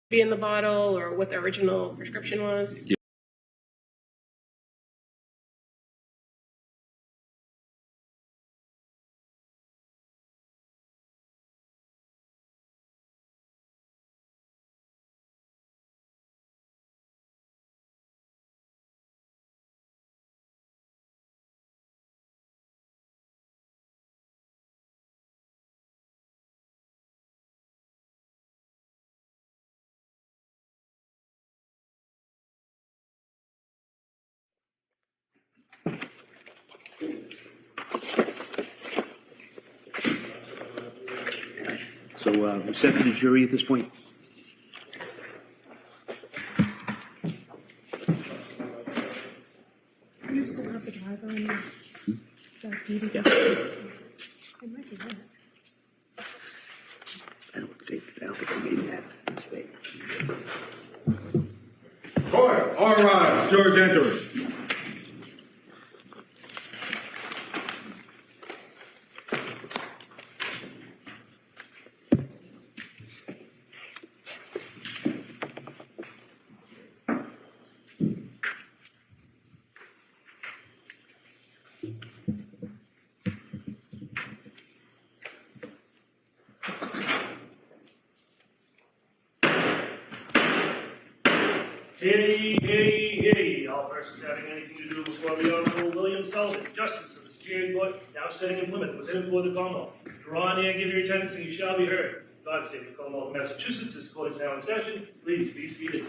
be in the bottle or what the original prescription was? Yeah. So we're set to the jury at this point. Do you still have the driver in there? That DVD? Yeah. It might be in it. I don't think I made that mistake. Court, all rise. Jurors entering. Hey, all persons having anything to do before the Honorable William Sullivan, Justice of the Superior Court, now sitting in Plymouth, was in for the Commonwealth. Draw near, give your attendance, and you shall be heard. God save the Commonwealth of Massachusetts. This court is now in session. Please be seated.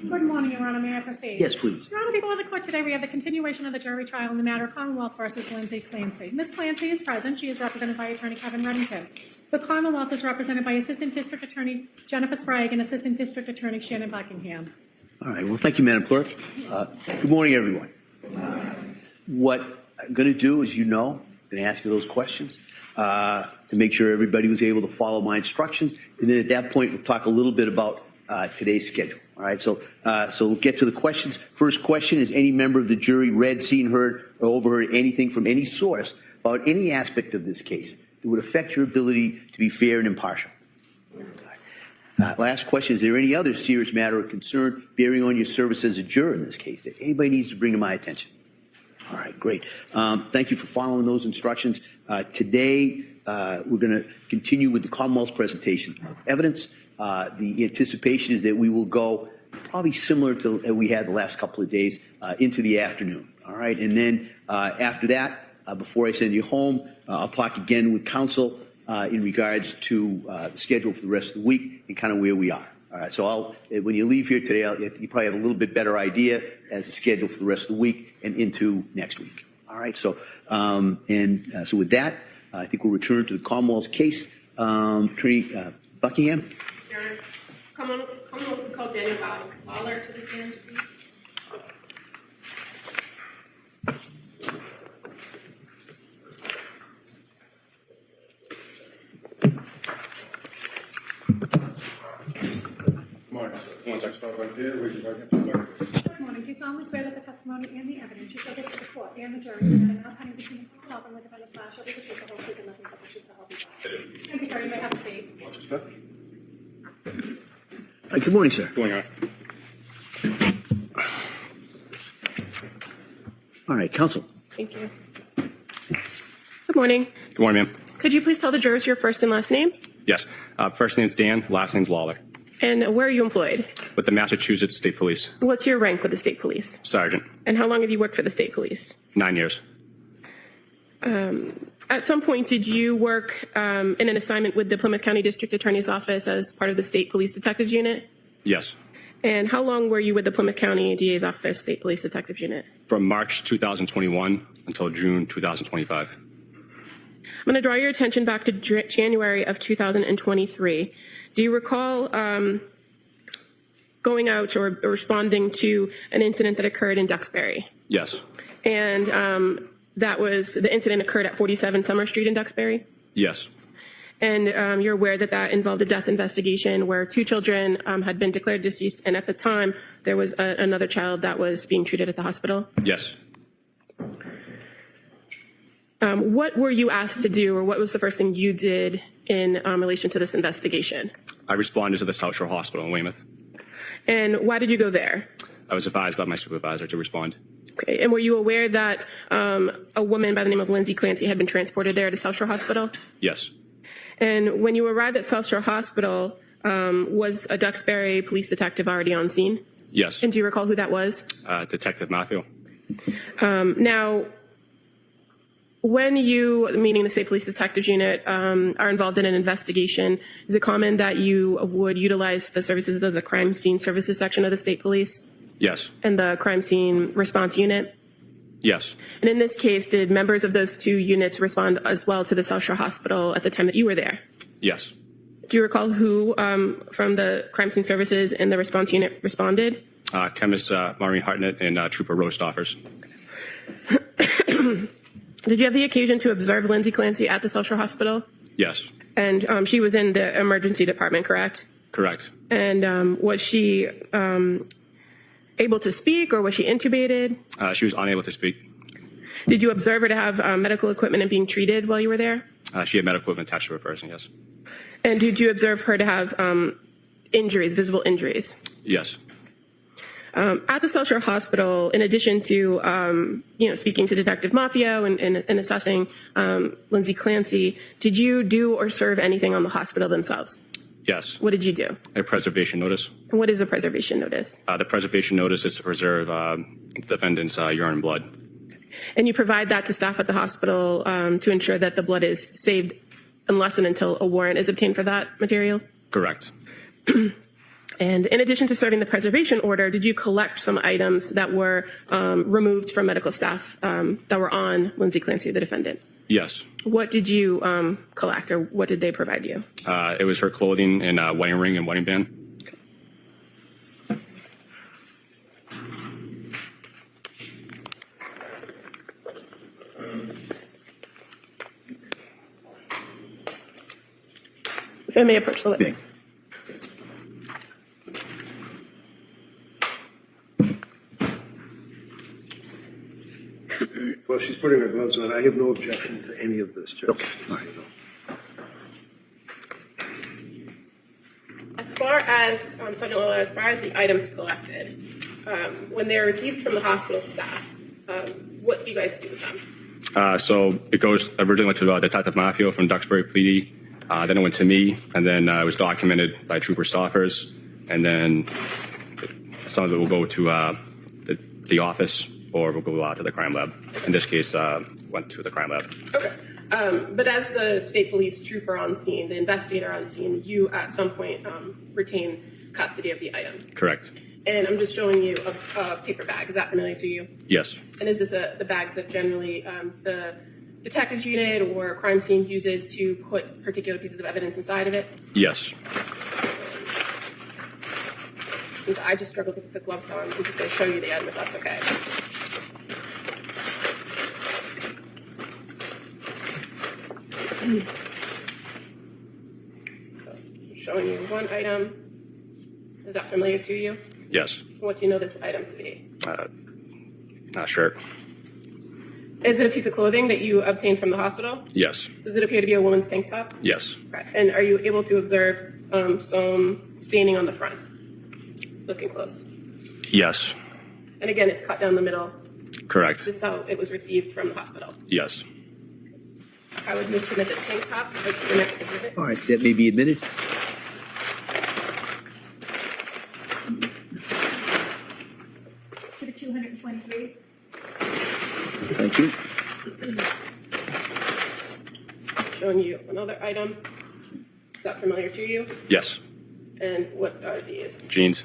Good morning, Your Honor. May I proceed? Yes, please. Your Honor, before the court today, we have the continuation of the jury trial in the matter of Commonwealth versus Lindsay Clancy. Ms. Clancy is present. She is represented by Attorney Kevin Reddington. The Commonwealth is represented by Assistant District Attorney Jennifer Sprague and Assistant District Attorney Shannon Buckingham. All right. Well, thank you, Madam Clerk. Good morning, everyone. What I'm going to do, as you know, I'm going to ask you those questions to make sure everybody was able to follow my instructions, and then at that point, we'll talk a little bit about today's schedule. All right. So we'll get to the questions. First question is: any member of the jury read, seen, heard, or overheard anything from any source about any aspect of this case that would affect your ability to be fair and impartial? Last question, is there any other serious matter or concern bearing on your service as a juror in this case that anybody needs to bring to my attention? All right, great. Thank you for following those instructions. Today, we're going to continue with the Commonwealth's presentation of evidence. The anticipation is that we will go probably similar to what we had the last couple of days into the afternoon. All right, and then after that, before I send you home, I'll talk again with counsel in regards to the schedule for the rest of the week and kind of where we are. All right, so when you leave here today, you probably have a little bit better idea as the schedule for the rest of the week and into next week. All right, so so with that, I think we'll return to the Commonwealth's case. Attorney Buckingham. Sharon, come on, call Daniel Fowler to the stand, please. Good morning. Do you solemnly swear that the testimony and the evidence you shall give to the court and the jury and now pending between the Commonwealth and the defendant's file shall be the truth, the whole truth, and nothing but the truth, so help you God. Thank you, sir. You may have a seat. Watch your step. Good morning, sir. Going on. All right, counsel. Thank you. Good morning. Good morning, ma'am. Could you please tell the jurors your first and last name? Yes. First name's Dan, last name's Lawler. And where are you employed? With the Massachusetts State Police. What's your rank with the state police? Sergeant. And how long have you worked for the state police? 9 years. At some point, did you work in an assignment with the Plymouth County District Attorney's Office as part of the State Police Detectives Unit? Yes. And how long were you with the Plymouth County DA's Office State Police Detectives Unit? From March 2021 until June 2025. I'm going to draw your attention back to January of 2023. Do you recall going out or responding to an incident that occurred in Duxbury? Yes. And the incident occurred at 47 Summer Street in Duxbury? Yes. And you're aware that that involved a death investigation where 2 children had been declared deceased, and at the time there was another child that was being treated at the hospital? Yes. What were you asked to do, or what was the first thing you did in relation to this investigation? I responded to the South Shore Hospital in Weymouth. And why did you go there? I was advised by my supervisor to respond. Okay. And were you aware that a woman by the name of Lindsay Clancy had been transported there to South Shore Hospital? Yes. And when you arrived at South Shore Hospital, was a Duxbury police detective already on scene? Yes. And do you recall who that was? Detective Matthew. Now, when you, meaning the State Police Detectives Unit, are involved in an investigation, is it common that you would utilize the services of the Crime Scene Services section of the State Police Yes. and the Crime Scene Response Unit? Yes. And in this case, did members of those two units respond as well to the South Shore Hospital at the time that you were there? Yes. Do you recall who from the Crime Scene Services and the Response Unit responded? Chemist Maureen Hartnett and Trooper Rostoffers. Did you have the occasion to observe Lindsay Clancy at the South Shore Hospital? Yes. And she was in the emergency department, correct? Correct. And was she able to speak, or was she intubated? She was unable to speak. Did you observe her to have medical equipment and being treated while you were there? She had medical equipment attached to her person, yes. And did you observe her to have injuries, visible injuries? Yes. At the South Shore Hospital, in addition to speaking to Detective Mafia and assessing Lindsay Clancy, did you do or serve anything on the hospital themselves? Yes. What did you do? A preservation notice. And what is a preservation notice? The preservation notice is to preserve the defendant's urine and blood. And you provide that to staff at the hospital to ensure that the blood is saved unless and until a warrant is obtained for that material? Correct. And in addition to serving the preservation order, did you collect some items that were removed from medical staff that were on Lindsay Clancy, the defendant? Yes. What did you collect, or what did they provide you? It was her clothing and wedding ring and wedding band. If I may approach the witness. Well, she's putting her gloves on. I have no objection to any of this, Judge. Okay. All right. As far as Sergeant Lawler, as far as the items collected, when they're received from the hospital staff, what do you guys do with them? So it goes originally went to Detective Mafia from Duxbury PD. Then it went to me, and then it was documented by Trooper Stoffers, and then some of it will go to the office, or will go to the crime lab. In this case, went to the crime lab. Okay. But as the state police trooper on scene, the investigator on scene, you at some point retain custody of the item. Correct. And I'm just showing you a paper bag. Is that familiar to you? Yes. And is this the bags that generally the detectives unit or crime scene uses to put particular pieces of evidence inside of it? Yes. Since I just struggled to put the gloves on, I'm just going to show you the item if that's okay. So, I'm showing you one item. Is that familiar to you? Yes. What do you know this item to be? Not sure. Is it a piece of clothing that you obtained from the hospital? Yes. Does it appear to be a woman's tank top? Yes. Okay. And are you able to observe some staining on the front? Looking close. Yes. And again, it's cut down the middle. Correct. This is how it was received from the hospital. Yes. I would move to admit the tank top as the next exhibit. All right, that may be admitted. To the 223. Thank you. Showing you another item. Is that familiar to you? Yes. And what are these? Jeans.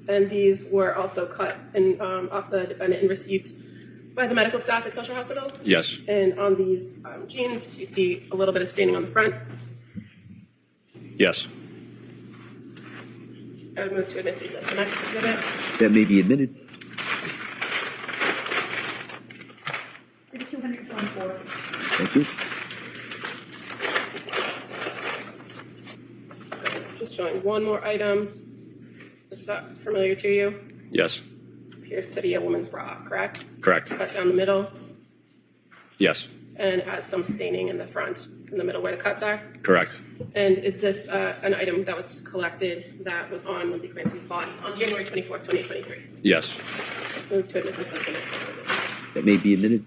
And these were also cut and off the defendant and received by the medical staff at South Shore Hospital. Yes. And on these jeans, you see a little bit of staining on the front. Yes. I would move to admit these as the next exhibit. That may be admitted. To the 224. Thank you. Just showing one more item. Is that familiar to you? Yes. Appears to be a woman's bra, correct? Correct. Cut down the middle Yes. and has some staining in the front. in the middle where the cuts are? Correct. And is this an item that was collected that was on Lindsay Clancy's body on January 24th, 2023? Yes. Move to admit this as an exhibit. That may be admitted.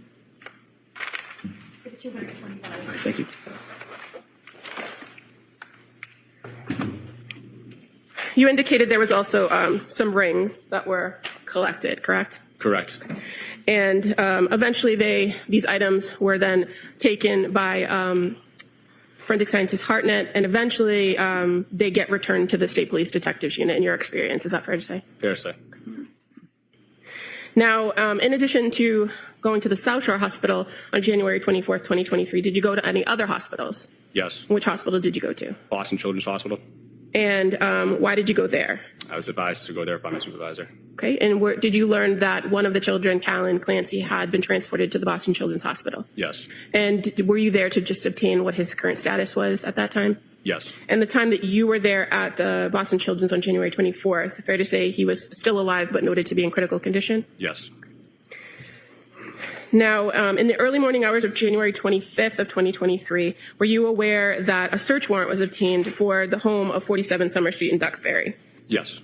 Exhibit 225. Thank you. You indicated there was also some rings that were collected, correct? Correct. And eventually these items were then taken by forensic scientist Hartnett, and eventually they get returned to the State Police Detectives Unit in your experience. Is that fair to say? Fair to say. Now, in addition to going to the South Shore Hospital on January 24th, 2023, did you go to any other hospitals? Yes. Which hospital did you go to? Boston Children's Hospital. And why did you go there? I was advised to go there by my supervisor. Okay, and did you learn that one of the children, Callan Clancy, had been transported to the Boston Children's Hospital? Yes. And were you there to just obtain what his current status was at that time? Yes. And the time that you were there at the Boston Children's on January 24th, fair to say he was still alive but noted to be in critical condition? Yes. Now, in the early morning hours of January 25th of 2023, were you aware that a search warrant was obtained for the home of 47 Summer Street in Duxbury? Yes.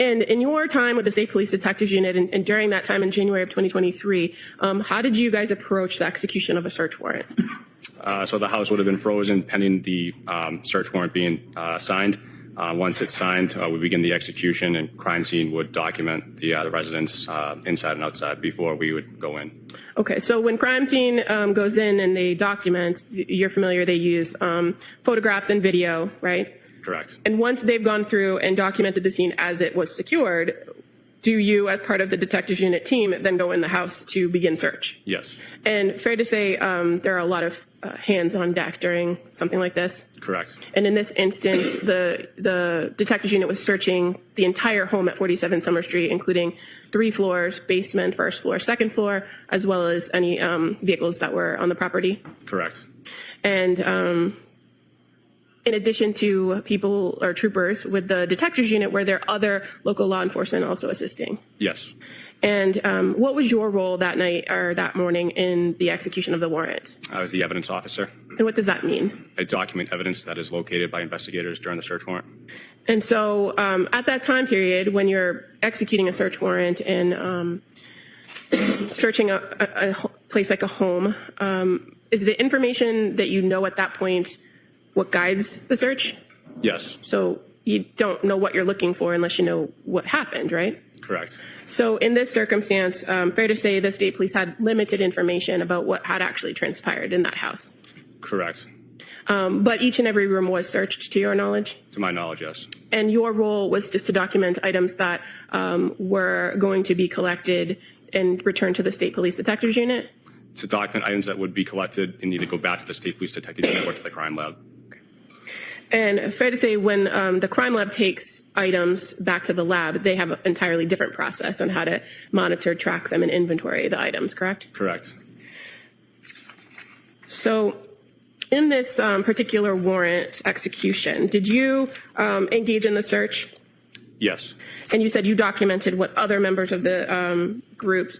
And in your time with the State Police Detectives Unit and during that time in January of 2023, how did you guys approach the execution of a search warrant? So the house would have been frozen pending the search warrant being signed. Once it's signed, we begin the execution, and crime scene would document the residents inside and outside before we would go in. Okay, so when crime scene goes in and they document, you're familiar, they use photographs and video, right? Correct. And once they've gone through and documented the scene as it was secured, do you, as part of the detectives unit team, then go in the house to begin search? Yes. And fair to say there are a lot of hands on deck during something like this? Correct. And in this instance, the detectives unit was searching the entire home at 47 Summer Street, including 3 floors, basement, first floor, second floor, as well as any vehicles that were on the property? Correct. And in addition to people or troopers with the detectives unit, were there other local law enforcement also assisting? Yes. And what was your role that night or that morning in the execution of the warrant? I was the evidence officer. And what does that mean? I document evidence that is located by investigators during the search warrant. And so at that time period, when you're executing a search warrant and searching a place like a home, is the information that you know at that point what guides the search? Yes. So you don't know what you're looking for unless you know what happened, right? Correct. So in this circumstance, fair to say the state police had limited information about what had actually transpired in that house. Correct. But each and every room was searched, to your knowledge? To my knowledge, yes. And your role was just to document items that were going to be collected and returned to the State Police Detectives Unit? To document items that would be collected and need to go back to the State Police Detectives Unit or to the crime lab. And fair to say, when the crime lab takes items back to the lab, they have an entirely different process on how to monitor, track them, and inventory the items, correct? Correct. So in this particular warrant execution, did you engage in the search? Yes. And you said you documented what other members of the group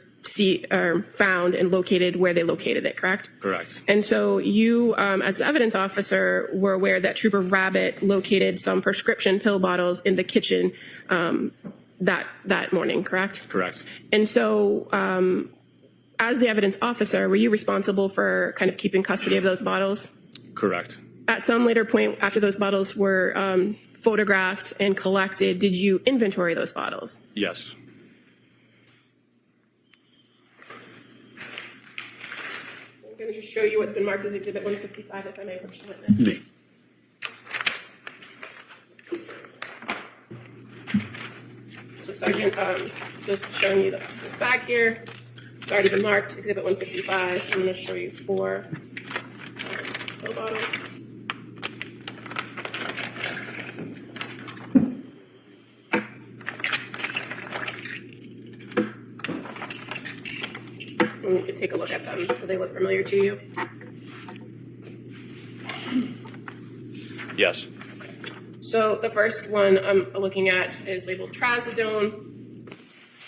found and located where they located it, correct? Correct. And so you, as the evidence officer, were aware that Trooper Rabbit located some prescription pill bottles in the kitchen that morning, correct? Correct. And so as the evidence officer, were you responsible for kind of keeping custody of those bottles? Correct. At some later point after those bottles were photographed and collected, did you inventory those bottles? Yes. I'm going to just show you what's been marked as Exhibit 155, if I may approach the witness. So, Sergeant, just showing you this bag here. It's already been marked, Exhibit 155. I'm going to show you 4 pill bottles. And you can take a look at them. Do they look familiar to you? Yes. So the first one I'm looking at is labeled trazodone.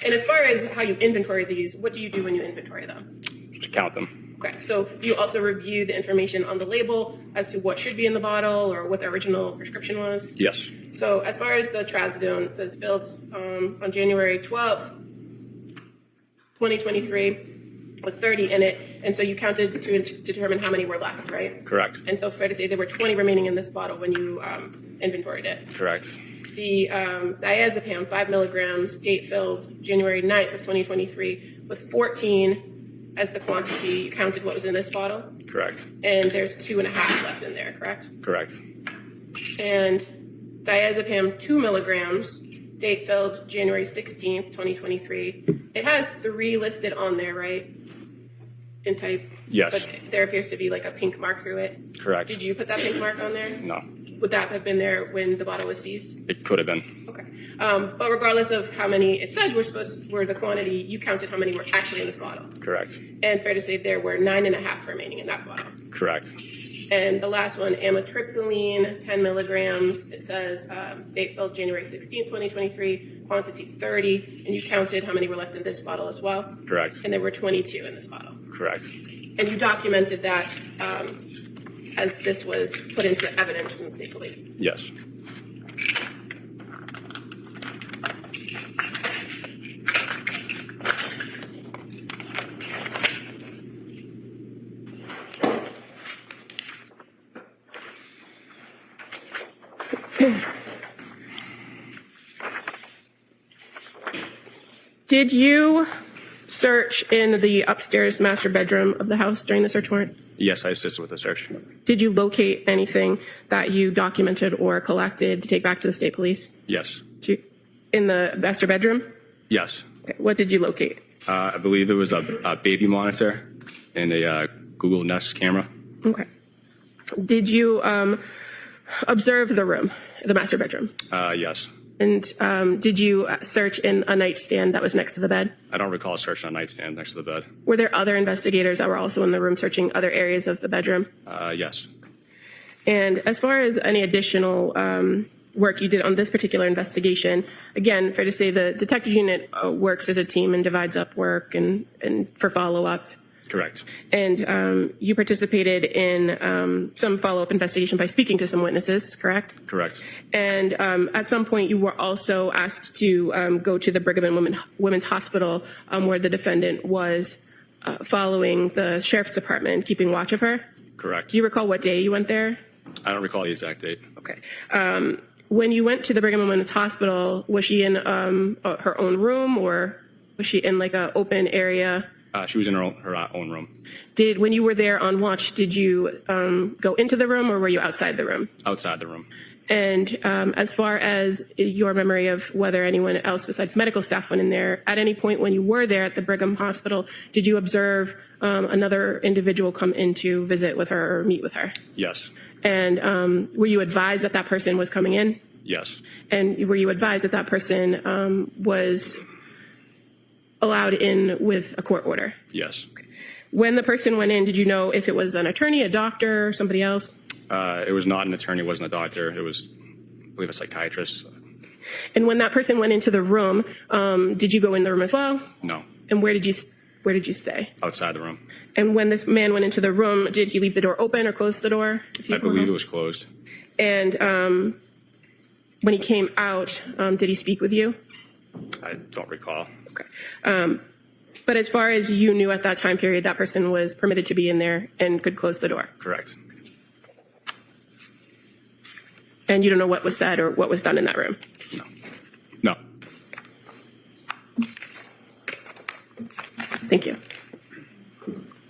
And as far as how you inventory these, what do you do when you inventory them? Just count them. Okay, so you also reviewed the information on the label as to what should be in the bottle or what the original prescription was? Yes. So as far as the trazodone, it says filled on January 12th, 2023, with 30 in it, and so you counted to determine how many were left, right? Correct. And so fair to say there were 20 remaining in this bottle when you inventoried it. Correct. The diazepam, 5 milligrams, date filled January 9th of 2023, with 14 as the quantity. You counted what was in this bottle, Correct. and there's 2.5 left in there, correct? Correct. And diazepam, 2 milligrams, date filled January 16th, 2023. It has 3 listed on there, right? In type? Yes. But there appears to be like a pink mark through it. Correct. Did you put that pink mark on there? No. Would that have been there when the bottle was seized? It could have been. Okay. But regardless of how many it says were the quantity, you counted how many were actually in this bottle. Correct. And fair to say there were 9.5 remaining in that bottle. Correct. And the last one, amitriptyline, 10 milligrams. It says date filled January 16th, 2023, quantity 30. And you counted how many were left in this bottle as well? Correct. And there were 22 in this bottle. Correct. And you documented that as this was put into evidence in the state police. Yes. Did you search in the upstairs master bedroom of the house during the search warrant? Yes, I assisted with the search. Did you locate anything that you documented or collected to take back to the state police? Yes. In the master bedroom? Yes. Okay. What did you locate? I believe it was a baby monitor and a Google Nest camera. Okay. Did you observe the room, the master bedroom? Yes. And did you search in a nightstand that was next to the bed? I don't recall searching a nightstand next to the bed. Were there other investigators that were also in the room searching other areas of the bedroom? Yes. And as far as any additional work you did on this particular investigation, again, fair to say the detective unit works as a team and divides up work and for follow-up. Correct. And you participated in some follow-up investigation by speaking to some witnesses, correct? Correct. And at some point, you were also asked to go to the Brigham and Women's Hospital where the defendant was following the sheriff's department, keeping watch of her. Correct. Do you recall what day you went there? I don't recall the exact date. Okay. When you went to the Brigham and Women's Hospital, was she in her own room, or was she in like a open area? She was in her own room. When you were there on watch, did you go into the room, or were you outside the room? Outside the room. And as far as your memory of whether anyone else besides medical staff went in there, at any point when you were there at the Brigham Hospital, did you observe another individual come in to visit with her or meet with her? Yes. And were you advised that that person was coming in? Yes. And were you advised that that person was allowed in with a court order? Yes. When the person went in, did you know if it was an attorney, a doctor, or somebody else? It was not an attorney, it wasn't a doctor. It was, I believe, a psychiatrist. And when that person went into the room, did you go in the room as well? No. And where did you stay? Outside the room. And when this man went into the room, did he leave the door open or close the door? I believe it was closed. And when he came out, did he speak with you? I don't recall. Okay. But as far as you knew at that time period, that person was permitted to be in there and could close the door? Correct. And you don't know what was said or what was done in that room? No. Thank you.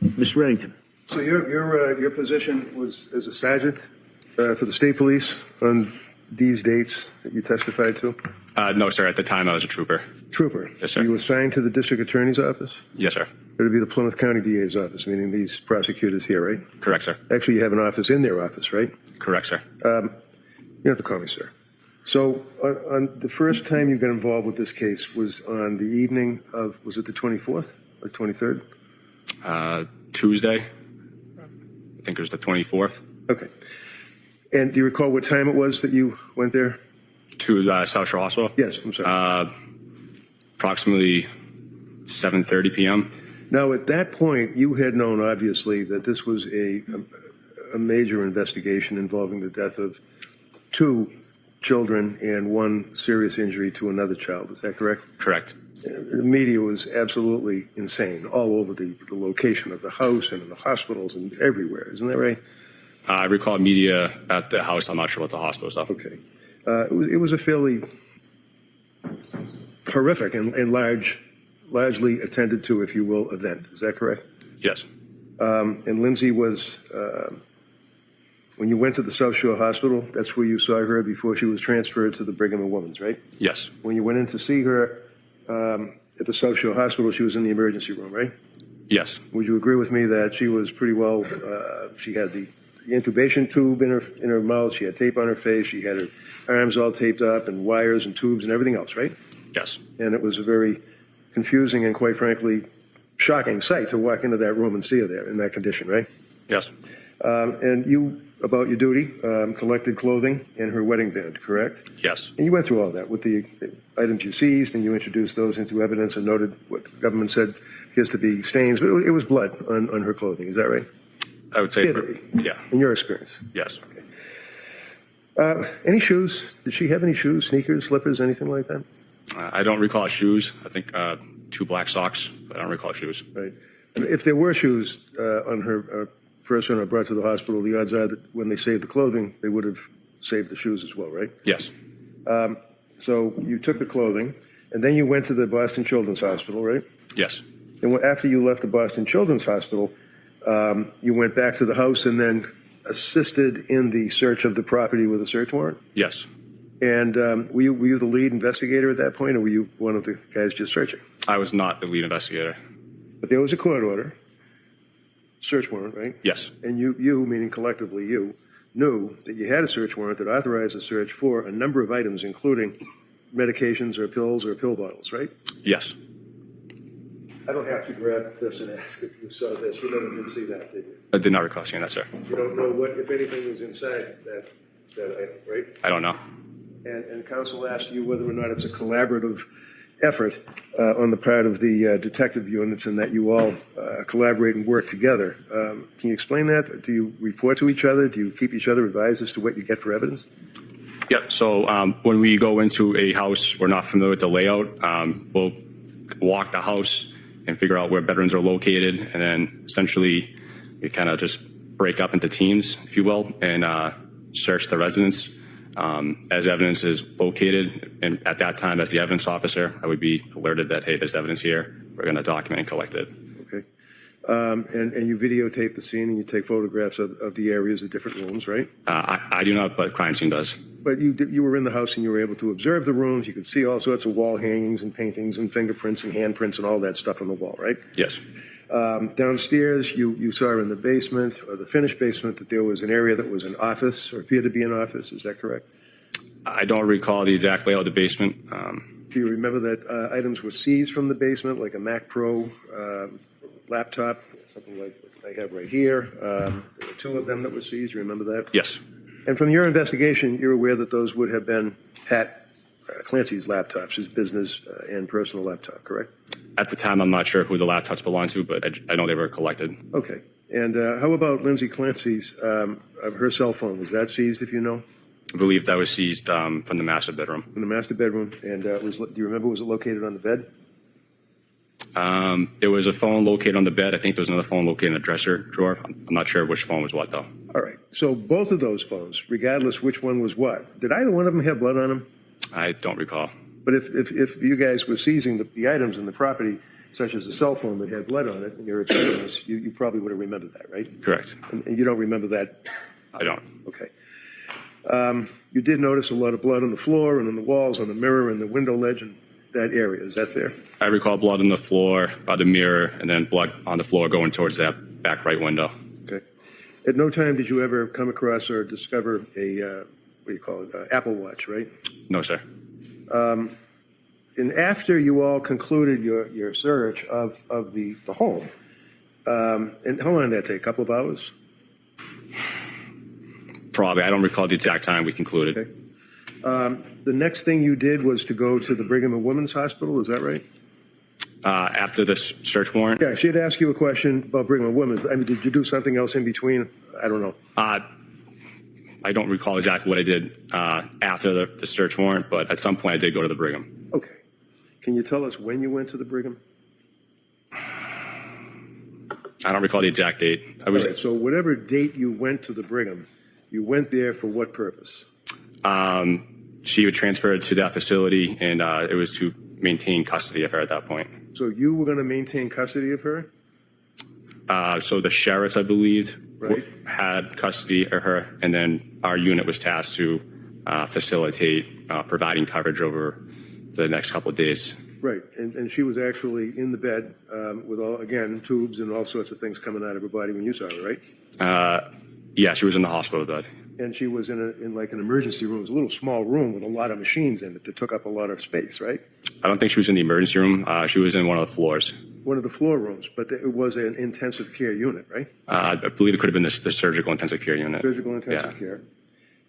Mr. Reddington. So your position was as a sergeant for the state police on these dates that you testified to? No, sir. At the time, I was a trooper. Trooper. Yes, sir. You were assigned to the district attorney's office? Yes, sir. It would be the Plymouth County DA's office, meaning these prosecutors here, right? Correct, sir. Actually, you have an office in their office, right? Correct, sir. You don't have to call me sir. So on the first time you got involved with this case was on the evening of, was it the 24th or 23rd? Tuesday. I think it was the 24th. Okay. And do you recall what time it was that you went there? To South Shore Hospital? Yes, I'm sorry. Approximately 7:30 p.m. Now, at that point, you had known, obviously, that this was a major investigation involving the death of 2 children and 1 serious injury to another child. Is that correct? Correct. The media was absolutely insane all over the location of the house and in the hospitals and everywhere. Isn't that right? I recall media at the house. I'm not sure about the hospital stuff. Okay. It was a fairly horrific and largely attended to, if you will, event. Is that correct? Yes. And Lindsay was, when you went to the South Shore Hospital, that's where you saw her before she was transferred to the Brigham and Women's, right? Yes. When you went in to see her at the South Shore Hospital, she was in the emergency room, right? Yes. Would you agree with me that she was pretty well, she had the intubation tube in her mouth, she had tape on her face, she had her arms all taped up and wires and tubes and everything else, right? Yes. And it was a very confusing and, quite frankly, shocking sight to walk into that room and see her there in that condition, right? Yes. And you, about your duty, collected clothing and her wedding band, correct? Yes. And you went through all that with the items you seized, and you introduced those into evidence and noted what the government said appears to be stains, but it was blood on her clothing. Is that right? I would say, yeah. In your experience? Yes. Okay. Any shoes? Did she have any shoes, sneakers, slippers, anything like that? I don't recall shoes. I think 2 black socks, but I don't recall shoes. Right. And if there were shoes on her person or brought to the hospital, the odds are that when they saved the clothing, they would have saved the shoes as well, right? Yes. So you took the clothing, and then you went to the Boston Children's Hospital, right? Yes. And after you left the Boston Children's Hospital, you went back to the house and then assisted in the search of the property with a search warrant? Yes. And were you the lead investigator at that point, or were you one of the guys just searching? I was not the lead investigator. But there was a court order, search warrant, right? Yes. And you, meaning collectively you, knew that you had a search warrant that authorized a search for a number of items, including medications or pills or pill bottles, right? Yes. I don't have to grab this and ask if you saw this. You never did see that, did you? I did not recall seeing that, sir. You don't know what, if anything, was inside that item, right? I don't know. And counsel asked you whether or not it's a collaborative effort on the part of the detective units and that you all collaborate and work together. Can you explain that? Do you report to each other? Do you keep each other advised as to what you get for evidence? Yeah, so when we go into a house, we're not familiar with the layout. We'll walk the house and figure out where bedrooms are located, and then essentially we kind of just break up into teams, if you will, and search the residence. As evidence is located, and at that time, as the evidence officer, I would be alerted that, hey, there's evidence here. We're going to document and collect it. Okay. And you videotape the scene and you take photographs of the areas, the different rooms, right? I do not, but crime scene does. But you were in the house and you were able to observe the rooms. You could see all sorts of wall hangings and paintings and fingerprints and handprints and all that stuff on the wall, right? Yes. Downstairs, you saw in the basement, or the finished basement, that there was an area that was an office, or appeared to be an office. Is that correct? I don't recall the exact layout of the basement. Do you remember that items were seized from the basement, like a Mac Pro laptop, something like I have right here? There were 2 of them that were seized. You remember that? Yes. And from your investigation, you're aware that those would have been Pat Clancy's laptops, his business and personal laptop, correct? At the time, I'm not sure who the laptops belonged to, but I know they were collected. Okay. And how about Lindsay Clancy's, her cell phone? Was that seized, if you know? I believe that was seized from the master bedroom. From the master bedroom. And do you remember, was it located on the bed? There was a phone located on the bed. I think there was another phone located in the dresser drawer. I'm not sure which phone was what, though. All right. So both of those phones, regardless which one was what, did either one of them have blood on them? I don't recall. But if you guys were seizing the items in the property, such as a cell phone that had blood on it, in your experience, you probably would have remembered that, right? Correct. And you don't remember that? I don't. Okay. You did notice a lot of blood on the floor and on the walls, on the mirror and the window ledge and that area. Is that fair? I recall blood on the floor, by the mirror, and then blood on the floor going towards that back right window. Okay. At no time did you ever come across or discover a, what do you call it, Apple Watch, right? No, sir. And after you all concluded your search of the home, and how long did that take? A couple of hours? Probably. I don't recall the exact time we concluded. Okay. The next thing you did was to go to the Brigham and Women's Hospital. Is that right? After the search warrant, Yeah, she had asked you a question about bringing a woman. I mean, did you do something else in between? I don't know. I don't recall exactly what I did after the search warrant, but at some point I did go to the Brigham. Okay. Can you tell us when you went to the Brigham? I don't recall the exact date. I was All right, so whatever date you went to the Brigham, you went there for what purpose? she would transfer it to that facility, and it was to maintain custody of her at that point. So you were going to maintain custody of her? So the sheriffs, I believe, Right. had custody of her, and then our unit was tasked to facilitate providing coverage over the next couple of days. Right, and she was actually in the bed with all, again, tubes and all sorts of things coming out of her body when you saw her, right? Yeah, she was in the hospital bed. And she was in like an emergency room. It was a little small room with a lot of machines in it that took up a lot of space, right? I don't think she was in the emergency room. She was in one of the floors. One of the floor rooms, but it was an intensive care unit, right? I believe it could have been the surgical intensive care unit. Surgical intensive Yeah. care.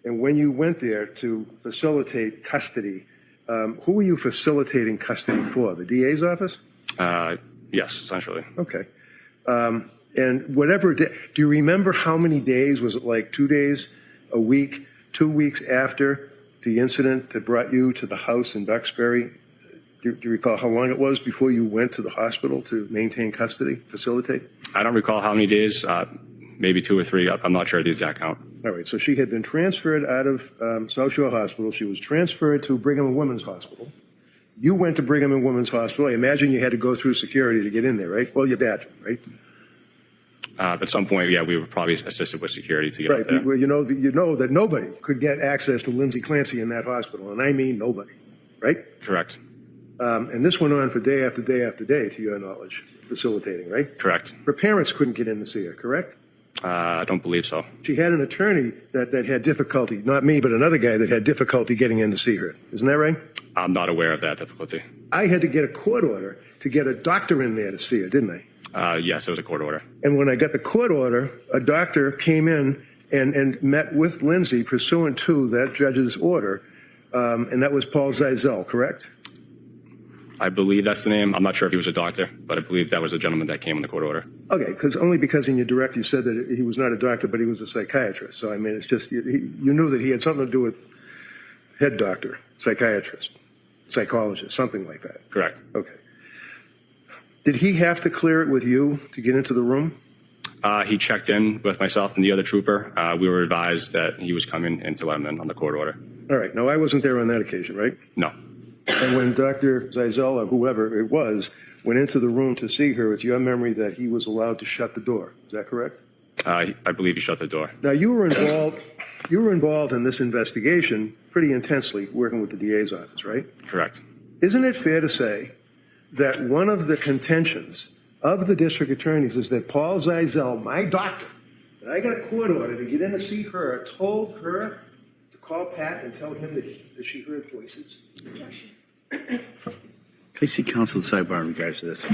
And when you went there to facilitate custody, who were you facilitating custody for? The DA's office? Yes, essentially. Okay. And whatever, do you remember how many days? Was it like 2 days, a week, 2 weeks after the incident that brought you to the house in Duxbury? Do you recall how long it was before you went to the hospital to maintain custody, facilitate? I don't recall how many days, maybe 2 or 3. I'm not sure the exact count. All right, so she had been transferred out of South Shore Hospital. She was transferred to Brigham and Women's Hospital. You went to Brigham and Women's Hospital. I imagine you had to go through security to get in there, right? Well, your dad, right? At some point, yeah, we were probably assisted with security to get up Right. there. Well, you know that nobody could get access to Lindsay Clancy in that hospital, and I mean nobody, right? Correct. And this went on for day after day after day, to your knowledge, facilitating, right? Correct. Her parents couldn't get in to see her, correct? I don't believe so. She had an attorney that had difficulty, not me, but another guy that had difficulty getting in to see her. Isn't that right? I'm not aware of that difficulty. I had to get a court order to get a doctor in there to see her, didn't I? Yes, it was a court order. And when I got the court order, a doctor came in and met with Lindsay pursuant to that judge's order, and that was Paul Zeisel, correct? I believe that's the name. I'm not sure if he was a doctor, but I believe that was the gentleman that came in the court order. Okay, only because in your direct you said that he was not a doctor, but he was a psychiatrist. So, I mean, it's just, you knew that he had something to do with head doctor, psychiatrist, psychologist, something like that. Correct. Okay. Did he have to clear it with you to get into the room? He checked in with myself and the other trooper. We were advised that he was coming in to let him in on the court order. All right. Now, I wasn't there on that occasion, right? No. And when Dr. Zeisel, or whoever it was, went into the room to see her, it's your memory that he was allowed to shut the door. Is that correct? I believe he shut the door. Now, you were involved in this investigation pretty intensely, working with the DA's office, right? Correct. Isn't it fair to say that one of the contentions of the district attorneys is that Paul Zeisel, my doctor, that I got a court order to get in to see her, told her to call Pat and tell him that she heard voices? I see counsel sidebar in regards to this.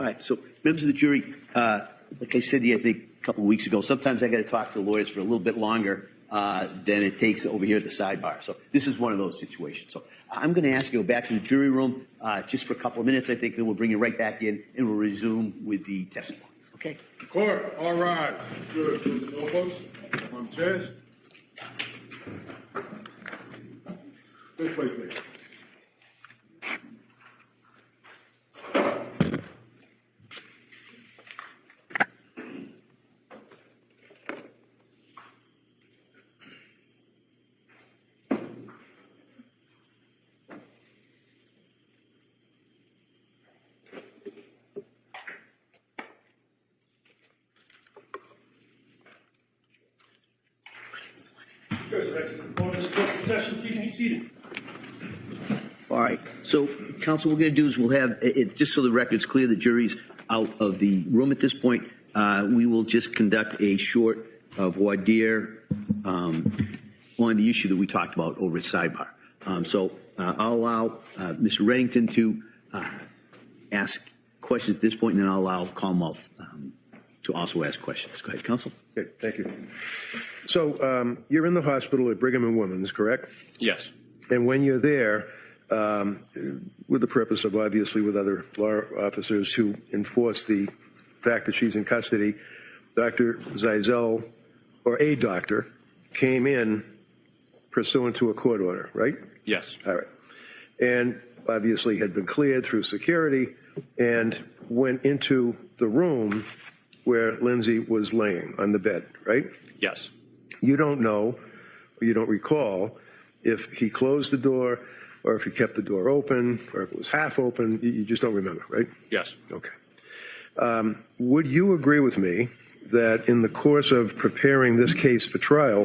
right, so members of the jury, like I said to you, I think a couple of weeks ago, sometimes I got to talk to the lawyers for a little bit longer than it takes over here at the sidebar. So this is one of those situations. So I'm going to ask you to go back to the jury room just for a couple of minutes, I think, and we'll bring you right back in and we'll resume with the testimony. Okay? Court, all rise. Jurors, close the notebooks. On chairs. This way, please. Session, please be seated. All right. So, counsel, what we're going to do is we'll have it just so the record's clear. The jury's out of the room at this point. We will just conduct a short voir dire on the issue that we talked about over at sidebar. I'll allow Mr. Reddington to ask questions at this point, and then I'll allow Commonwealth to also ask questions. Go ahead, counsel. Okay, thank you. So you're in the hospital at Brigham and Women's, correct? Yes. And when you're there, with the purpose of obviously with other law officers to enforce the fact that she's in custody, Dr. Zeisel, or a doctor, came in pursuant to a court order, right? Yes. All right. And obviously had been cleared through security and went into the room where Lindsay was laying on the bed, right? Yes. You don't know, or you don't recall, if he closed the door or if he kept the door open or if it was half open. You just don't remember, right? Yes. Okay. Would you agree with me that in the course of preparing this case for trial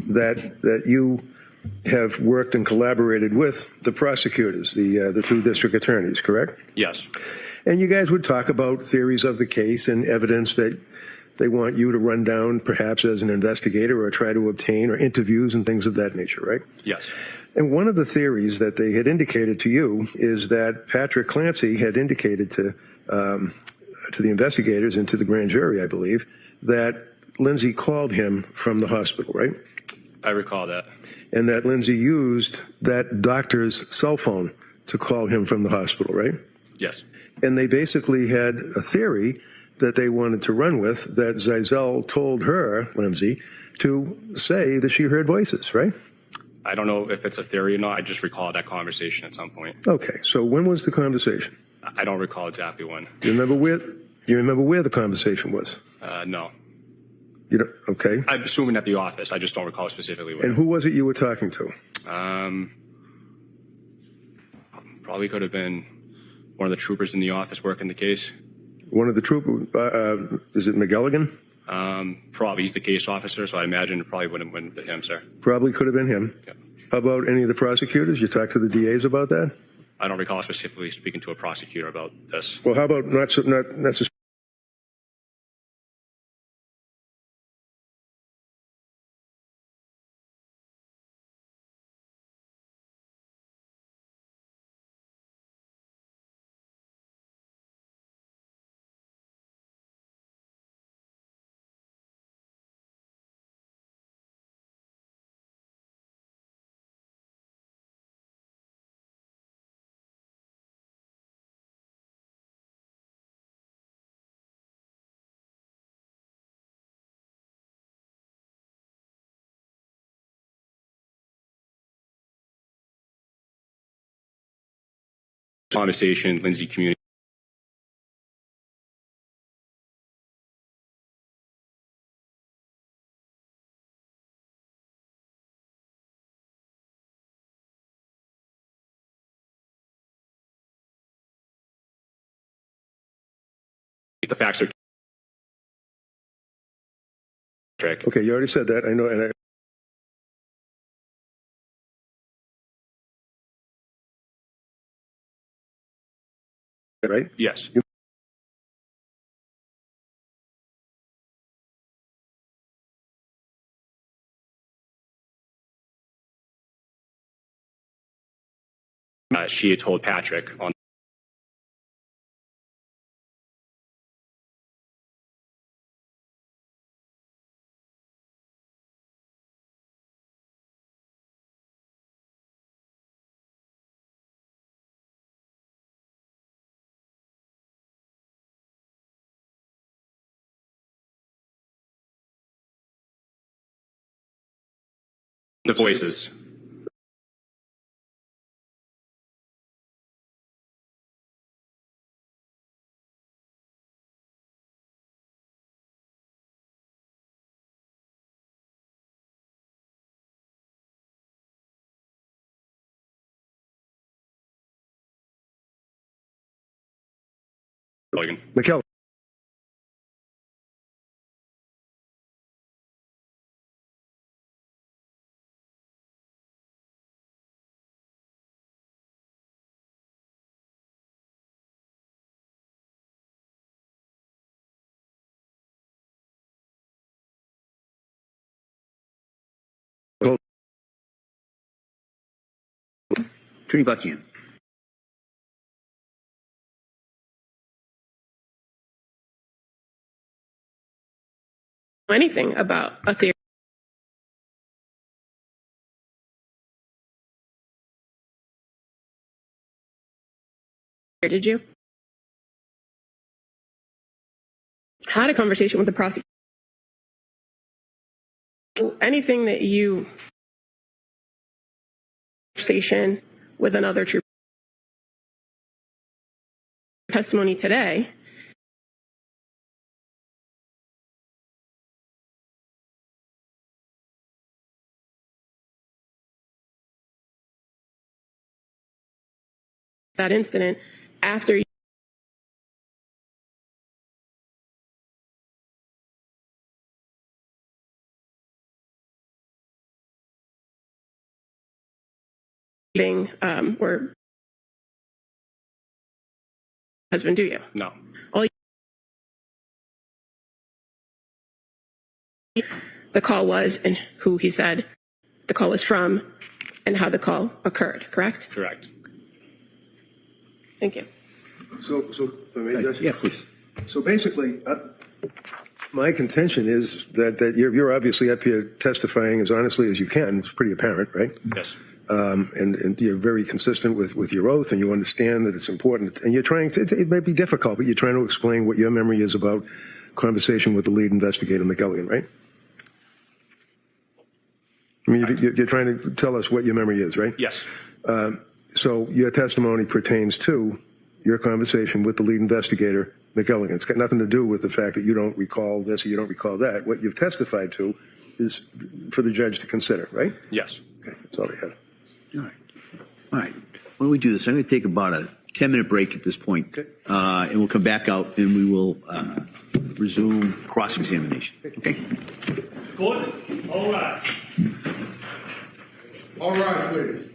that you have worked and collaborated with the prosecutors, the two district attorneys, correct? Yes. And you guys would talk about theories of the case and evidence that they want you to run down perhaps as an investigator or try to obtain, or interviews and things of that nature, right? Yes. And one of the theories that they had indicated to you is that Patrick Clancy had indicated to the investigators and to the grand jury, I believe, that Lindsay called him from the hospital, right? I recall that. And that Lindsay used that doctor's cell phone to call him from the hospital, right? Yes. And they basically had a theory that they wanted to run with, that Zeisel told her, Lindsay, to say that she heard voices, right? I don't know if it's a theory or not. I just recall that conversation at some point. Okay, so when was the conversation? I don't recall exactly when. Do you remember where the conversation was? No. You don't, okay. I'm assuming at the office. I just don't recall specifically when. And who was it you were talking to? Probably could have been one of the troopers in the office working the case. One of the troopers, is it McGilligan? Probably. He's the case officer, so I imagine it probably wouldn't have been with him, sir. Probably could have been him. Yeah. How about any of the prosecutors? You talked to the DAs about that? I don't recall specifically speaking to a prosecutor about this. Well, how about not necessarily? Conversation, Lindsay communicated. The facts are trick. Okay, you already said that. I know, and right? Yes. She had told Patrick on The voices. Logan. McKellar. Attorney Buckingham. Anything about a theory. Did you? Had a conversation with the prosecutor. Anything that you conversation with another trooper. Testimony today. That incident after or husband, do you? No. All the call was and who he said the call was from and how the call occurred, correct? Correct. Thank you. So, Yeah, please. So basically, my contention is that you're obviously up here testifying as honestly as you can. It's pretty apparent, right? Yes. And you're very consistent with your oath, and you understand that it's important. And you're trying to, it may be difficult, but you're trying to explain what your memory is about conversation with the lead investigator, McElligott, right? I mean, you're trying to tell us what your memory is, right? Yes. So your testimony pertains to your conversation with the lead investigator, McElligott. It's got nothing to do with the fact that you don't recall this or you don't recall that. What you've testified to is for the judge to consider, right? Yes. Okay, that's all I had. All right. All right. Why don't we do this? I'm going to take about a 10-minute break at this point, Okay. And we'll come back out and we will resume cross-examination. Okay? Court, all right. All right, please.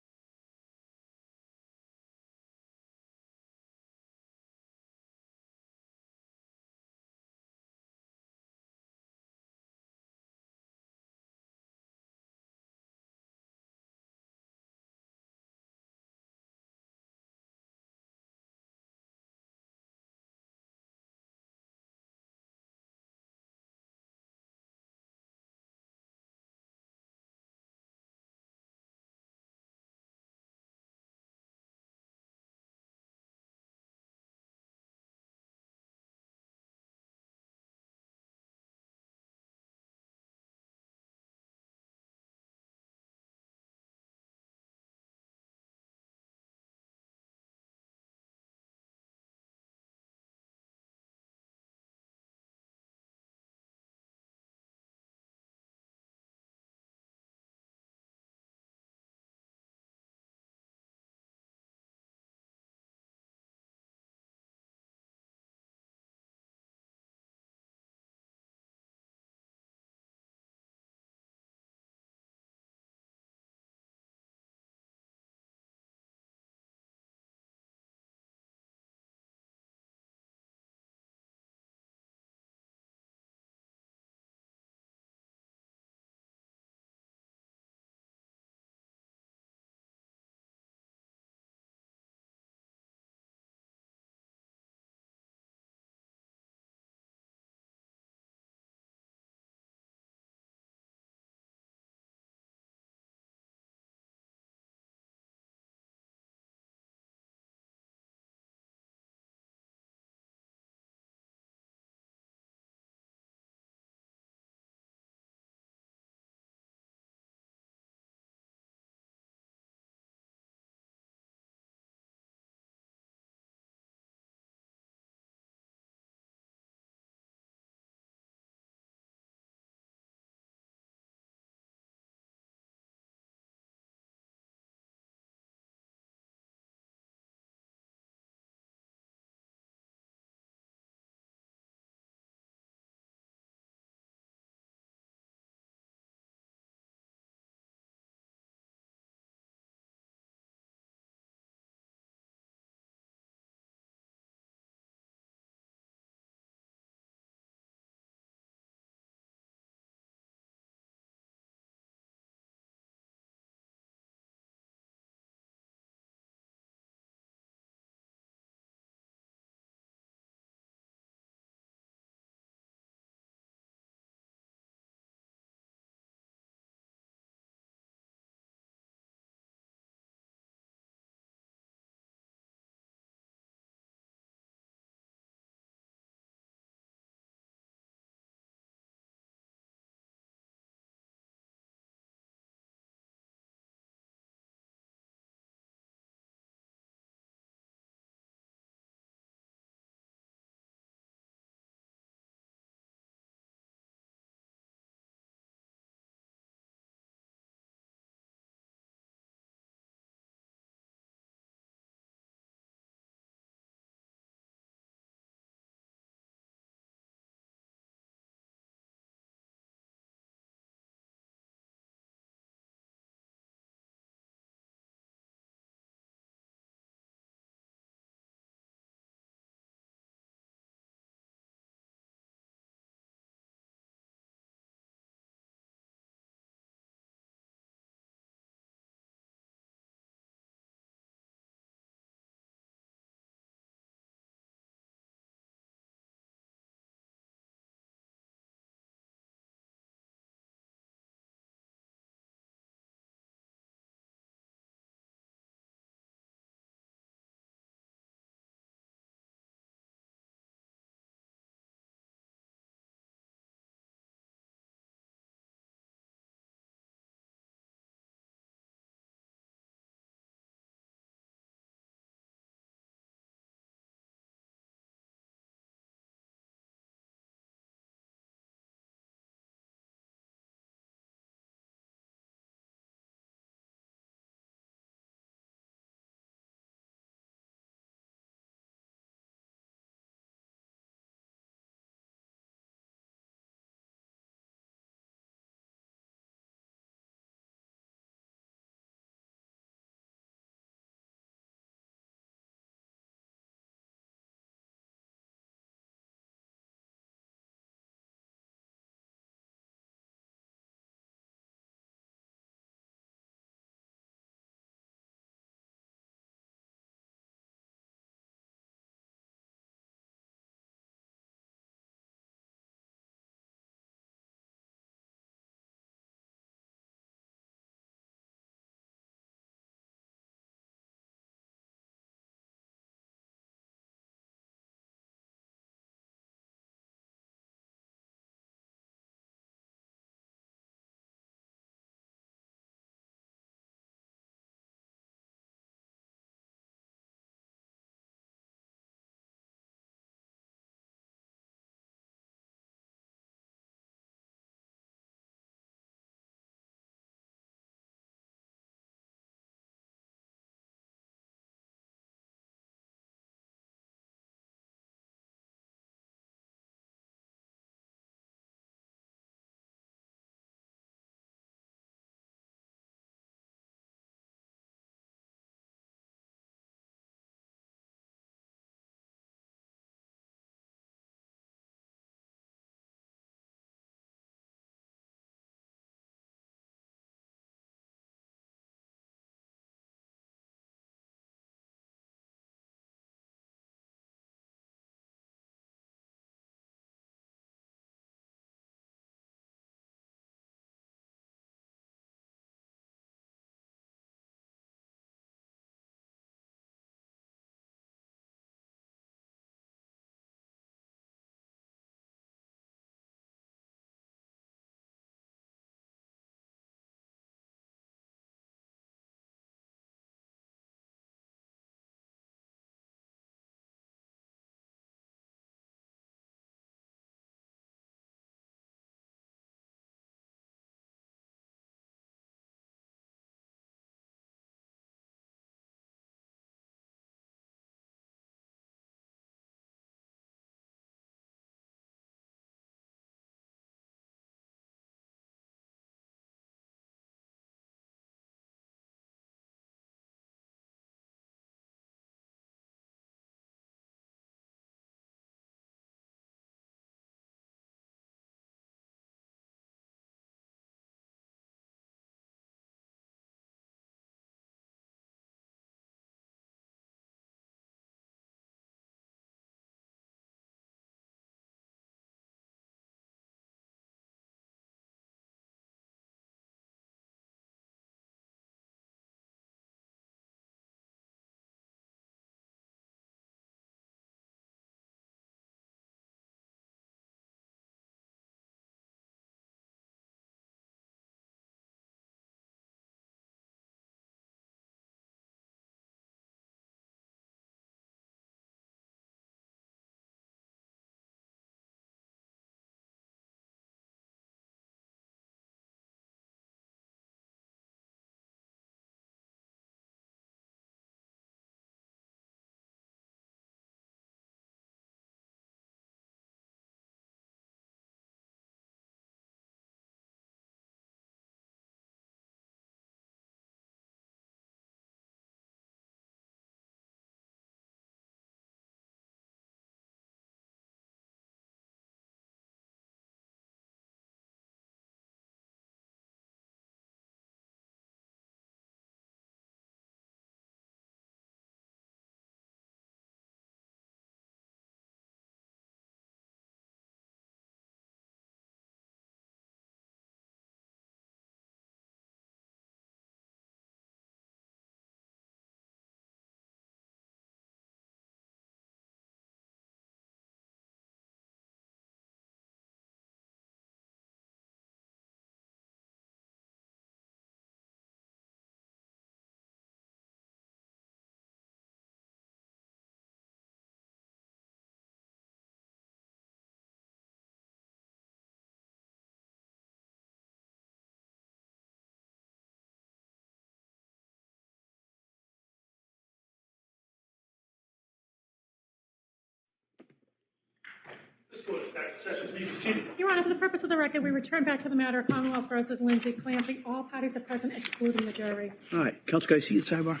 This court is back to session. Please be seated. Your Honor, for the purpose of the record, we return back to the matter of Commonwealth versus Lindsay Clancy. All parties are present, excluding the jury. All right, counsel, can I see your sidebar?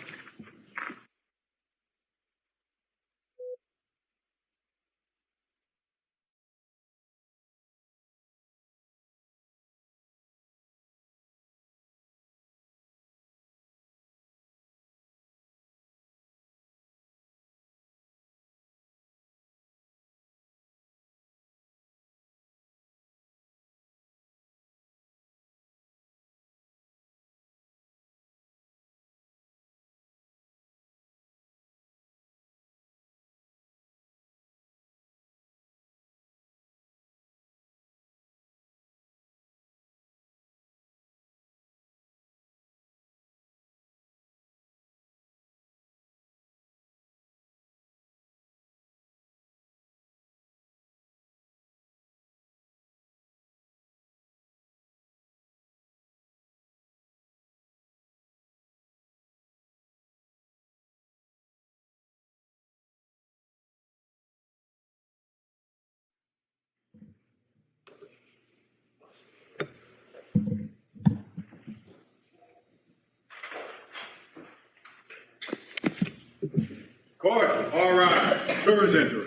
Court, all rise. Jurors enter.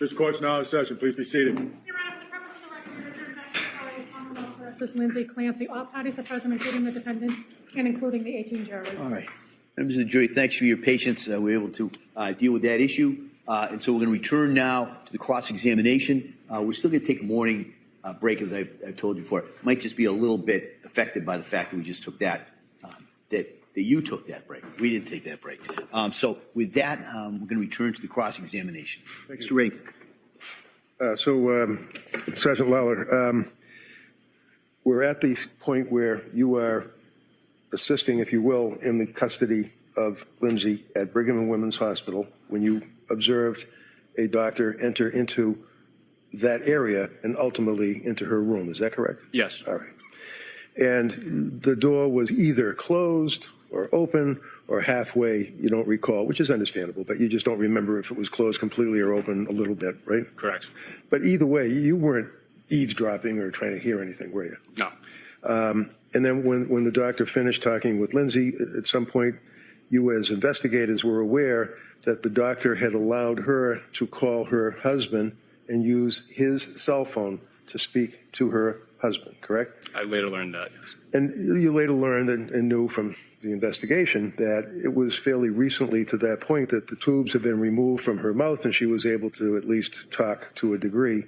This court's now in session. Please be seated. Your Honor, for the purpose of the record, we return back to the trial of Commonwealth versus Lindsay Clancy. All parties are present, including the defendant and including the 18 jurors. All right. Members of the jury, thanks for your patience. We were able to deal with that issue. And so we're going to return now to the cross-examination. We're still going to take a morning break, as I've told you before. It might just be a little bit affected by the fact that we just took that you took that break. We didn't take that break. So with that, we're going to return to the cross-examination. Mr. Reagan. Sergeant Lawler, we're at the point where you are assisting, if you will, in the custody of Lindsay at Brigham and Women's Hospital when you observed a doctor enter into that area and ultimately into her room. Is that correct? Yes. All right. And the door was either closed or open or halfway, you don't recall, which is understandable, but you just don't remember if it was closed completely or open a little bit, right? Correct. But either way, you weren't eavesdropping or trying to hear anything, were you? No. And then when the doctor finished talking with Lindsay, at some point, you as investigators were aware that the doctor had allowed her to call her husband and use his cell phone to speak to her husband, correct? I later learned that, yes. And you later learned and knew from the investigation that it was fairly recently to that point that the tubes had been removed from her mouth and she was able to at least talk to a degree,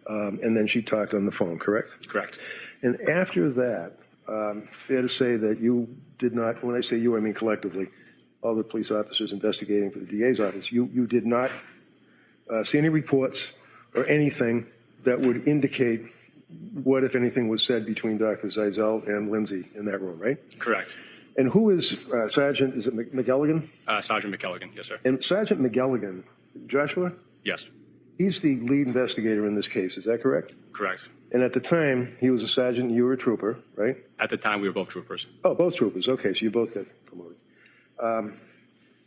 and then she talked on the phone, correct? Correct. And after that, fair to say that you did not, when I say you, I mean collectively, all the police officers investigating for the DA's office, you did not see any reports or anything that would indicate what, if anything, was said between Dr. Zeisel and Lindsay in that room, right? Correct. And who is Sergeant, is it McElligan? Sergeant McElligan, yes, sir. And Sergeant McElligan, Joshua? Yes. He's the lead investigator in this case, is that correct? Correct. And at the time, he was a sergeant and you were a trooper, right? At the time, we were both troopers. Oh, both troopers. Okay, so you both got promoted.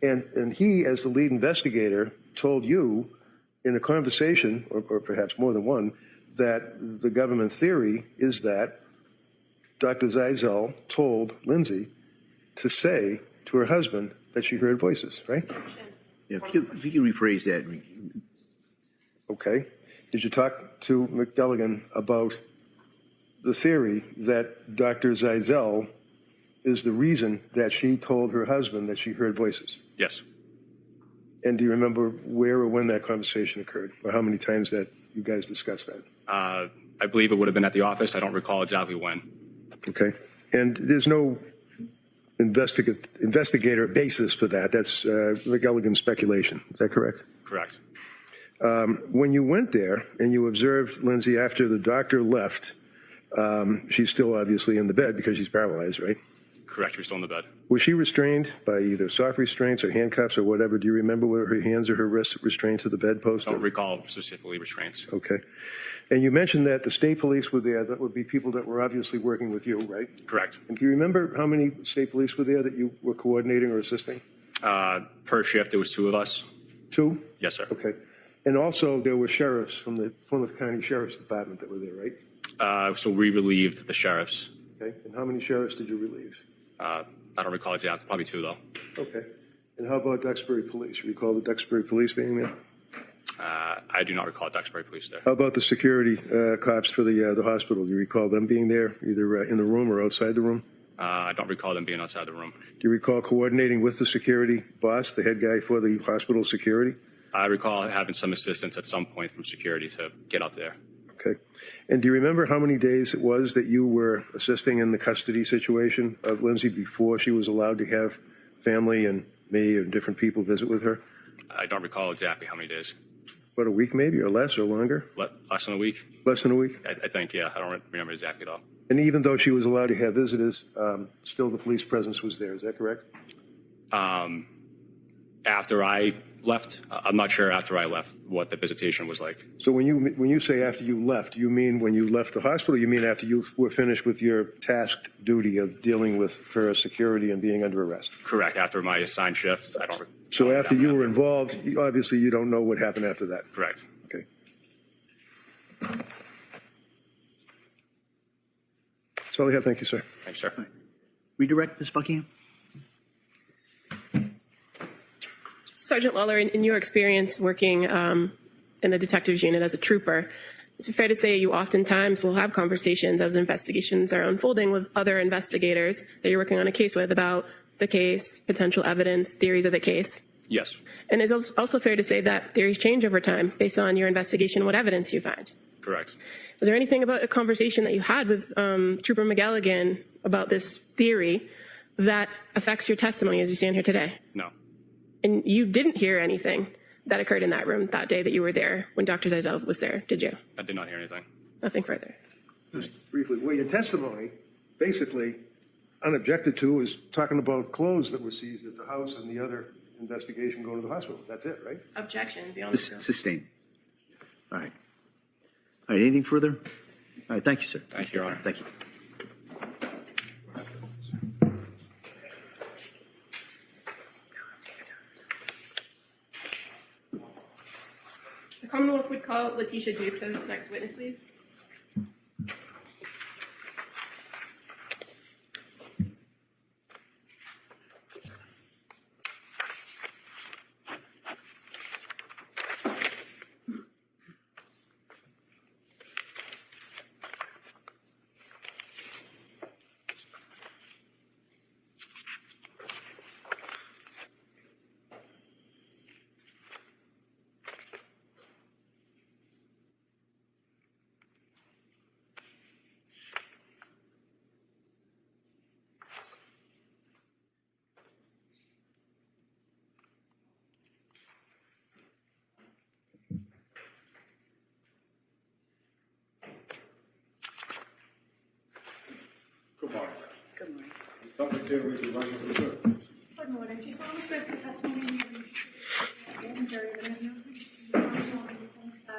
And he, as the lead investigator, told you in a conversation, or perhaps more than one, that the government theory is that Dr. Zeisel told Lindsay to say to her husband that she heard voices, right? Yeah, if you can rephrase that. Okay. Did you talk to McElligan about the theory that Dr. Zeisel is the reason that she told her husband that she heard voices? Yes. And do you remember where or when that conversation occurred, or how many times that you guys discussed that? I believe it would have been at the office. I don't recall exactly when. Okay. And there's no investigator basis for that. That's McElligan's speculation. Is that correct? Correct. When you went there and you observed Lindsay after the doctor left, she's still obviously in the bed because she's paralyzed, right? Correct. She was still in the bed. Was she restrained by either soft restraints or handcuffs or whatever? Do you remember whether her hands or her wrists restrained to the bedpost? I don't recall specifically restraints. Okay. And you mentioned that the state police were there. That would be people that were obviously working with you, right? Correct. And do you remember how many state police were there that you were coordinating or assisting? Per shift, there was 2 of us. 2? Yes, sir. Okay. And also there were sheriffs from the Plymouth County Sheriff's Department that were there, right? So we relieved the sheriffs. Okay. And how many sheriffs did you relieve? I don't recall exactly. Probably 2, though. Okay. And how about Duxbury Police? You recall the Duxbury Police being there? I do not recall Duxbury Police there. How about the security cops for the hospital? Do you recall them being there, either in the room or outside the room? I don't recall them being outside the room. Do you recall coordinating with the security boss, the head guy for the hospital security? I recall having some assistance at some point from security to get up there. Okay. And do you remember how many days it was that you were assisting in the custody situation of Lindsay before she was allowed to have family and me and different people visit with her? I don't recall exactly how many days. What, a week maybe, or less, or longer? Less than a week? Less than a week? I think, yeah. I don't remember exactly, though. And even though she was allowed to have visitors, still the police presence was there. Is that correct? After I left, I'm not sure after I left what the visitation was like. So when you say after you left, you mean when you left the hospital? You mean after you were finished with your tasked duty of dealing with her security and being under arrest? Correct. After my assigned shift, I don't. So after you were involved, obviously you don't know what happened after that. Correct. Okay. That's all I have. Thank you, sir. Thanks, sir. Redirect, Ms. Buckingham. Sergeant Lawler, in your experience working in the detectives unit as a trooper, is it fair to say you oftentimes will have conversations as investigations are unfolding with other investigators that you're working on a case with about the case, potential evidence, theories of the case? Yes. And it's also fair to say that theories change over time based on your investigation, what evidence you find. Correct. Was there anything about a conversation that you had with Trooper McGalligan about this theory that affects your testimony as you stand here today? No. And you didn't hear anything that occurred in that room that day that you were there when Dr. Zizel was there, did you? I did not hear anything. Nothing further. Just briefly, well, your testimony, basically, unobjected to, is talking about clothes that were seized at the house and the other investigation going to the hospital. That's it, right? Objection. Beyond the scope. Sustained. All right. All right, anything further? All right, thank you, sir. Thank you, Your Honor. Thank you. The Commonwealth would call Letitia Dukes as its next witness, please. Good morning. Good morning. Subject here is the right of the court. Good morning. Do you solemnly swear that the testimony you give in the jury will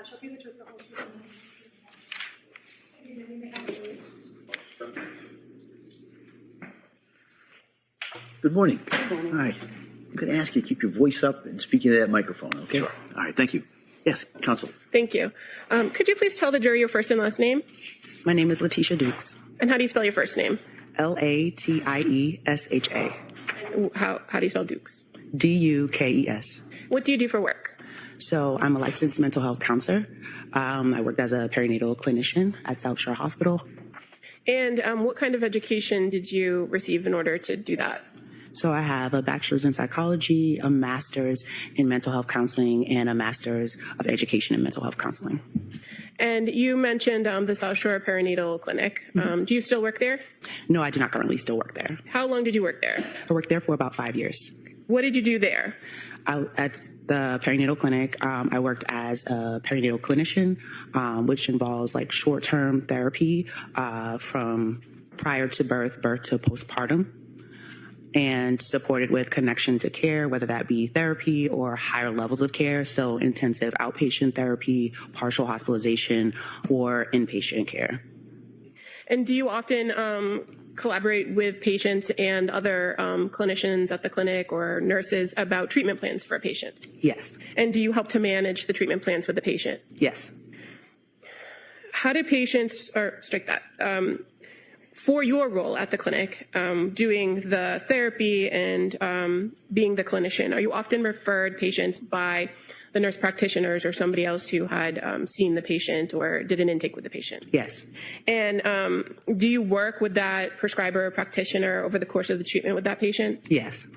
shall be the truth, the whole truth, and nothing but the truth? Good morning. All right. I'm going to ask you to keep your voice up and speak into that microphone, okay? Sure. All right, thank you. Yes, counsel. Thank you. Could you please tell the jury your first and last name? My name is Letitia Dukes. And how do you spell your first name? Latiesha. And how do you spell Dukes? Dukes. What do you do for work? So I'm a licensed mental health counselor. I worked as a perinatal clinician at South Shore Hospital. And what kind of education did you receive in order to do that? So I have a bachelor's in psychology, a master's in mental health counseling, and a master's of education in mental health counseling. And you mentioned the South Shore Perinatal Clinic. Do you still work there? No, I do not currently still work there. How long did you work there? I worked there for about 5 years. What did you do there? At the perinatal clinic, I worked as a perinatal clinician, which involves like short-term therapy from prior to birth to postpartum. and supported with connection to care, whether that be therapy or higher levels of care, so intensive outpatient therapy, partial hospitalization, or inpatient care. And do you often collaborate with patients and other clinicians at the clinic or nurses about treatment plans for patients? Yes. And do you help to manage the treatment plans with the patient? Yes. How do patients, or strike that, for your role at the clinic, doing the therapy and being the clinician, are you often referred patients by the nurse practitioners or somebody else who had seen the patient or did an intake with the patient? Yes. And do you work with that prescriber or practitioner over the course of the treatment with that patient? Yes.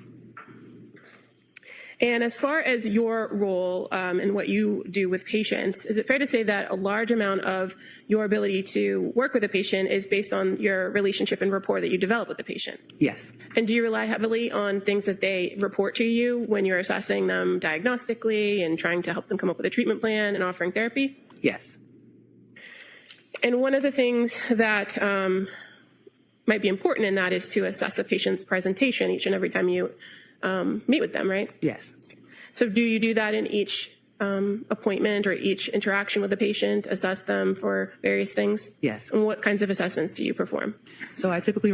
And as far as your role and what you do with patients, is it fair to say that a large amount of your ability to work with a patient is based on your relationship and rapport that you develop with the patient? Yes. And do you rely heavily on things that they report to you when you're assessing them diagnostically and trying to help them come up with a treatment plan and offering therapy? Yes. And one of the things that might be important in that is to assess a patient's presentation each and every time you meet with them, right? Yes. So do you do that in each appointment or each interaction with the patient, assess them for various things? Yes. And what kinds of assessments do you perform? So I typically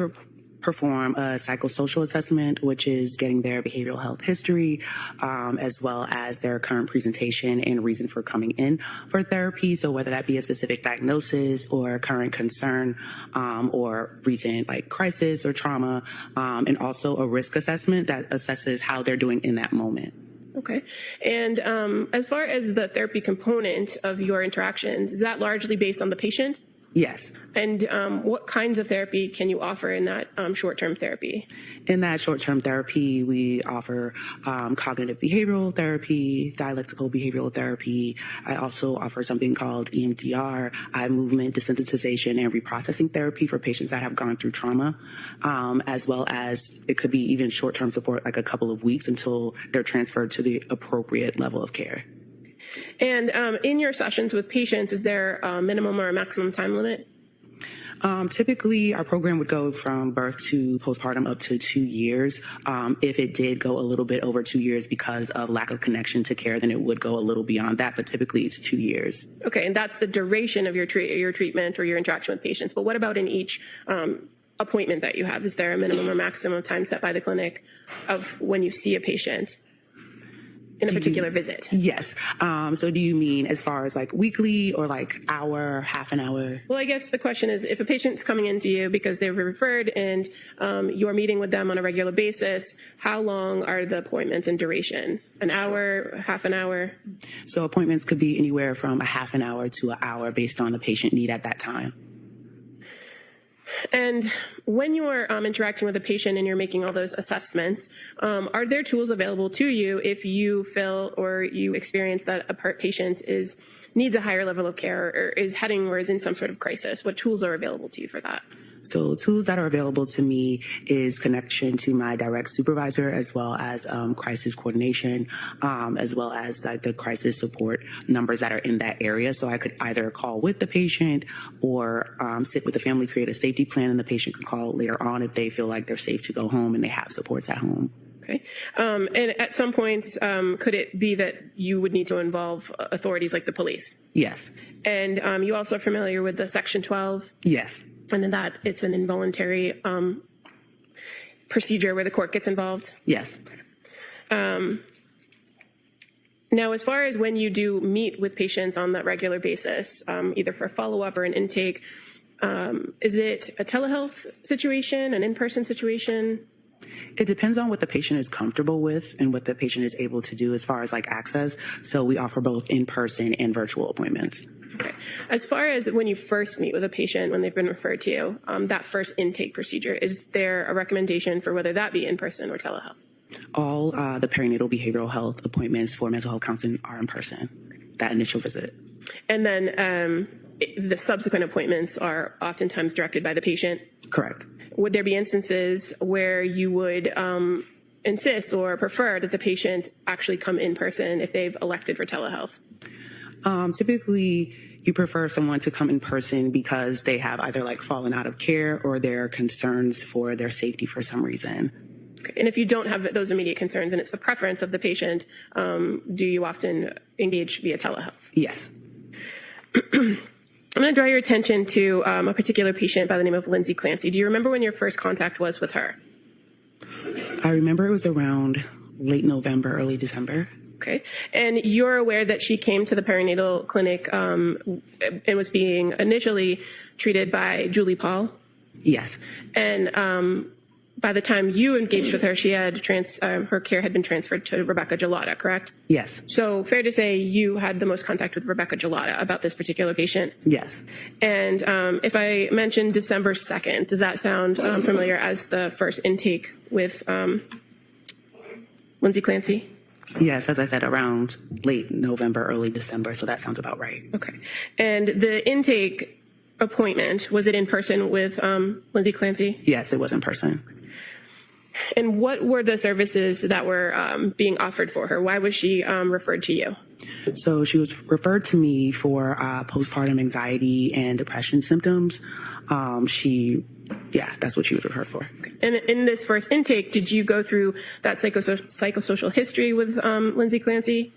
perform a psychosocial assessment, which is getting their behavioral health history, as well as their current presentation and reason for coming in for therapy. So whether that be a specific diagnosis or current concern, or recent like crisis or trauma, and also a risk assessment that assesses how they're doing in that moment. Okay. And as far as the therapy component of your interactions, is that largely based on the patient? Yes. And what kinds of therapy can you offer in that short-term therapy? In that short-term therapy, we offer cognitive behavioral therapy, dialectical behavioral therapy. I also offer something called EMDR, eye movement desensitization and reprocessing therapy for patients that have gone through trauma, as well as it could be even short-term support, like a couple of weeks until they're transferred to the appropriate level of care. And in your sessions with patients, is there a minimum or a maximum time limit? Typically, our program would go from birth to postpartum up to 2 years. If it did go a little bit over 2 years because of lack of connection to care, then it would go a little beyond that, but typically it's 2 years. Okay, and that's the duration of your treatment or your interaction with patients. But what about in each appointment that you have? Is there a minimum or maximum time set by the clinic of when you see a patient in a particular visit? Yes. So do you mean as far as like weekly or like hour, half an hour? Well, I guess the question is, if a patient's coming into you because they were referred and you're meeting with them on a regular basis, how long are the appointments in duration? An hour, half an hour? So appointments could be anywhere from a half an hour to an hour based on the patient need at that time. And when you're interacting with a patient and you're making all those assessments, are there tools available to you if you feel or you experience that a patient needs a higher level of care or is heading or is in some sort of crisis? What tools are available to you for that? So tools that are available to me is connection to my direct supervisor, as well as crisis coordination, as well as like the crisis support numbers that are in that area. So I could either call with the patient or sit with the family, create a safety plan, and the patient can call later on if they feel like they're safe to go home and they have supports at home. Okay. And at some points, could it be that you would need to involve authorities like the police? Yes. And you also are familiar with the Section 12? Yes. And then that it's an involuntary procedure where the court gets involved? Yes. Now, as far as when you do meet with patients on that regular basis, either for follow-up or an intake, is it a telehealth situation, an in-person situation? It depends on what the patient is comfortable with and what the patient is able to do as far as like access. So we offer both in-person and virtual appointments. Okay. As far as when you first meet with a patient, when they've been referred to you, that first intake procedure, is there a recommendation for whether that be in-person or telehealth? All the perinatal behavioral health appointments for mental health counseling are in person, that initial visit. And then the subsequent appointments are oftentimes directed by the patient? Correct. Would there be instances where you would insist or prefer that the patient actually come in person if they've elected for telehealth? Typically, you prefer someone to come in person because they have either like fallen out of care or there are concerns for their safety for some reason. And if you don't have those immediate concerns and it's the preference of the patient, do you often engage via telehealth? Yes. I'm going to draw your attention to a particular patient by the name of Lindsay Clancy. Do you remember when your first contact was with her? I remember it was around late November, early December. Okay. And you're aware that she came to the perinatal clinic and was being initially treated by Julie Paul? Yes. And by the time you engaged with her, she had her care had been transferred to Rebecca Gelada, correct? Yes. So fair to say you had the most contact with Rebecca Gelada about this particular patient? Yes. And if I mentioned December 2nd, does that sound familiar as the first intake with Lindsay Clancy? Yes, as I said, around late November, early December, so that sounds about right. Okay. And the intake appointment, was it in person with Lindsay Clancy? Yes, it was in person. And what were the services that were being offered for her? Why was she referred to you? So she was referred to me for postpartum anxiety and depression symptoms. That's what she was referred for. And in this first intake, did you go through that psychosocial history with Lindsay Clancy?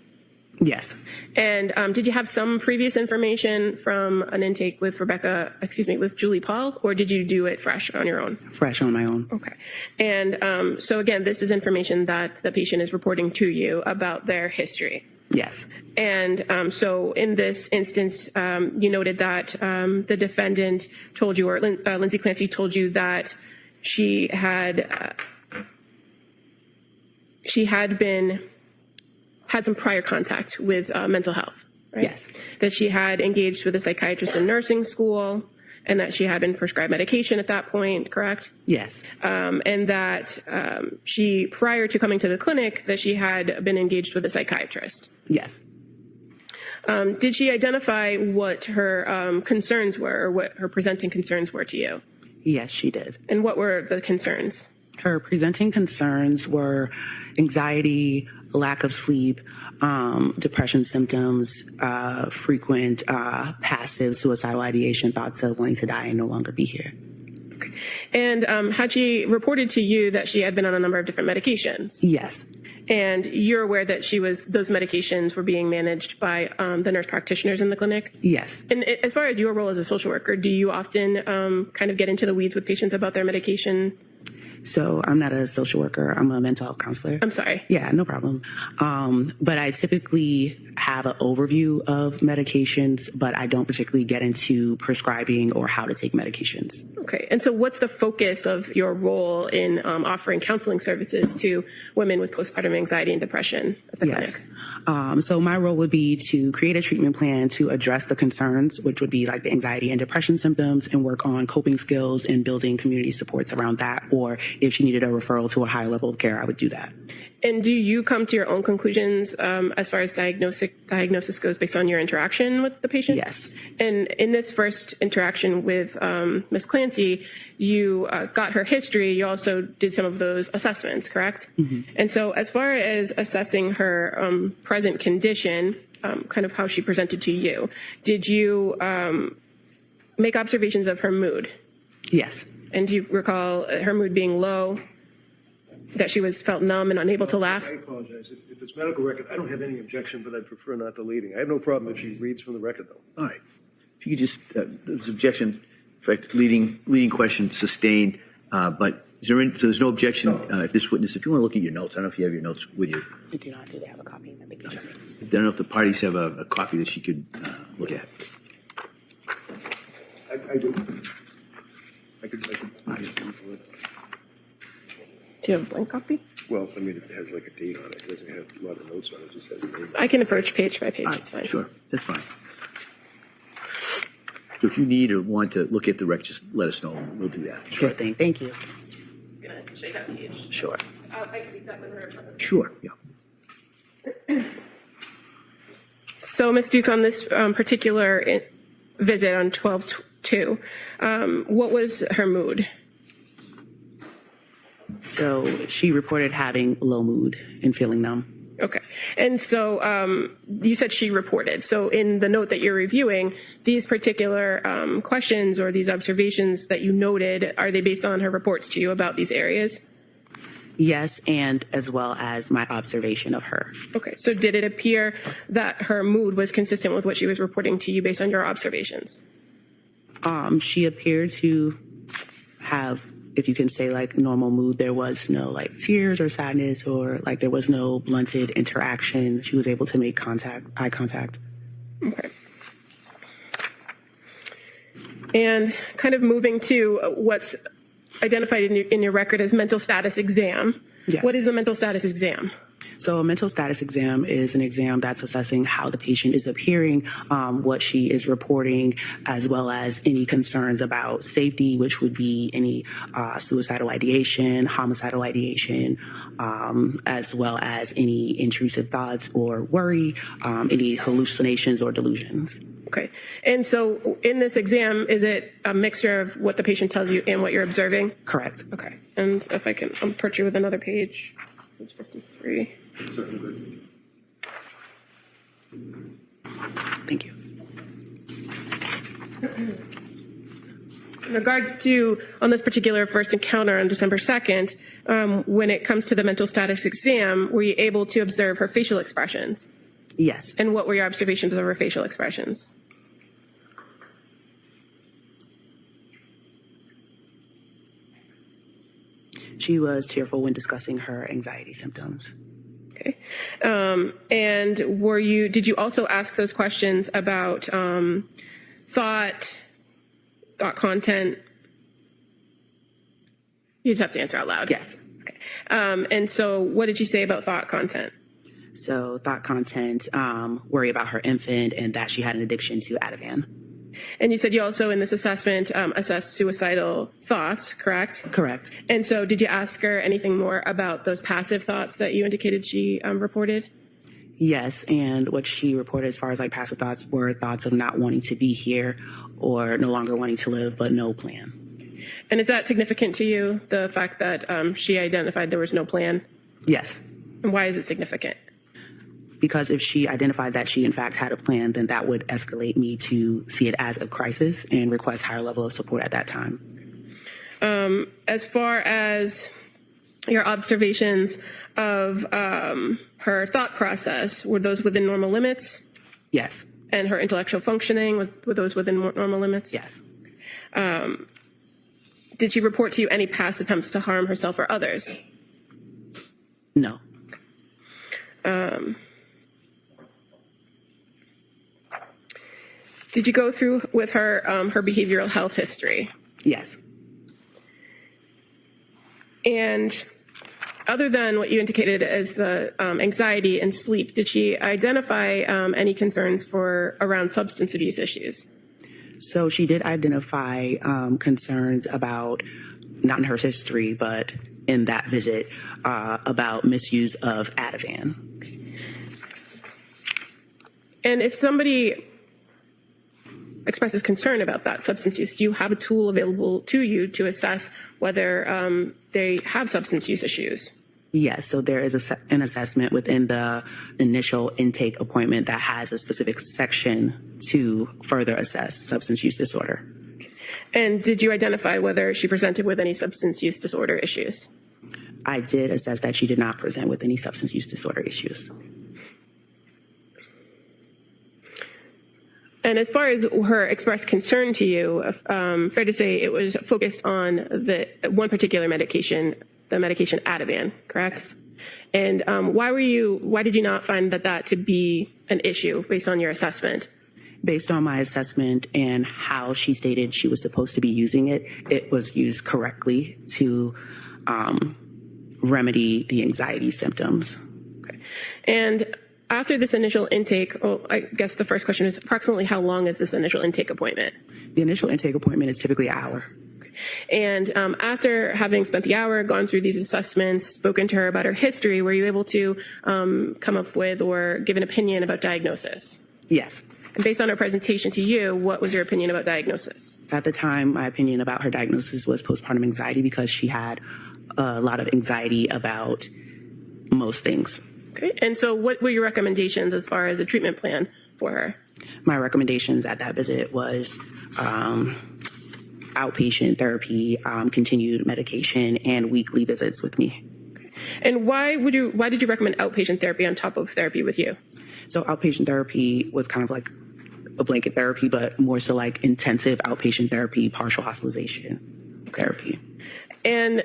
Yes. And did you have some previous information from an intake with with Julie Paul, or did you do it fresh on your own? Fresh on my own. Okay. And so again, this is information that the patient is reporting to you about their history. Yes. And so in this instance, you noted that the defendant told you, or Lindsay Clancy told you, that she had some prior contact with mental health, right? Yes. That she had engaged with a psychiatrist in nursing school, and that she had been prescribed medication at that point, correct? Yes. And that she, prior to coming to the clinic, that she had been engaged with a psychiatrist. Yes. Did she identify what her concerns were, or what her presenting concerns were to you? Yes, she did. And what were the concerns? Her presenting concerns were anxiety, lack of sleep, depression symptoms, frequent passive suicidal ideation, thoughts of wanting to die and no longer be here. Okay. And had she reported to you that she had been on a number of different medications? Yes. And you're aware that those medications were being managed by the nurse practitioners in the clinic? Yes. And as far as your role as a social worker, do you often kind of get into the weeds with patients about their medication? So I'm not a social worker. I'm a mental health counselor. I'm sorry. Yeah, no problem. But I typically have an overview of medications, but I don't particularly get into prescribing or how to take medications. Okay. And so what's the focus of your role in offering counseling services to women with postpartum anxiety and depression at the clinic? So my role would be to create a treatment plan to address the concerns, which would be like the anxiety and depression symptoms, and work on coping skills and building community supports around that. Or if she needed a referral to a higher level of care, I would do that. And do you come to your own conclusions as far as diagnosis goes based on your interaction with the patient? Yes. And in this first interaction with Ms. Clancy, you got her history. You also did some of those assessments, correct? Mm-hmm. And so as far as assessing her present condition, kind of how she presented to you, did you make observations of her mood? Yes. And do you recall her mood being low? That she felt numb and unable to laugh? I apologize. If it's medical record, I don't have any objection, but I'd prefer not the leading. I have no problem if she reads from the record, though. All right. If you could just, there's objection, in fact, leading question sustained, but is there so there's no objection if this witness, if you want to look at your notes, I don't know if you have your notes with you. I do not. Do they have a copy of the medication? I don't know if the parties have a copy that she could look at. I do. I could Do you have a blank copy? Well, I mean, it has like a date on it. It doesn't have a lot of notes on it. It just has a name. I can approach page by page. It's fine. Sure, that's fine. So if you need or want to look at the record, just let us know. We'll do that. Sure thing. Thank you. Just going to shake out the page. Sure. I speak that with her. Sure, yeah. So, Ms. Dukes, on this particular visit on 12/2, what was her mood? So she reported having low mood and feeling numb. Okay. And so you said she reported. So in the note that you're reviewing, these particular questions or these observations that you noted, are they based on her reports to you about these areas? Yes, and as well as my observation of her. Okay, so did it appear that her mood was consistent with what she was reporting to you based on your observations? She appeared to have, if you can say, like, normal mood. There was no, like, tears or sadness, or, like, there was no blunted interaction. She was able to make eye contact. Okay. And kind of moving to what's identified in your record as mental status exam. Yes. What is a mental status exam? So a mental status exam is an exam that's assessing how the patient is appearing, what she is reporting, as well as any concerns about safety, which would be any suicidal ideation, homicidal ideation, as well as any intrusive thoughts or worry, any hallucinations or delusions. Okay. And so in this exam, is it a mixture of what the patient tells you and what you're observing? Correct. Okay. And if I can approach you with another page, page 53. Thank you. In regards to, on this particular first encounter on December 2nd, when it comes to the mental status exam, were you able to observe her facial expressions? Yes. And what were your observations of her facial expressions? She was tearful when discussing her anxiety symptoms. Okay. And did you also ask those questions about thought content? You just have to answer out loud. Yes. Okay. And so what did you say about thought content? So thought content, worry about her infant and that she had an addiction to Ativan. And you said you also, in this assessment, assessed suicidal thoughts, correct? Correct. And so did you ask her anything more about those passive thoughts that you indicated she reported? Yes, and what she reported as far as like passive thoughts were thoughts of not wanting to be here or no longer wanting to live, but no plan. And is that significant to you, the fact that she identified there was no plan? Yes. And why is it significant? Because if she identified that she in fact had a plan, then that would escalate me to see it as a crisis and request higher level of support at that time. As far as your observations of her thought process, were those within normal limits? Yes. And her intellectual functioning, were those within normal limits? Yes. Did she report to you any past attempts to harm herself or others? No. Did you go through with her her behavioral health history? Yes. And other than what you indicated as the anxiety and sleep, did she identify any concerns around substance abuse issues? So she did identify concerns about, not in her history, but in that visit, about misuse of Ativan. And if somebody expresses concern about that substance use, do you have a tool available to you to assess whether they have substance use issues? Yes, so there is an assessment within the initial intake appointment that has a specific section to further assess substance use disorder. And did you identify whether she presented with any substance use disorder issues? I did assess that she did not present with any substance use disorder issues. And as far as her expressed concern to you, fair to say it was focused on the one particular medication, the medication Ativan, correct? Yes. And why did you not find that to be an issue based on your assessment? Based on my assessment and how she stated she was supposed to be using it, it was used correctly to remedy the anxiety symptoms. Okay. And after this initial intake, I guess the first question is approximately how long is this initial intake appointment? The initial intake appointment is typically an hour. And after having spent the hour, gone through these assessments, spoken to her about her history, were you able to come up with or give an opinion about diagnosis? Yes. And based on her presentation to you, what was your opinion about diagnosis? At the time, my opinion about her diagnosis was postpartum anxiety because she had a lot of anxiety about most things. Okay. And so what were your recommendations as far as a treatment plan for her? My recommendations at that visit was outpatient therapy, continued medication, and weekly visits with me. Okay. And why did you recommend outpatient therapy on top of therapy with you? So outpatient therapy was kind of like a blanket therapy, but more so like intensive outpatient therapy, partial hospitalization therapy. And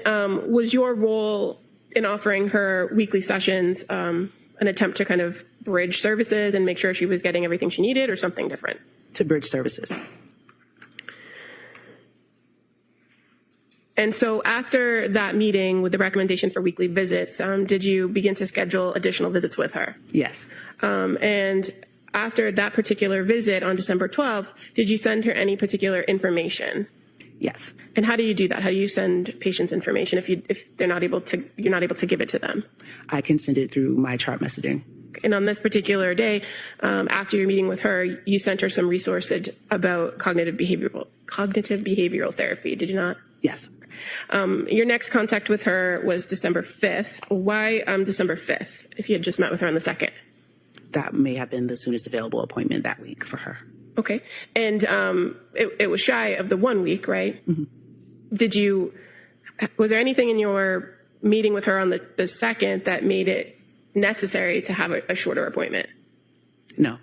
was your role in offering her weekly sessions an attempt to kind of bridge services and make sure she was getting everything she needed, or something different? To bridge services. And so after that meeting with the recommendation for weekly visits, did you begin to schedule additional visits with her? Yes. And after that particular visit on December 12th, did you send her any particular information? Yes. And how do you do that? How do you send patients information if you're not able to give it to them? I can send it through my chart messaging. And on this particular day, after your meeting with her, you sent her some resources about cognitive behavioral therapy. Did you not? Yes. Your next contact with her was December 5th. Why December 5th, if you had just met with her on the 2nd? That may have been the soonest available appointment that week for her. Okay. And it was shy of the 1 week, right? Mm-hmm. Was there anything in your meeting with her on the 2nd that made it necessary to have a shorter appointment? No.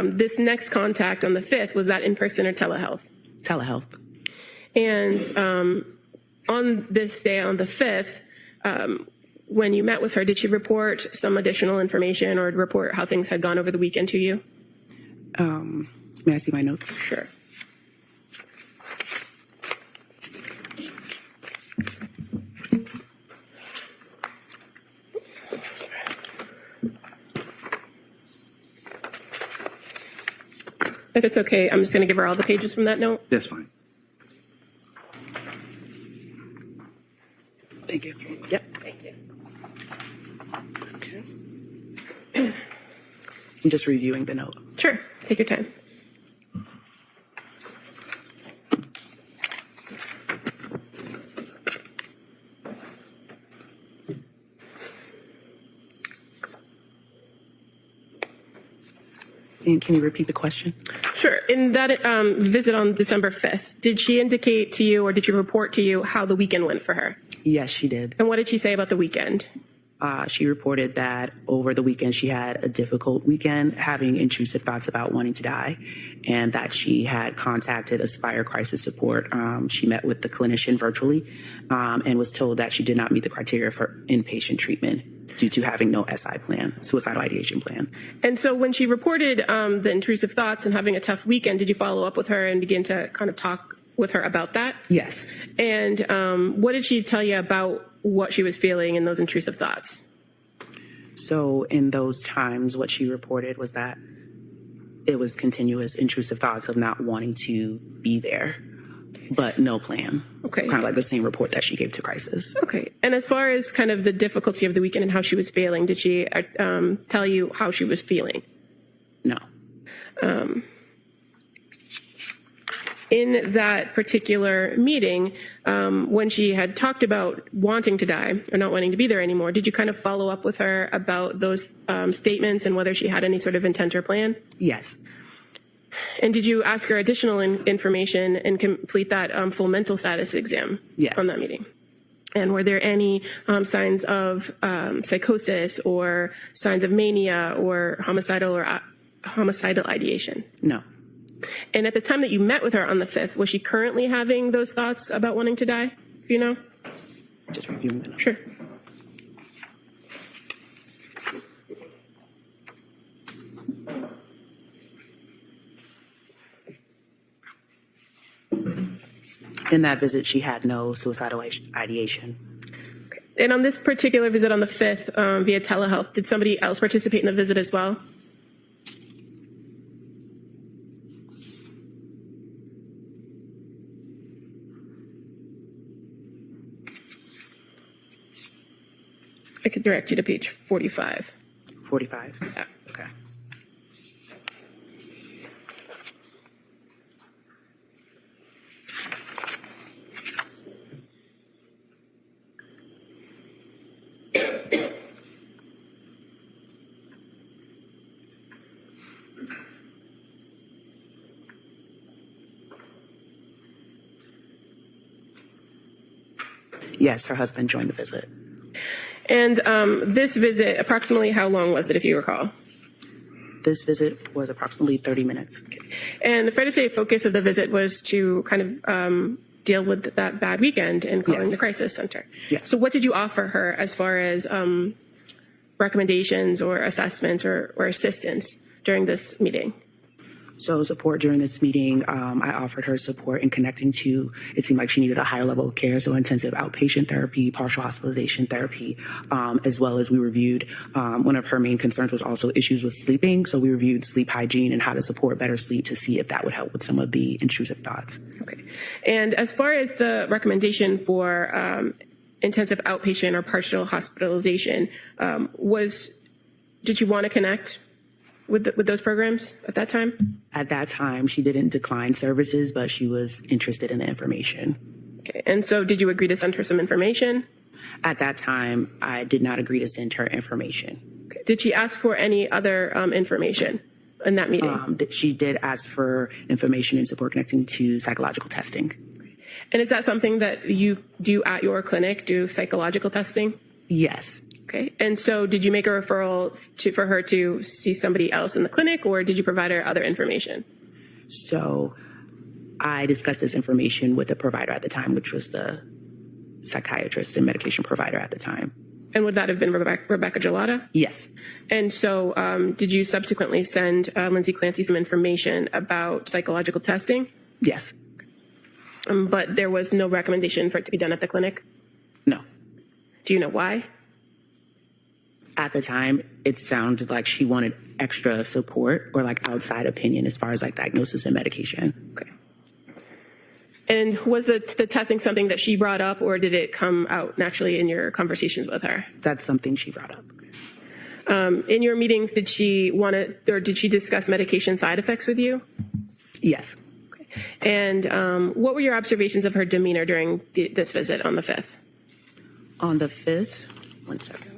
This next contact on the 5th, was that in person or telehealth? Telehealth. And on this day, on the 5th, when you met with her, did she report some additional information or report how things had gone over the weekend to you? May I see my notes? Sure. If it's okay, I'm just going to give her all the pages from that note. That's fine. Thank you. Yep. Thank you. Okay. I'm just reviewing the note. Sure. Take your time. And can you repeat the question? Sure. In that visit on December 5th, did she indicate to you or did she report to you how the weekend went for her? Yes, she did. And what did she say about the weekend? She reported that over the weekend she had a difficult weekend, having intrusive thoughts about wanting to die, and that she had contacted Aspire Crisis Support. She met with the clinician virtually and was told that she did not meet the criteria for inpatient treatment due to having no SI plan, suicidal ideation plan. And so when she reported the intrusive thoughts and having a tough weekend, did you follow up with her and begin to kind of talk with her about that? Yes. And what did she tell you about what she was feeling in those intrusive thoughts? So in those times, what she reported was that it was continuous intrusive thoughts of not wanting to be there, but no plan. Okay. Kind of like the same report that she gave to Crisis. Okay. And as far as kind of the difficulty of the weekend and how she was feeling, did she tell you how she was feeling? No. In that particular meeting, when she had talked about wanting to die or not wanting to be there anymore, did you kind of follow up with her about those statements and whether she had any sort of intent or plan? Yes. And did you ask her additional information and complete that full mental status exam? Yes. On that meeting? And were there any signs of psychosis or signs of mania or homicidal ideation? No. And at the time that you met with her on the 5th, was she currently having those thoughts about wanting to die? Do you know? Just reviewing the notes. Sure. In that visit, she had no suicidal ideation. Okay. And on this particular visit on the 5th, via telehealth, did somebody else participate in the visit as well? I could direct you to page 45. 45? Yeah. Okay. Yes, her husband joined the visit. And this visit, approximately how long was it, if you recall? This visit was approximately 30 minutes. And fair to say, focus of the visit was to kind of deal with that bad weekend and calling the crisis center. Yes. So what did you offer her as far as recommendations or assessments or assistance during this meeting? So support during this meeting, I offered her support in connecting to, it seemed like she needed a higher level of care, so intensive outpatient therapy, partial hospitalization therapy, as well as we reviewed, one of her main concerns was also issues with sleeping, so we reviewed sleep hygiene and how to support better sleep to see if that would help with some of the intrusive thoughts. Okay. And as far as the recommendation for intensive outpatient or partial hospitalization, did you want to connect with those programs at that time? At that time, she didn't decline services, but she was interested in the information. Okay. And so did you agree to send her some information? At that time, I did not agree to send her information. Okay. Did she ask for any other information in that meeting? She did ask for information and support connecting to psychological testing. And is that something that you do at your clinic, do psychological testing? Yes. Okay. And so did you make a referral for her to see somebody else in the clinic, or did you provide her other information? So I discussed this information with the provider at the time, which was the psychiatrist and medication provider at the time. And would that have been Rebecca Gelada? Yes. And so did you subsequently send Lindsay Clancy some information about psychological testing? Yes. But there was no recommendation for it to be done at the clinic? No. Do you know why? At the time, it sounded like she wanted extra support or like outside opinion as far as like diagnosis and medication. Okay. And was the testing something that she brought up, or did it come out naturally in your conversations with her? That's something she brought up. In your meetings, did she discuss medication side effects with you? Yes. Okay. And what were your observations of her demeanor during this visit on the 5th? On the 5th, 1 second.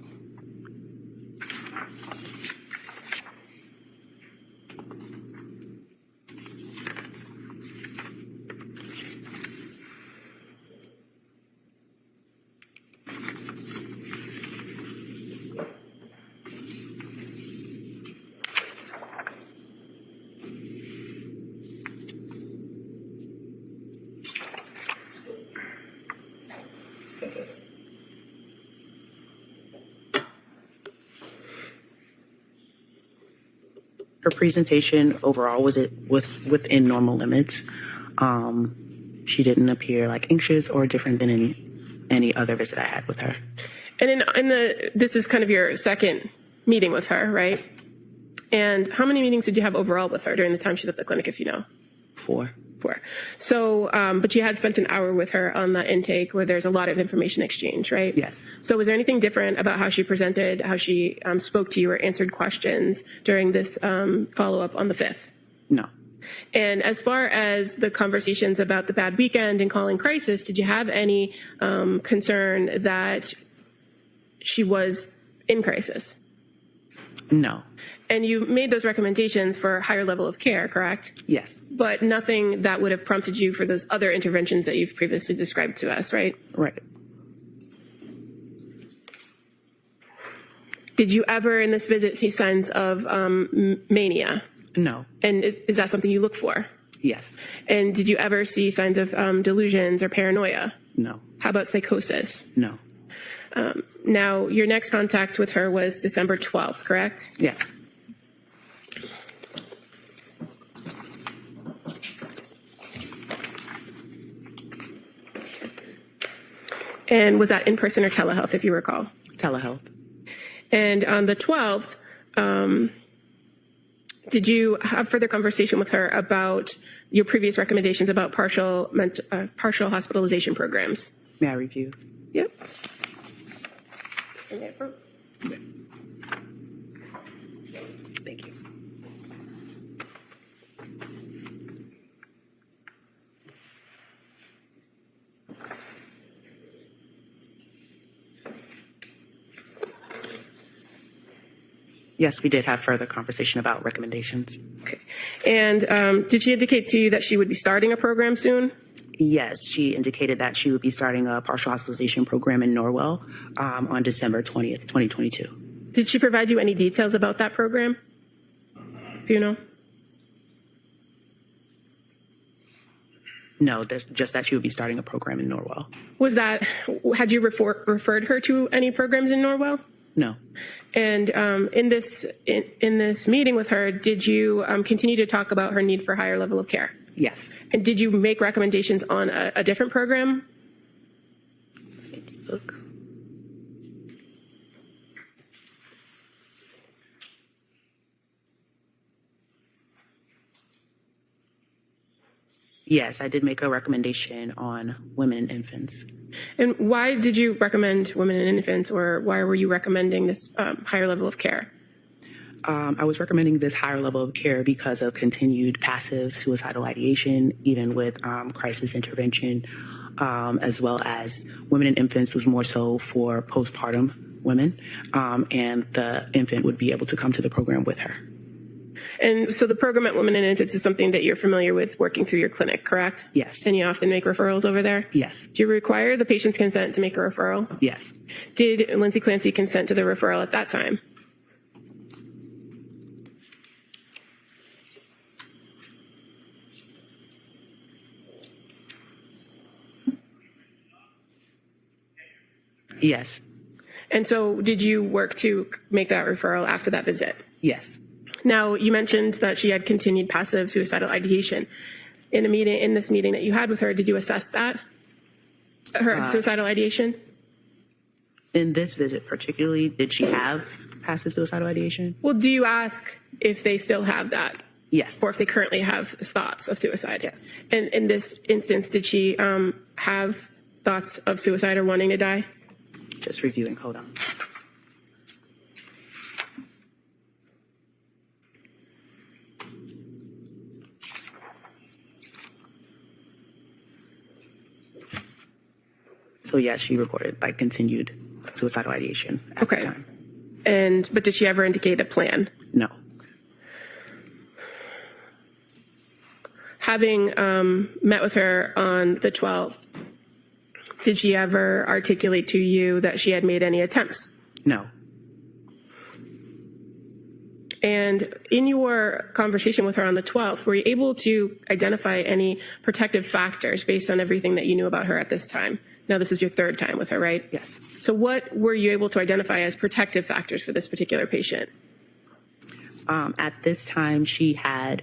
Her presentation overall was within normal limits. She didn't appear like anxious or different than any other visit I had with her. And this is kind of your second meeting with her, right? Yes. And how many meetings did you have overall with her during the time she's at the clinic, if you know? 4. So, but you had spent an hour with her on the intake where there's a lot of information exchange, right? Yes. So was there anything different about how she presented, how she spoke to you or answered questions during this follow-up on the 5th? No. And as far as the conversations about the bad weekend and calling crisis, did you have any concern that she was in crisis? No. And you made those recommendations for a higher level of care, correct? Yes. But nothing that would have prompted you for those other interventions that you've previously described to us, right? Right. Did you ever in this visit see signs of mania? No. And is that something you look for? Yes. And did you ever see signs of delusions or paranoia? No. How about psychosis? No. Now, your next contact with her was December 12th, correct? Yes. And was that in person or telehealth, if you recall? Telehealth. And on the 12th, did you have further conversation with her about your previous recommendations about partial hospitalization programs? May I review? Yep. Thank you. Yes, we did have further conversation about recommendations. Okay. And did she indicate to you that she would be starting a program soon? Yes, she indicated that she would be starting a partial hospitalization program in Norwell on December 20th, 2022. Did she provide you any details about that program? Do you know? No, just that she would be starting a program in Norwell. Had you referred her to any programs in Norwell? No. And in this meeting with her, did you continue to talk about her need for higher level of care? Yes. And did you make recommendations on a different program? Look. Yes, I did make a recommendation on women and infants. And why did you recommend women and infants, or why were you recommending this higher level of care? I was recommending this higher level of care because of continued passive suicidal ideation, even with crisis intervention, as well as women and infants was more so for postpartum women, and the infant would be able to come to the program with her. And so the program at Women and Infants is something that you're familiar with working through your clinic, correct? Yes. And you often make referrals over there? Yes. Do you require the patient's consent to make a referral? Yes. Did Lindsay Clancy consent to the referral at that time? Yes. And so did you work to make that referral after that visit? Yes. Now, you mentioned that she had continued passive suicidal ideation. In this meeting that you had with her, did you assess that? Her suicidal ideation? In this visit particularly, did she have passive suicidal ideation? Well, do you ask if they still have that? Yes. Or if they currently have thoughts of suicide? Yes. And in this instance, did she have thoughts of suicide or wanting to die? Just reviewing. Hold on. So yes, she reported continued suicidal ideation at the time. But did she ever indicate a plan? No. Having met with her on the 12th, did she ever articulate to you that she had made any attempts? No. And in your conversation with her on the 12th, were you able to identify any protective factors based on everything that you knew about her at this time? Now, this is your third time with her, right? Yes. So what were you able to identify as protective factors for this particular patient? At this time, she had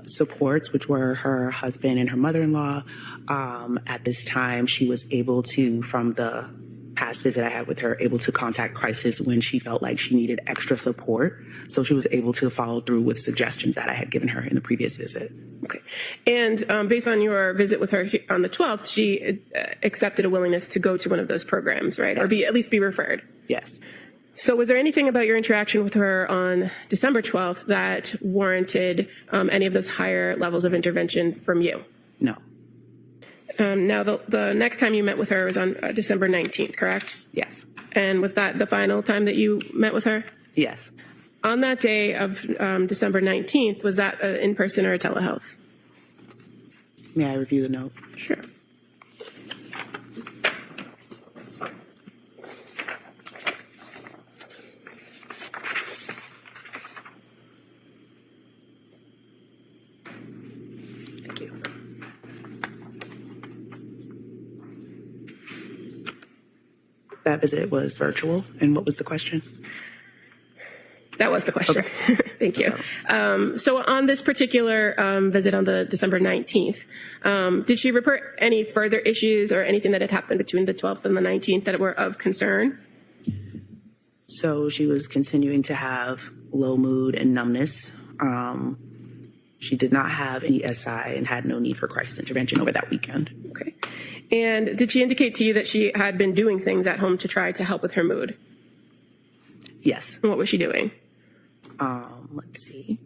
supports, which were her husband and her mother-in-law. At this time, she was able to, from the past visit I had with her, able to contact crisis when she felt like she needed extra support. So she was able to follow through with suggestions that I had given her in the previous visit. Okay. And based on your visit with her on the 12th, she accepted a willingness to go to one of those programs, right? Yes. Or at least be referred. Yes. So was there anything about your interaction with her on December 12th that warranted any of those higher levels of intervention from you? No. Now, the next time you met with her was on December 19th, correct? Yes. And was that the final time that you met with her? Yes. On that day of December 19th, was that in person or a telehealth? May I review the note? Sure. Thank you. That visit was virtual. And what was the question? That was the question. Okay. Thank you. So on this particular visit on the December 19th, did she report any further issues or anything that had happened between the 12th and the 19th that were of concern? So she was continuing to have low mood and numbness. She did not have any SI and had no need for crisis intervention over that weekend. Okay. And did she indicate to you that she had been doing things at home to try to help with her mood? Yes. And what was she doing? Let's see.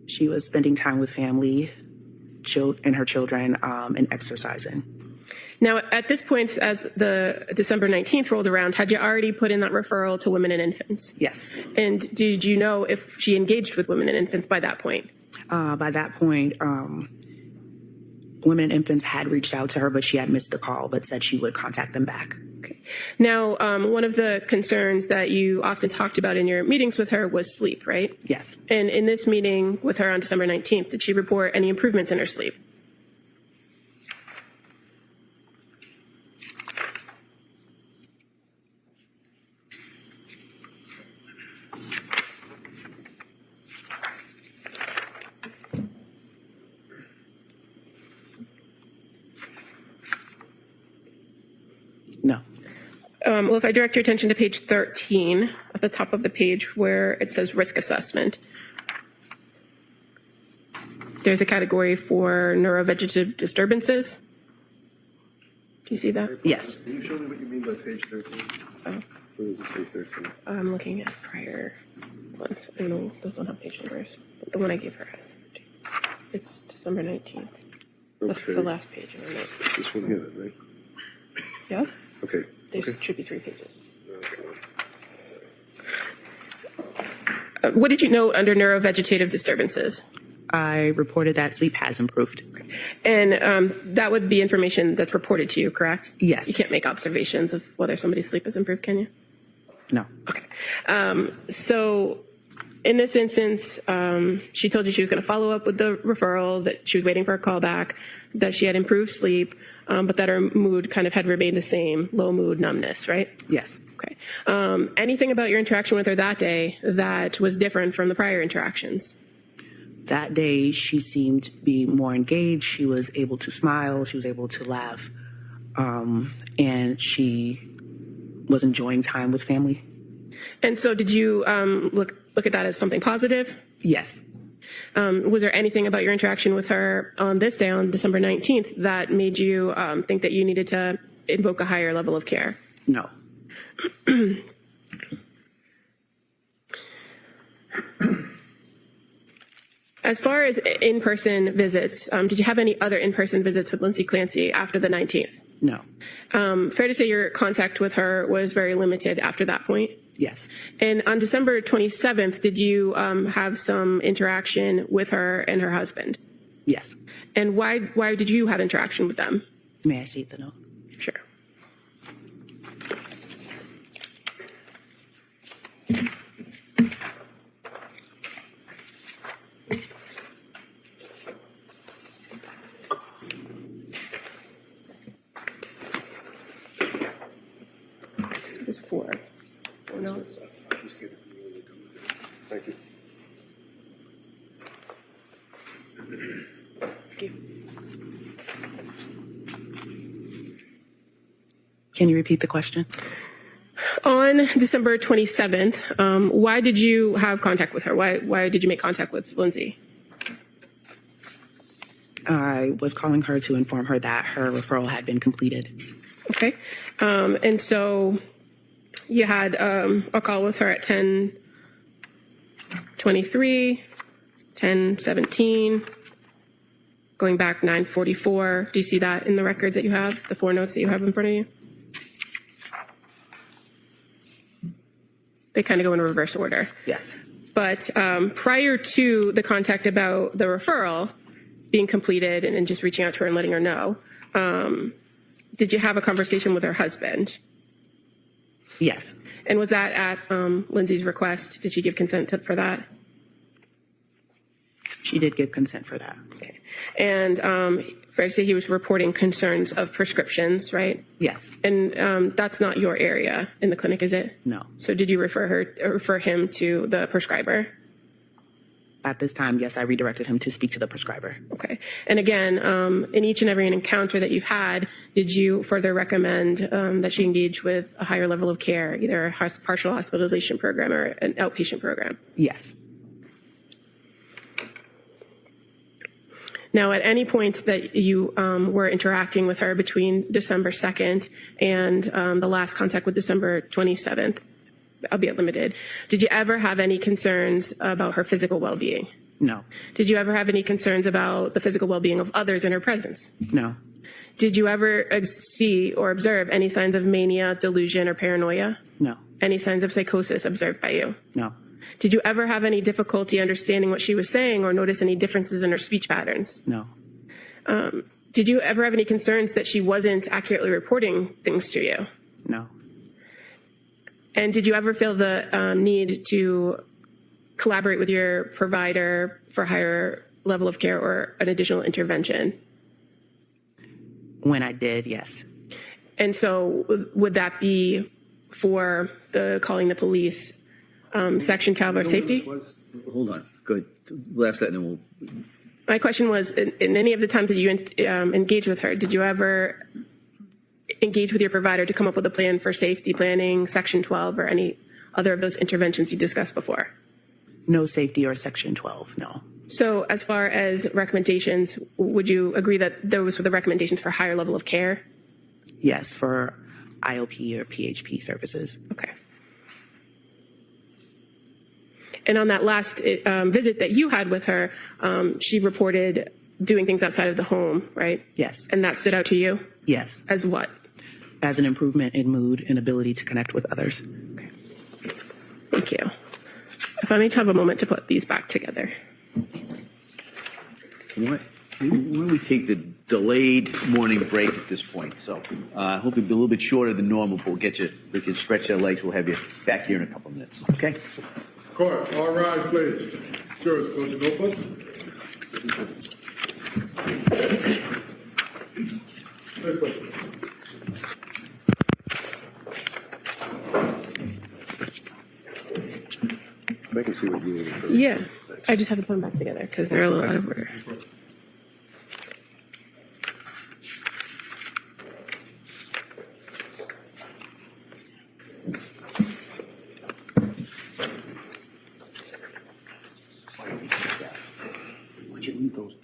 She was spending time with family and her children and exercising. Now, at this point, as the December 19th rolled around, had you already put in that referral to women and infants? Yes. And did you know if she engaged with women and infants by that point? By that point, women and infants had reached out to her, but she had missed the call, but said she would contact them back. Okay. Now, one of the concerns that you often talked about in your meetings with her was sleep, right? Yes. And in this meeting with her on December 19th, did she report any improvements in her sleep? No. Well, if I direct your attention to page 13, at the top of the page where it says risk assessment, there's a category for neurovegetative disturbances. Do you see that? Yes. Can you show me what you mean by page 13? Oh. Where is this page 13? I'm looking at prior ones. I know those don't have page numbers, but the one I gave her has. It's December 19th. That's Okay. the last page of the note. This one here, then, right? Yeah? Okay. There Okay. should be 3 pages. Okay. What did you note under neurovegetative disturbances? I reported that sleep has improved. And that would be information that's reported to you, correct? Yes. You can't make observations of whether somebody's sleep has improved, can you? No. Okay. So in this instance, she told you she was going to follow up with the referral, that she was waiting for a call back, that she had improved sleep, but that her mood kind of had remained the same, low mood, numbness, right? Yes. Okay. Anything about your interaction with her that day that was different from the prior interactions? That day, she seemed to be more engaged. She was able to smile. She was able to laugh. And she was enjoying time with family. And so did you look at that as something positive? Yes. Was there anything about your interaction with her on this day, on December 19th, that made you think that you needed to invoke a higher level of care? No. As far as in-person visits, did you have any other in-person visits with Lindsay Clancy after the 19th? No. Fair to say your contact with her was very limited after that point? Yes. And on December 27th, did you have some interaction with her and her husband? Yes. And why did you have interaction with them? May I see the note? Sure. There's 4. Oh, no. Thank you. Can you repeat the question? On December 27th, why did you have contact with her? Why did you make contact with Lindsay? I was calling her to inform her that her referral had been completed. Okay. And so you had a call with her at 10:23, 10:17, going back 9:44. Do you see that in the records that you have, the 4 notes that you have in front of you? They kind of go in reverse order. Yes. But prior to the contact about the referral being completed and just reaching out to her and letting her know, did you have a conversation with her husband? Yes. And was that at Lindsay's request? Did she give consent for that? She did give consent for that. Okay. And fair to say he was reporting concerns of prescriptions, right? Yes. And that's not your area in the clinic, is it? No. So did you refer him to the prescriber? At this time, yes, I redirected him to speak to the prescriber. Okay. And again, in each and every encounter that you've had, did you further recommend that she engage with a higher level of care, either a partial hospitalization program or an outpatient program? Yes. Now, at any point that you were interacting with her between December 2nd and the last contact with December 27th, albeit limited, did you ever have any concerns about her physical well-being? No. Did you ever have any concerns about the physical well-being of others in her presence? No. Did you ever see or observe any signs of mania, delusion, or paranoia? No. Any signs of psychosis observed by you? No. Did you ever have any difficulty understanding what she was saying or notice any differences in her speech patterns? No. Did you ever have any concerns that she wasn't accurately reporting things to you? No. And did you ever feel the need to collaborate with your provider for a higher level of care or an additional intervention? When I did, yes. And so would that be for the calling the police, Section 12 or safety? Hold on. Good. We'll ask that and then we'll. My question was, in any of the times that you engaged with her, did you ever engage with your provider to come up with a plan for safety planning, Section 12, or any other of those interventions you discussed before? No safety or Section 12, no. So as far as recommendations, would you agree that those were the recommendations for higher level of care? Yes, for IOP or PHP services. Okay. And on that last visit that you had with her, she reported doing things outside of the home, right? Yes. And that stood out to you? Yes. As what? As an improvement in mood and ability to connect with others. Okay. Thank you. If I may have a moment to put these back together. Why don't we take the delayed morning break at this point? So I hope it'll be a little bit shorter than normal, but we can stretch our legs. We'll have you back here in a couple of minutes. Okay? Court, all rise, please. Jurors, close your notebooks. Please, please. I can see what you need. Yeah. I just have to put them back together because they're a little out of order. Why don't you leave those?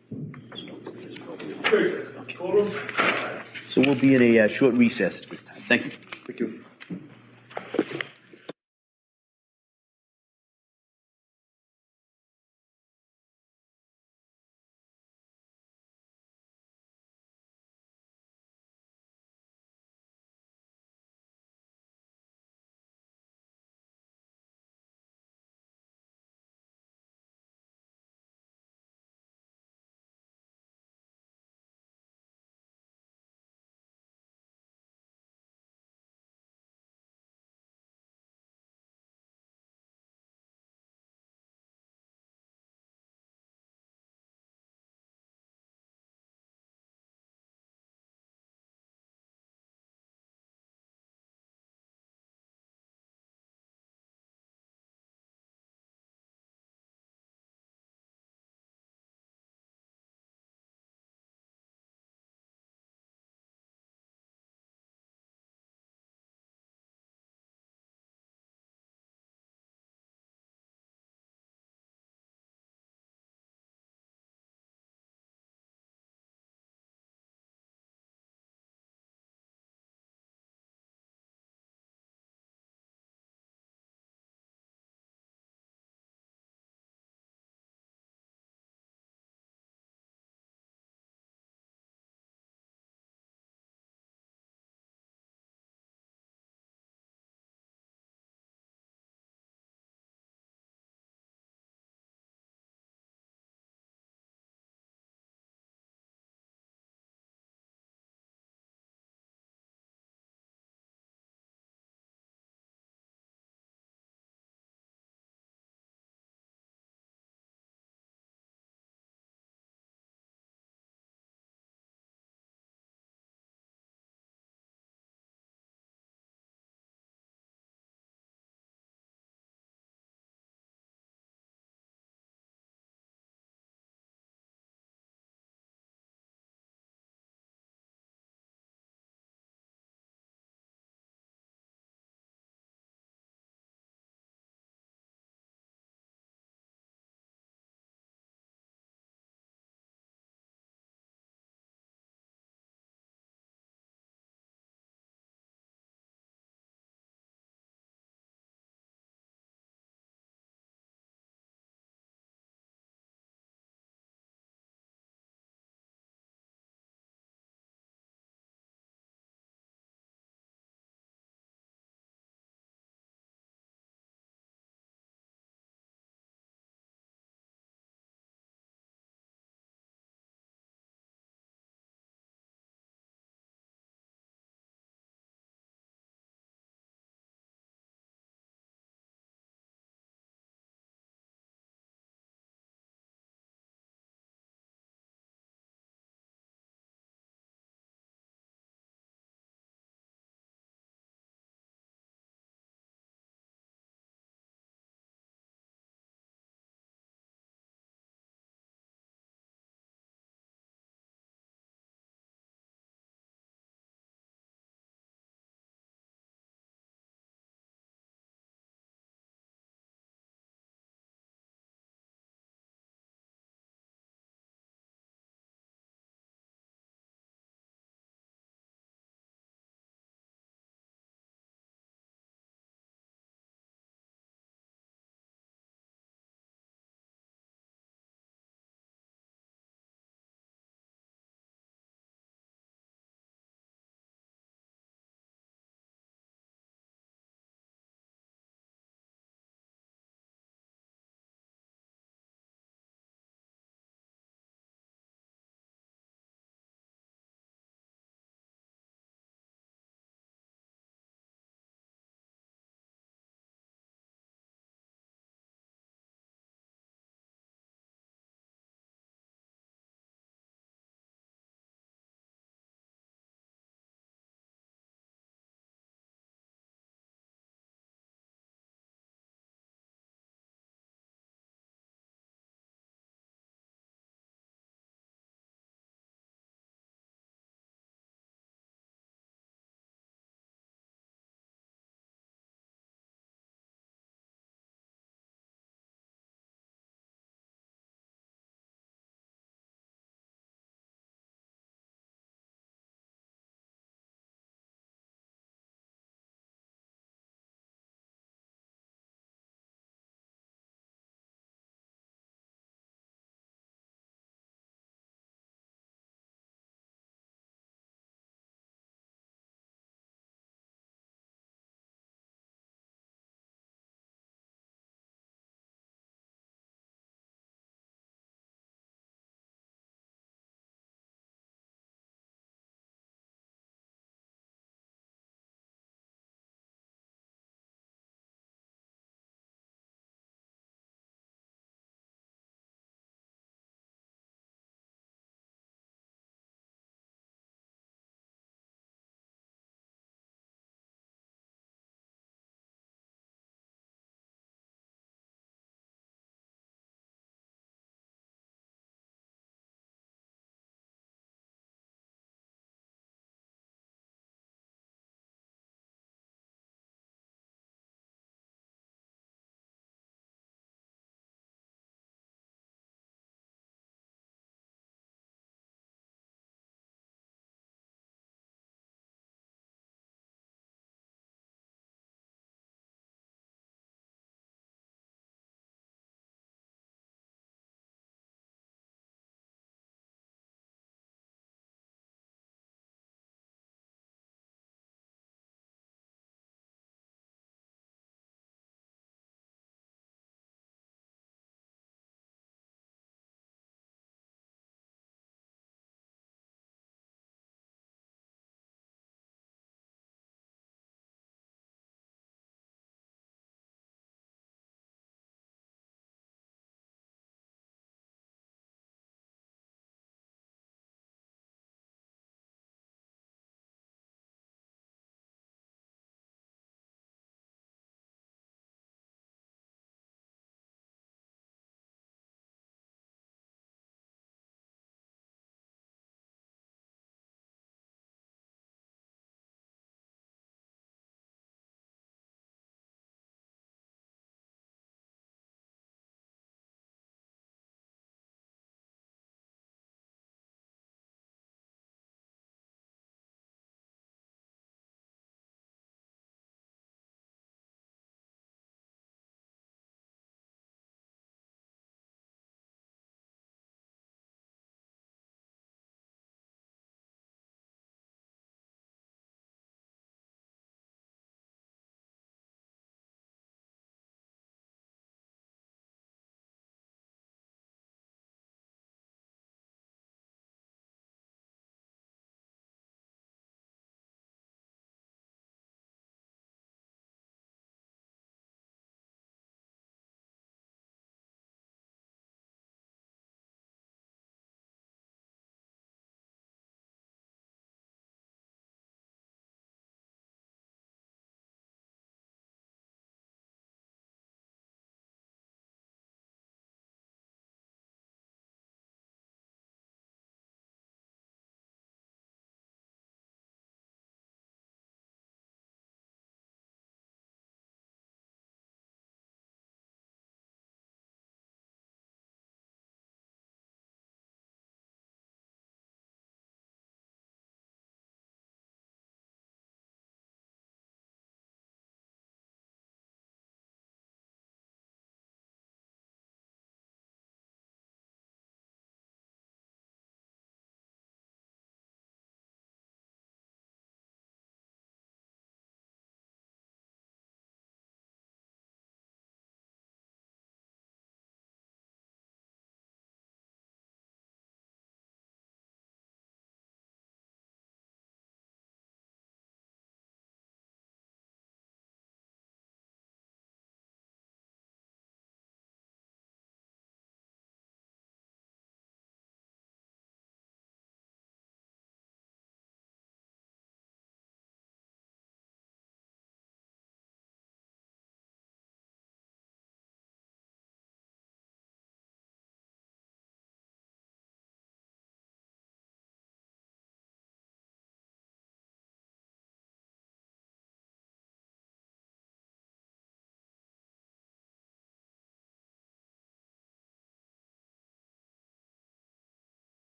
Courtroom? So we'll be in a short recess at this time. Thank you. Thank you.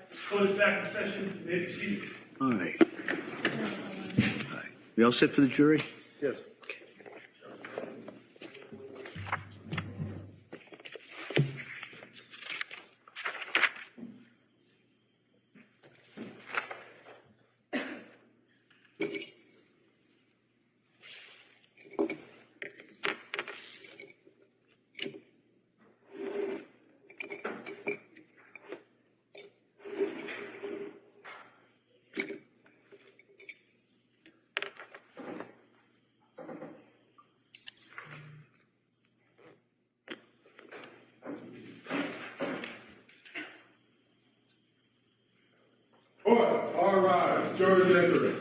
This court is back in session. You may be seated. All right. We all set for the jury? Yes. All rise. Jurors entering.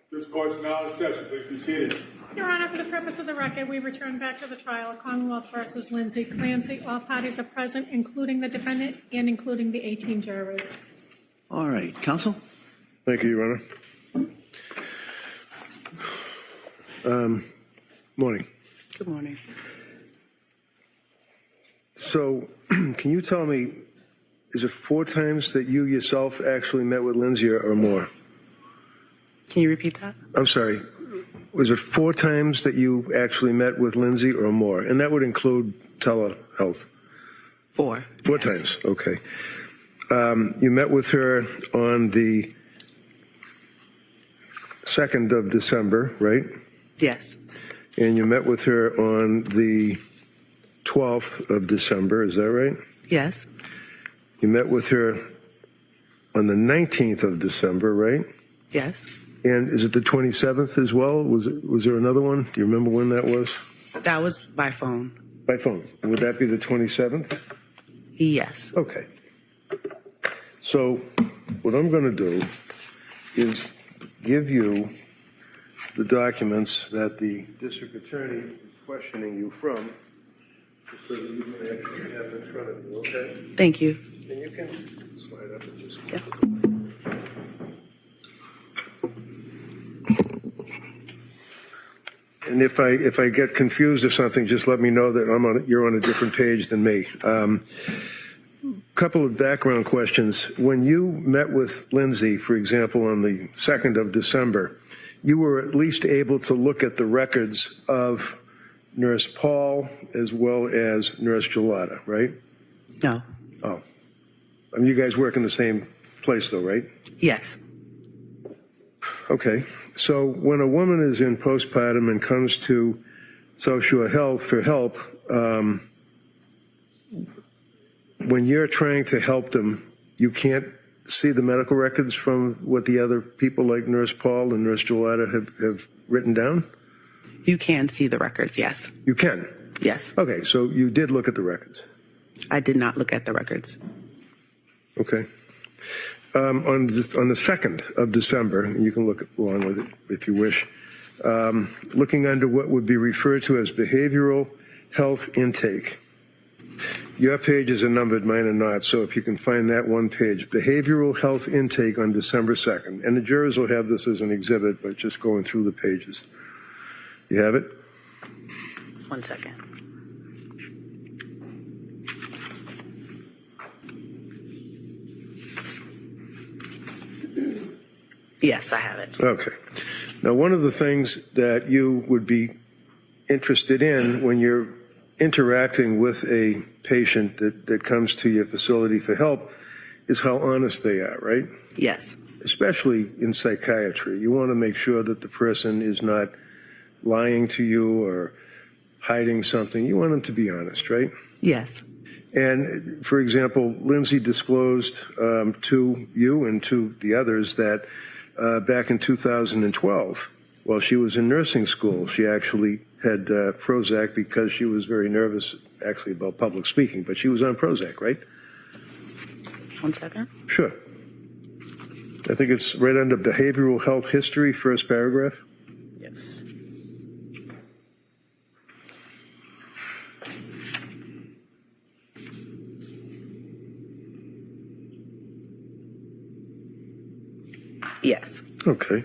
This court's now in session. Please be seated. Your Honor, for the purpose of the record, we return back to the trial of Commonwealth versus Lindsay Clancy. All parties are present, including the defendant and including the 18 jurors. All right. Counsel? Thank you, Your Honor. Morning. Good morning. So, can you tell me, is it 4 times that you yourself actually met with Lindsay or more? Can you repeat that? I'm sorry. Was it 4 times that you actually met with Lindsay or more? And that would include telehealth. 4. 4 Yes. times. Okay. You met with her on the 2nd of December, right? Yes. And you met with her on the 12th of December, is that right? Yes. You met with her on the 19th of December, right? Yes. And is it the 27th as well? Was there another one? Do you remember when that was? That was by phone. By phone. Would that be the 27th? Yes. Okay. So what I'm going to do is give you the documents that the district attorney is questioning you from, so that you can actually have in front of you, okay? Thank you. And you can slide up and just... Yeah. And if I get confused or something, just let me know that you're on a different page than me. Couple of background questions. When you met with Lindsay, for example, on the 2nd of December, you were at least able to look at the records of Nurse Paul as well as Nurse Gelada, right? No. Oh. I mean, you guys work in the same place, though, right? Yes. Okay. So when a woman is in postpartum and comes to South Shore Health for help, when you're trying to help them, you can't see the medical records from what the other people like Nurse Paul and Nurse Gelada have written down? You can see the records, yes. You can? Yes. Okay, so you did look at the records. I did not look at the records. Okay. On the 2nd of December, and you can look along with it if you wish, looking under what would be referred to as behavioral health intake. Your pages are numbered, mine are not, so if you can find that one page, behavioral health intake on December 2nd. And the jurors will have this as an exhibit, but just going through the pages. You have it? 1 second. Yes, I have it. Okay. Now, one of the things that you would be interested in when you're interacting with a patient that comes to your facility for help is how honest they are, right? Yes. Especially in psychiatry. You want to make sure that the person is not lying to you or hiding something. You want them to be honest, right? Yes. And, for example, Lindsay disclosed to you and to the others that back in 2012, while she was in nursing school, she actually had Prozac because she was very nervous, actually, about public speaking. But she was on Prozac, right? 1 second. Sure. I think it's right under behavioral health history, first paragraph. Yes. Yes. Okay.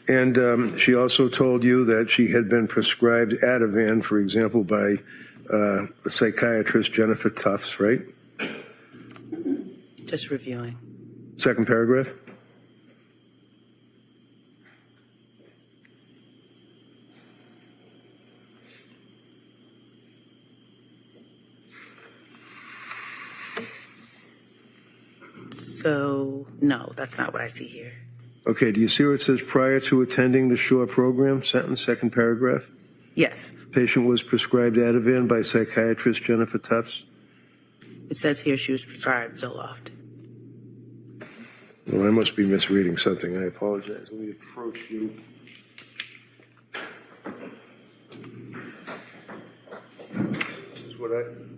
And she also told you that she had been prescribed Ativan, for example, by a psychiatrist, Jennifer Tufts, right? Just reviewing. Second paragraph. So, no, that's not what I see here. Okay, do you see where it says prior to attending the SHORE program, sentence, second paragraph? Yes. Patient was prescribed Ativan by psychiatrist Jennifer Tufts. It says here she was prescribed Zoloft. Well, I must be misreading something. I apologize. Let me approach you.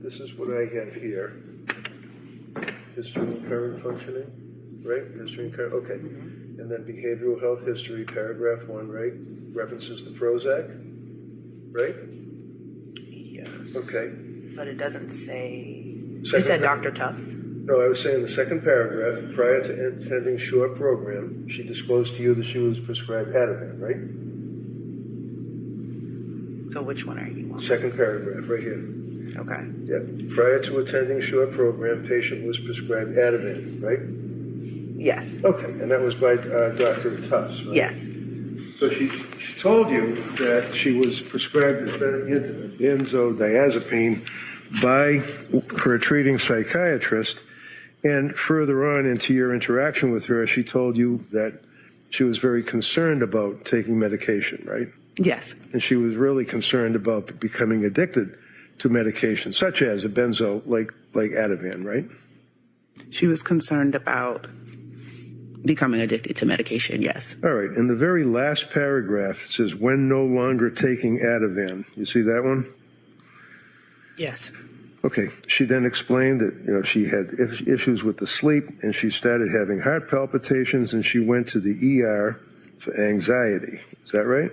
This is what I have here. History and current functioning, right? History and current, okay. And then behavioral health history, paragraph 1, right? References to Prozac, right? Yes. Okay. But it doesn't say. You Second said par- Dr. Tufts? No, I was saying the second paragraph, prior to attending SHORE program, she disclosed to you that she was prescribed Ativan, right? So which one are you on? Second paragraph, right here. Okay. Yeah. Prior to attending SHORE program, patient was prescribed Ativan, right? Yes. Okay, and that was by Dr. Tufts, right? Yes. So she told you that she was prescribed benzodiazepine by her treating psychiatrist, and further on into your interaction with her, she told you that she was very concerned about taking medication, right? Yes. And she was really concerned about becoming addicted to medication, such as a benzo, like Ativan, right? She was concerned about becoming addicted to medication, yes. All right. In the very last paragraph, it says, when no longer taking Ativan. You see that one? Yes. Okay. She then explained that, she had issues with the sleep, and she started having heart palpitations, and she went to the ER for anxiety. Is that right?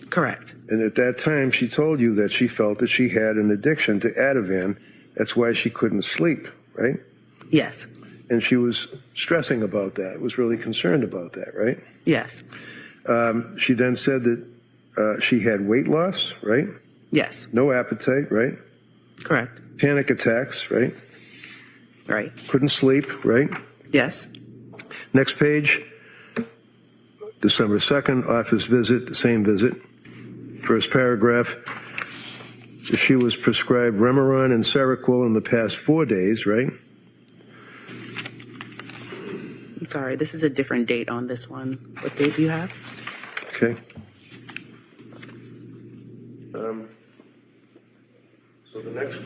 Correct. And at that time, she told you that she felt that she had an addiction to Ativan. That's why she couldn't sleep, right? Yes. And she was stressing about that, was really concerned about that, right? Yes. She then said that she had weight loss, right? Yes. No appetite, right? Correct. Panic attacks, right? Right. Couldn't sleep, right? Yes. Next page, December 2nd, office visit, the same visit. First paragraph, she was prescribed Remeron and Seroquel in the past 4 days, right? I'm sorry, this is a different date on this one. What date do you have? Okay. So the next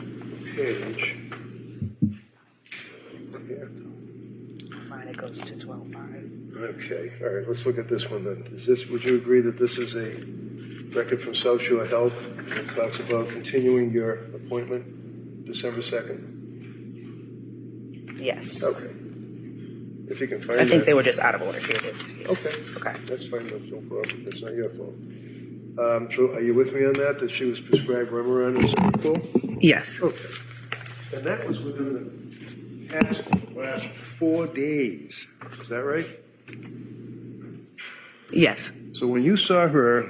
page, here. Mine, it goes to 12/5. Okay, all right, let's look at this one then. Would you agree that this is a record from South Shore Health that talks about continuing your appointment December 2nd? Yes. Okay. If you can find I think that. they were just out of order. Here it is. Okay. Okay. That's fine, that's no problem. That's not your fault. So are you with me on that she was prescribed Remeron and Seroquel? Yes. Okay. And that was within the last 4 days. Is that right? Yes. So when you saw her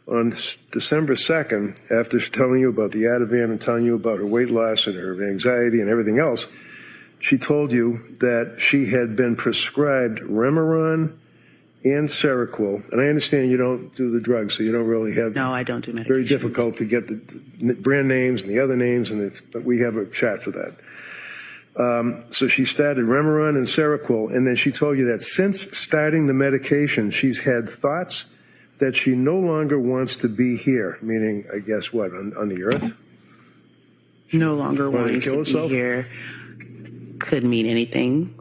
on December 2nd, after telling you about the Ativan and telling you about her weight loss and her anxiety and everything else, she told you that she had been prescribed Remeron and Seroquel. And I understand you don't do the drugs, so you don't really have... No, I don't do medication. Very difficult to get the brand names and the other names, but we have a chat for that. So she started Remeron and Seroquel, and then she told you that since starting the medication, she's had thoughts that she no longer wants to be here, meaning, I guess, what, on the earth? No longer Wanting wanting to kill to herself? be here could mean anything.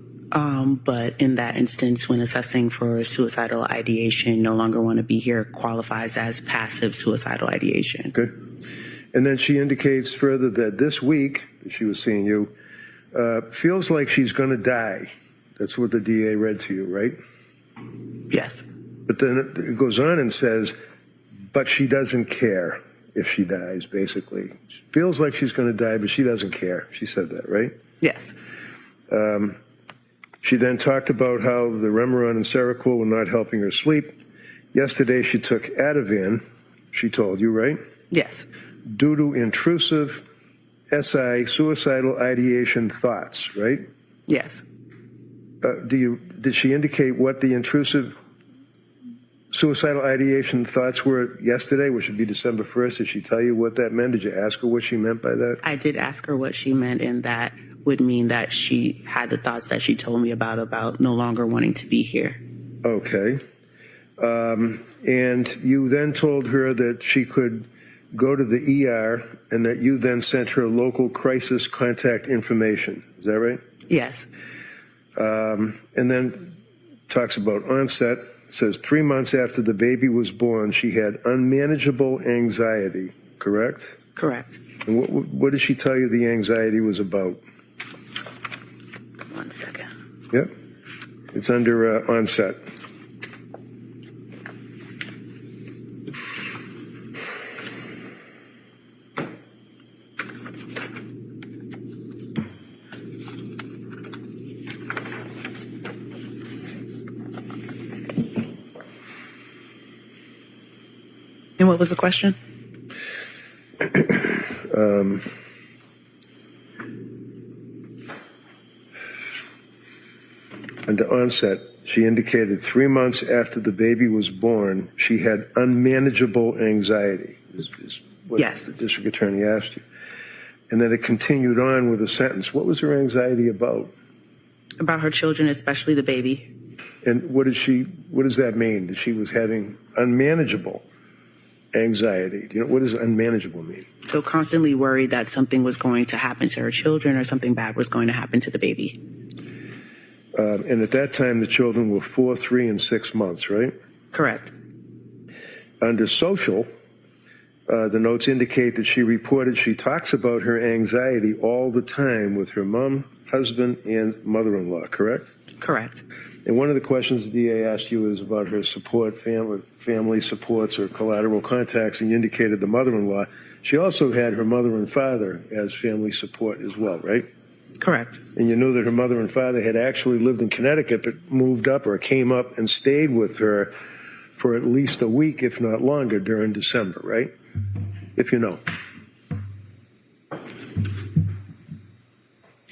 But in that instance, when assessing for suicidal ideation, no longer want to be here qualifies as passive suicidal ideation. Good. And then she indicates further that this week, she was seeing you, feels like she's going to die. That's what the DA read to you, right? Yes. But then it goes on and says, but she doesn't care if she dies, basically. She feels like she's going to die, but she doesn't care. She said that, right? Yes. She then talked about how the Remeron and Seroquel were not helping her sleep. Yesterday she took Ativan, she told you, right? Yes. Due to intrusive SI, suicidal ideation thoughts, right? Yes. Did she indicate what the intrusive suicidal ideation thoughts were yesterday, which would be December 1st? Did she tell you what that meant? Did you ask her what she meant by that? I did ask her what she meant, and that would mean that she had the thoughts that she told me about no longer wanting to be here. Okay. And you then told her that she could go to the ER and that you then sent her local crisis contact information. Is that right? Yes. And then talks about onset. It says 3 months after the baby was born, she had unmanageable anxiety, correct? Correct. And what did she tell you the anxiety was about? 1 second. Yep. It's under onset. And what was the question? Under onset, she indicated 3 months after the baby was born, she had unmanageable anxiety, is what Yes. the district attorney asked you. And then it continued on with a sentence. What was her anxiety about? About her children, especially the baby. And what does that mean? That she was having unmanageable anxiety. Do you know, what does unmanageable mean? So constantly worried that something was going to happen to her children or something bad was going to happen to the baby. And at that time, the children were 4, 3, and 6 months, right? Correct. Under social, the notes indicate that she talks about her anxiety all the time with her mom, husband, and mother-in-law, correct? Correct. And one of the questions the DA asked you is about her support, family supports or collateral contacts, and you indicated the mother-in-law. She also had her mother and father as family support as well, right? Correct. And you knew that her mother and father had actually lived in Connecticut but moved up or came up and stayed with her for at least a week, if not longer, during December, right? If you know.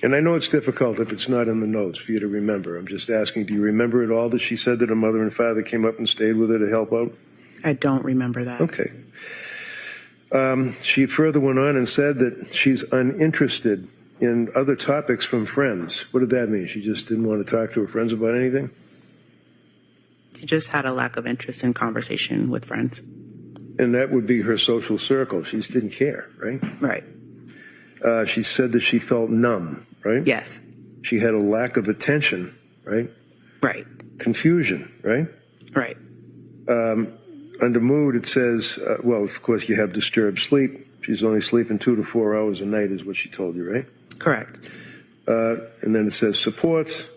And I know it's difficult if it's not in the notes for you to remember. I'm just asking, do you remember at all that she said that her mother and father came up and stayed with her to help out? I don't remember that. Okay. She further went on and said that she's uninterested in other topics from friends. What did that mean? She just didn't want to talk to her friends about anything? She just had a lack of interest in conversation with friends. And that would be her social circle. She just didn't care, right? Right. She said that she felt numb, right? Yes. She had a lack of attention, right? Right. Confusion, right? Right. Under mood, it says, well, of course, you have disturbed sleep. She's only sleeping 2 to 4 hours a night is what she told you, right? Correct. And then it says supports.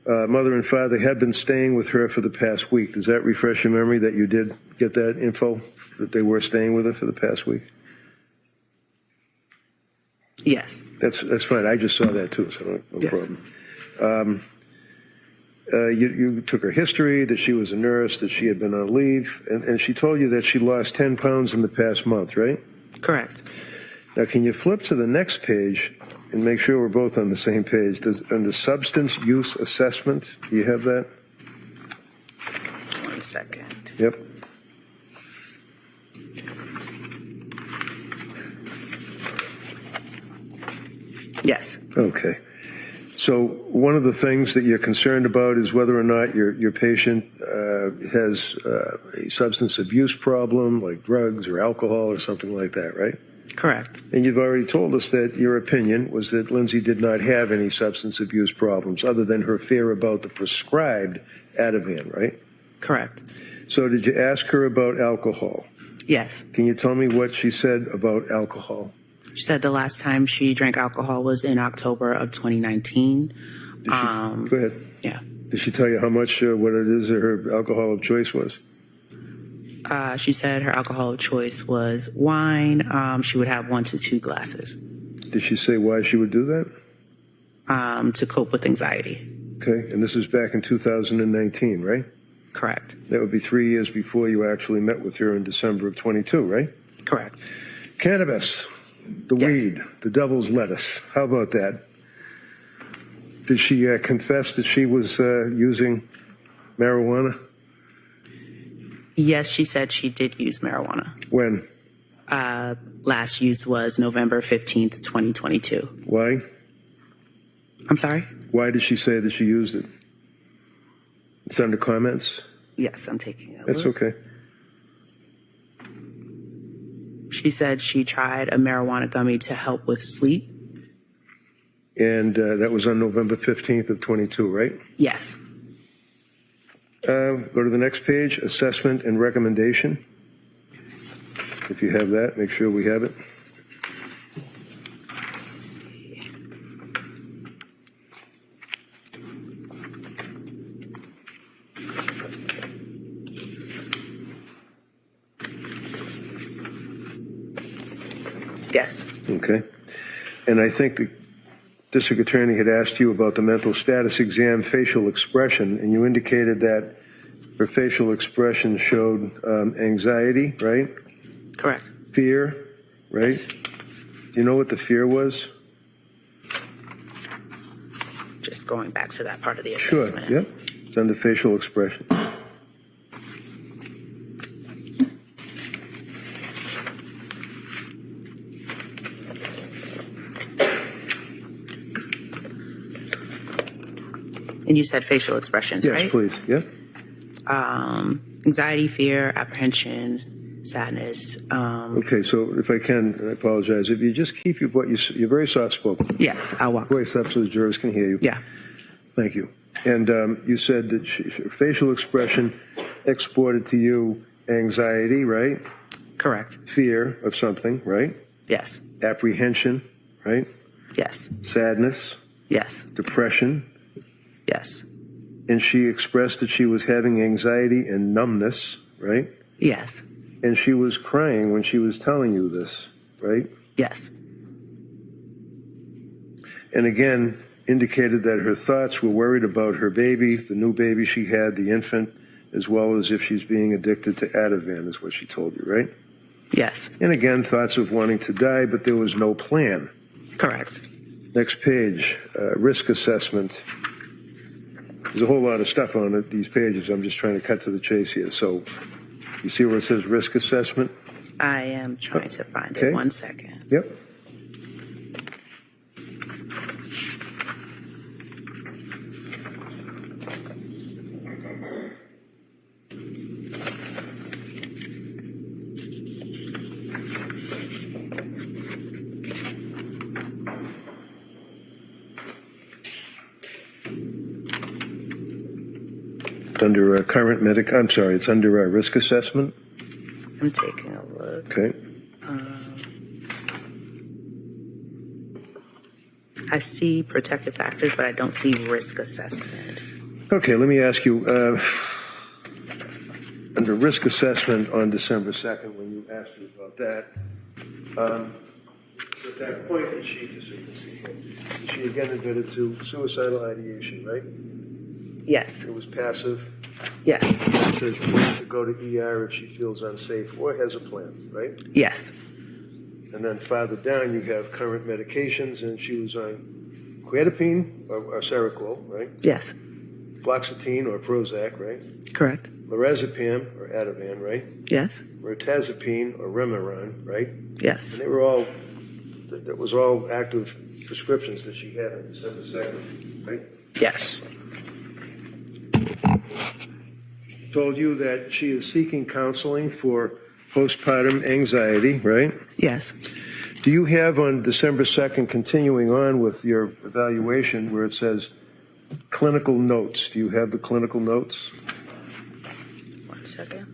Mother and father have been staying with her for the past week. Does that refresh your memory that you did get that info, that they were staying with her for the past week? Yes. That's fine. I just saw that too, so no Yes. problem. You took her history, that she was a nurse, that she had been on leave, and she told you that she lost 10 pounds in the past month, right? Correct. Now, can you flip to the next page and make sure we're both on the same page? On the substance use assessment, do you have that? 1 second. Yep. Yes. Okay. So one of the things that you're concerned about is whether or not your patient has a substance abuse problem, like drugs or alcohol or something like that, right? Correct. And you've already told us that your opinion was that Lindsay did not have any substance abuse problems other than her fear about the prescribed Ativan, right? Correct. So did you ask her about alcohol? Yes. Can you tell me what she said about alcohol? She said the last time she drank alcohol was in October of 2019. Go ahead. Yeah. Did she tell you how much, what it is that her alcohol of choice was? She said her alcohol of choice was wine. She would have 1 to 2 glasses. Did she say why she would do that? To cope with anxiety. Okay, and this was back in 2019, right? Correct. That would be 3 years before you actually met with her in December of 22, right? Correct. Cannabis, the Yes. weed, the devil's lettuce. How about that? Did she confess that she was using marijuana? Yes, she said she did use marijuana. When? Last use was November 15th, 2022. Why? I'm sorry? Why did she say that she used it? It's under comments? Yes, I'm taking a That's look. okay. She said she tried a marijuana gummy to help with sleep. And that was on November 15th of 22, right? Yes. Go to the next page, assessment and recommendation. If you have that, make sure we have it. Let's see. Yes. Okay. And I think the district attorney had asked you about the mental status exam facial expression, and you indicated that her facial expression showed anxiety, right? Correct. Fear, right? Yes. Do you know what the fear was? Just going back to that part of the Sure, assessment. yep. It's under facial expression. And you said facial expressions, Yes, right? please, yep. Anxiety, fear, apprehension, sadness. Okay, so if I can, I apologize. If you just keep you're very soft-spoken. Yes, I'll walk. Voice up so the jurors can hear you. Yeah. Thank you. And you said that her facial expression exported to you anxiety, right? Correct. Fear of something, right? Yes. Apprehension, right? Yes. Sadness, Yes. depression. Yes. And she expressed that she was having anxiety and numbness, right? Yes. And she was crying when she was telling you this, right? Yes. And again, indicated that her thoughts were worried about her baby, the new baby she had, the infant, as well as if she's being addicted to Ativan, is what she told you, right? Yes. And again, thoughts of wanting to die, but there was no plan. Correct. Next page, risk assessment. There's a whole lot of stuff on it, these pages. I'm just trying to cut to the chase here. So you see where it says risk assessment? I am trying to find Okay. it. 1 second. Yep. Under it's under risk assessment. I'm taking a look. Okay. I see protective factors, but I don't see risk assessment. Okay, let me ask you, under risk assessment on December 2nd, when you asked her about that, at that point that she again admitted to suicidal ideation, right? Yes. It was passive. Yes. It says she wants to go to ER if she feels unsafe or has a plan, right? Yes. And then farther down, you have current medications, and she was on quetiapine or Seroquel, right? Yes. Fluoxetine or Prozac, right? Correct. Lorazepam or Ativan, right? Yes. Mirtazapine or Remeron, right? Yes. And they were all, that was all active prescriptions that she had on December 2nd, right? Yes. Told you that she is seeking counseling for postpartum anxiety, right? Yes. Do you have on December 2nd, continuing on with your evaluation, where it says clinical notes? Do you have the clinical notes? 1 second.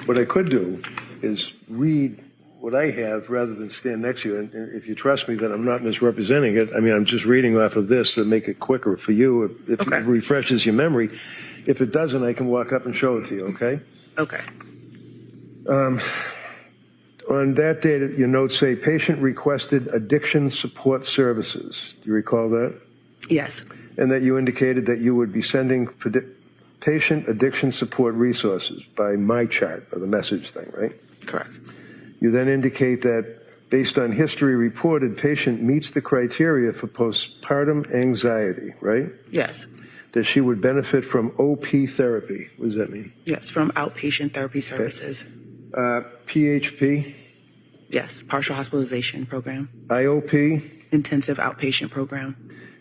what I could do is read what I have rather than stand next to you. And if you trust me that I'm not misrepresenting it, I mean, I'm just reading off of this to make it quicker for you if Okay. it refreshes your memory. If it doesn't, I can walk up and show it to you, okay? Okay. On that day, your notes say patient requested addiction support services. Do you recall that? Yes. And that you indicated that you would be sending patient addiction support resources by my chart or the message thing, right? Correct. You then indicate that based on history reported, patient meets the criteria for postpartum anxiety, right? Yes. That she would benefit from OP therapy. What does that mean? Yes, from outpatient therapy services. PHP, Yes, partial hospitalization program, IOP, intensive outpatient program.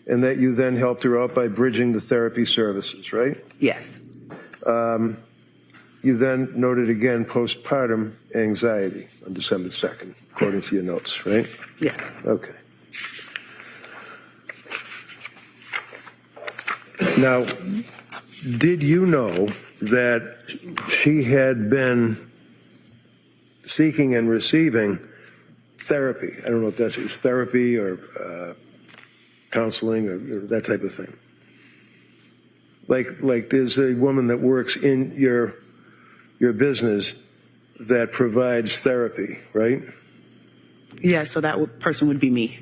and that you then helped her out by bridging the therapy services, right? Yes. You then noted again postpartum anxiety on December 2nd, according to your notes, right? Yes. Okay. Now, did you know that she had been seeking and receiving therapy? I don't know if that's therapy or counseling or that type of thing. Like there's a woman that works in your business that provides therapy, right? Yes, so that person would be me.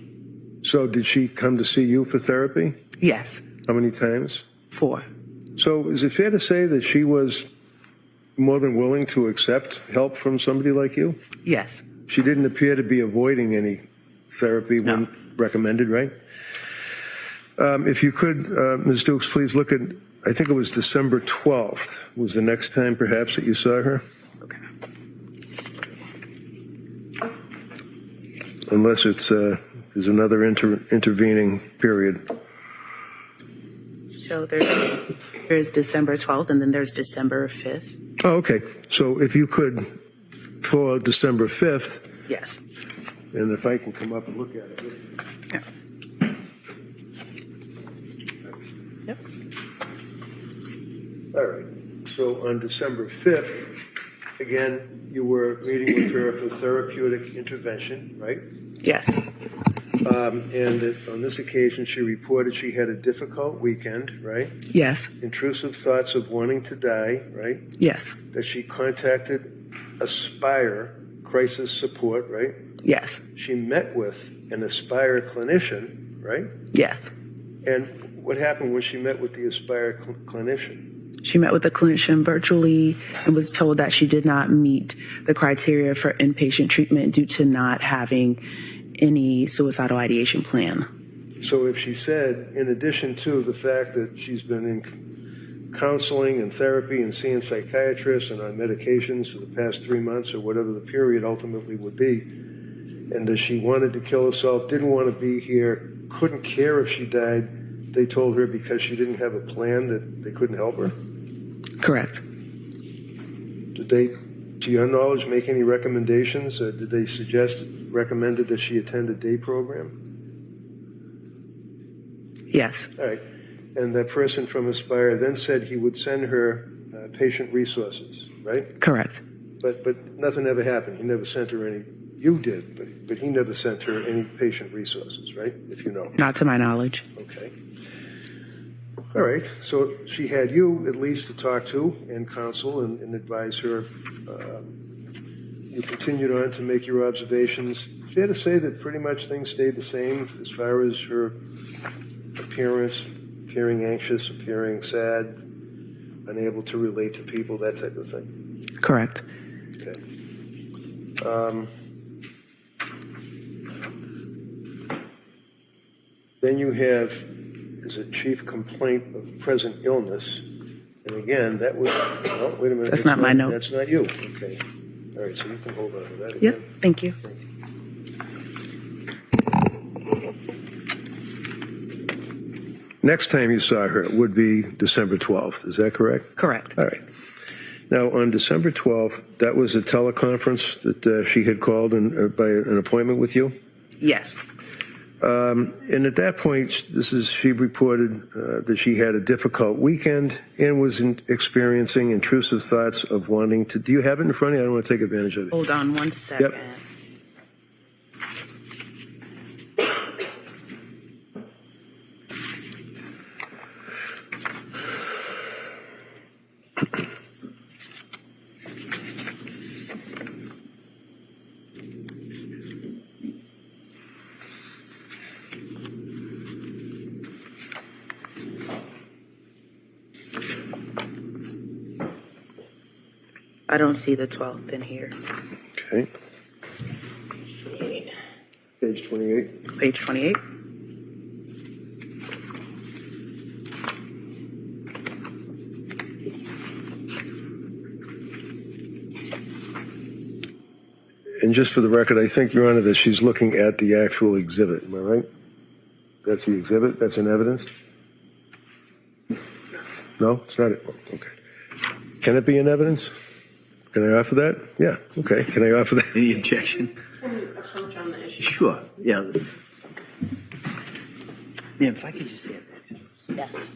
So did she come to see you for therapy? Yes. How many times? 4. So is it fair to say that she was more than willing to accept help from somebody like you? Yes. She didn't appear to be avoiding any therapy when recommended, right? If you could, Ms. Dukes, please look at, I think it was December 12th was the next time perhaps that you saw her, Okay. unless it's there's another intervening period. So there's December 12th, and then there's December 5th. Oh, okay. So if you could pull out December 5th, Yes. and if I can come up and look at it. Yeah. Yep. All right. So on December 5th, again, you were meeting with her for therapeutic intervention, right? Yes. And on this occasion, she reported she had a difficult weekend, right? Yes. Intrusive thoughts of wanting to die, right? Yes. That she contacted Aspire Crisis Support, right? Yes. She met with an Aspire clinician, right? Yes. And what happened when she met with the Aspire clinician? She met with the clinician virtually and was told that she did not meet the criteria for inpatient treatment due to not having any suicidal ideation plan. So if she said, in addition to the fact that she's been in counseling and therapy and seeing psychiatrists and on medications for the past 3 months or whatever the period ultimately would be, and that she wanted to kill herself, didn't want to be here, couldn't care if she died, they told her because she didn't have a plan that they couldn't help her? Correct. Did they, to your knowledge, make any recommendations? Or did they recommended that she attend a day program? Yes. All right. And that person from Aspire then said he would send her patient resources, right? Correct. But nothing ever happened. He never sent her any. You did, but he never sent her any patient resources, right? If you know. Not to my knowledge. Okay. All right. So she had you at least to talk to and counsel and advise her. You continued on to make your observations. Fair to say that pretty much things stayed the same as far as her appearance, appearing anxious, appearing sad, unable to relate to people, that type of thing. Correct. Okay. Then you have, as a chief complaint of present illness, and again, that was, oh, wait a minute. That's not my note. That's not you. Okay. All right, so you can hold on to that again. Yep. Thank you. Next time you saw her would be December 12th. Is that correct? Correct. All right. Now, on December 12th, that was a teleconference that she had called by an appointment with you? Yes. And at that point, she reported that she had a difficult weekend and was experiencing intrusive thoughts of wanting to. Do you have it in front of you? I don't want to take advantage of it. Hold on one second. Yep. I don't see the 12th in here. Okay. Page 28. Page 28. And just for the record, I think, Your Honor, that she's looking at the actual exhibit. Am I right? That's the exhibit? That's in evidence? No, it's not. Okay. Can it be in evidence? Can I offer that? Yeah. Okay. Can I offer that? Any objection? Approach on the issue. Sure. Yeah. Ma'am, if I could just add that. Yes.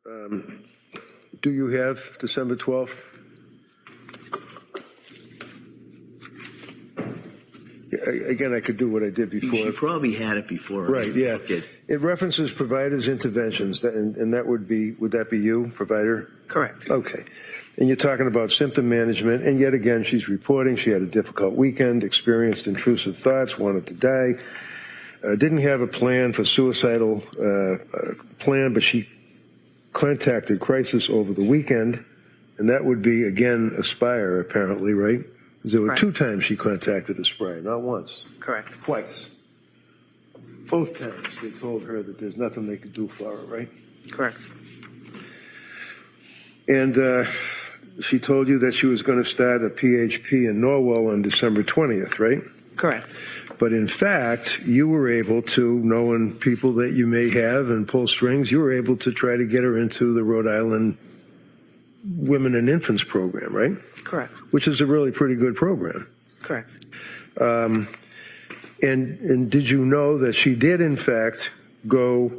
Do you have December 12th? Again, I could do what I did before. She probably had it before. Right, yeah. Okay. It references providers' interventions, and that would that be you, provider? Correct. Okay. And you're talking about symptom management, and yet again, she's reporting she had a difficult weekend, experienced intrusive thoughts, wanted to die, didn't have a plan for suicidal plan, but she contacted Crisis over the weekend, and that would be, again, Aspire, apparently, right? There were 2 times she contacted Aspire, not once. Correct. Twice. Both times they told her that there's nothing they could do for her, right? Correct. And she told you that she was going to start a PHP in Norwell on December 20th, right? Correct. But in fact, you were able to, knowing people that you may have and pull strings, you were able to try to get her into the Rhode Island Women and Infants program, right? Correct. Which is a really pretty good program. Correct. And did you know that she did, in fact, go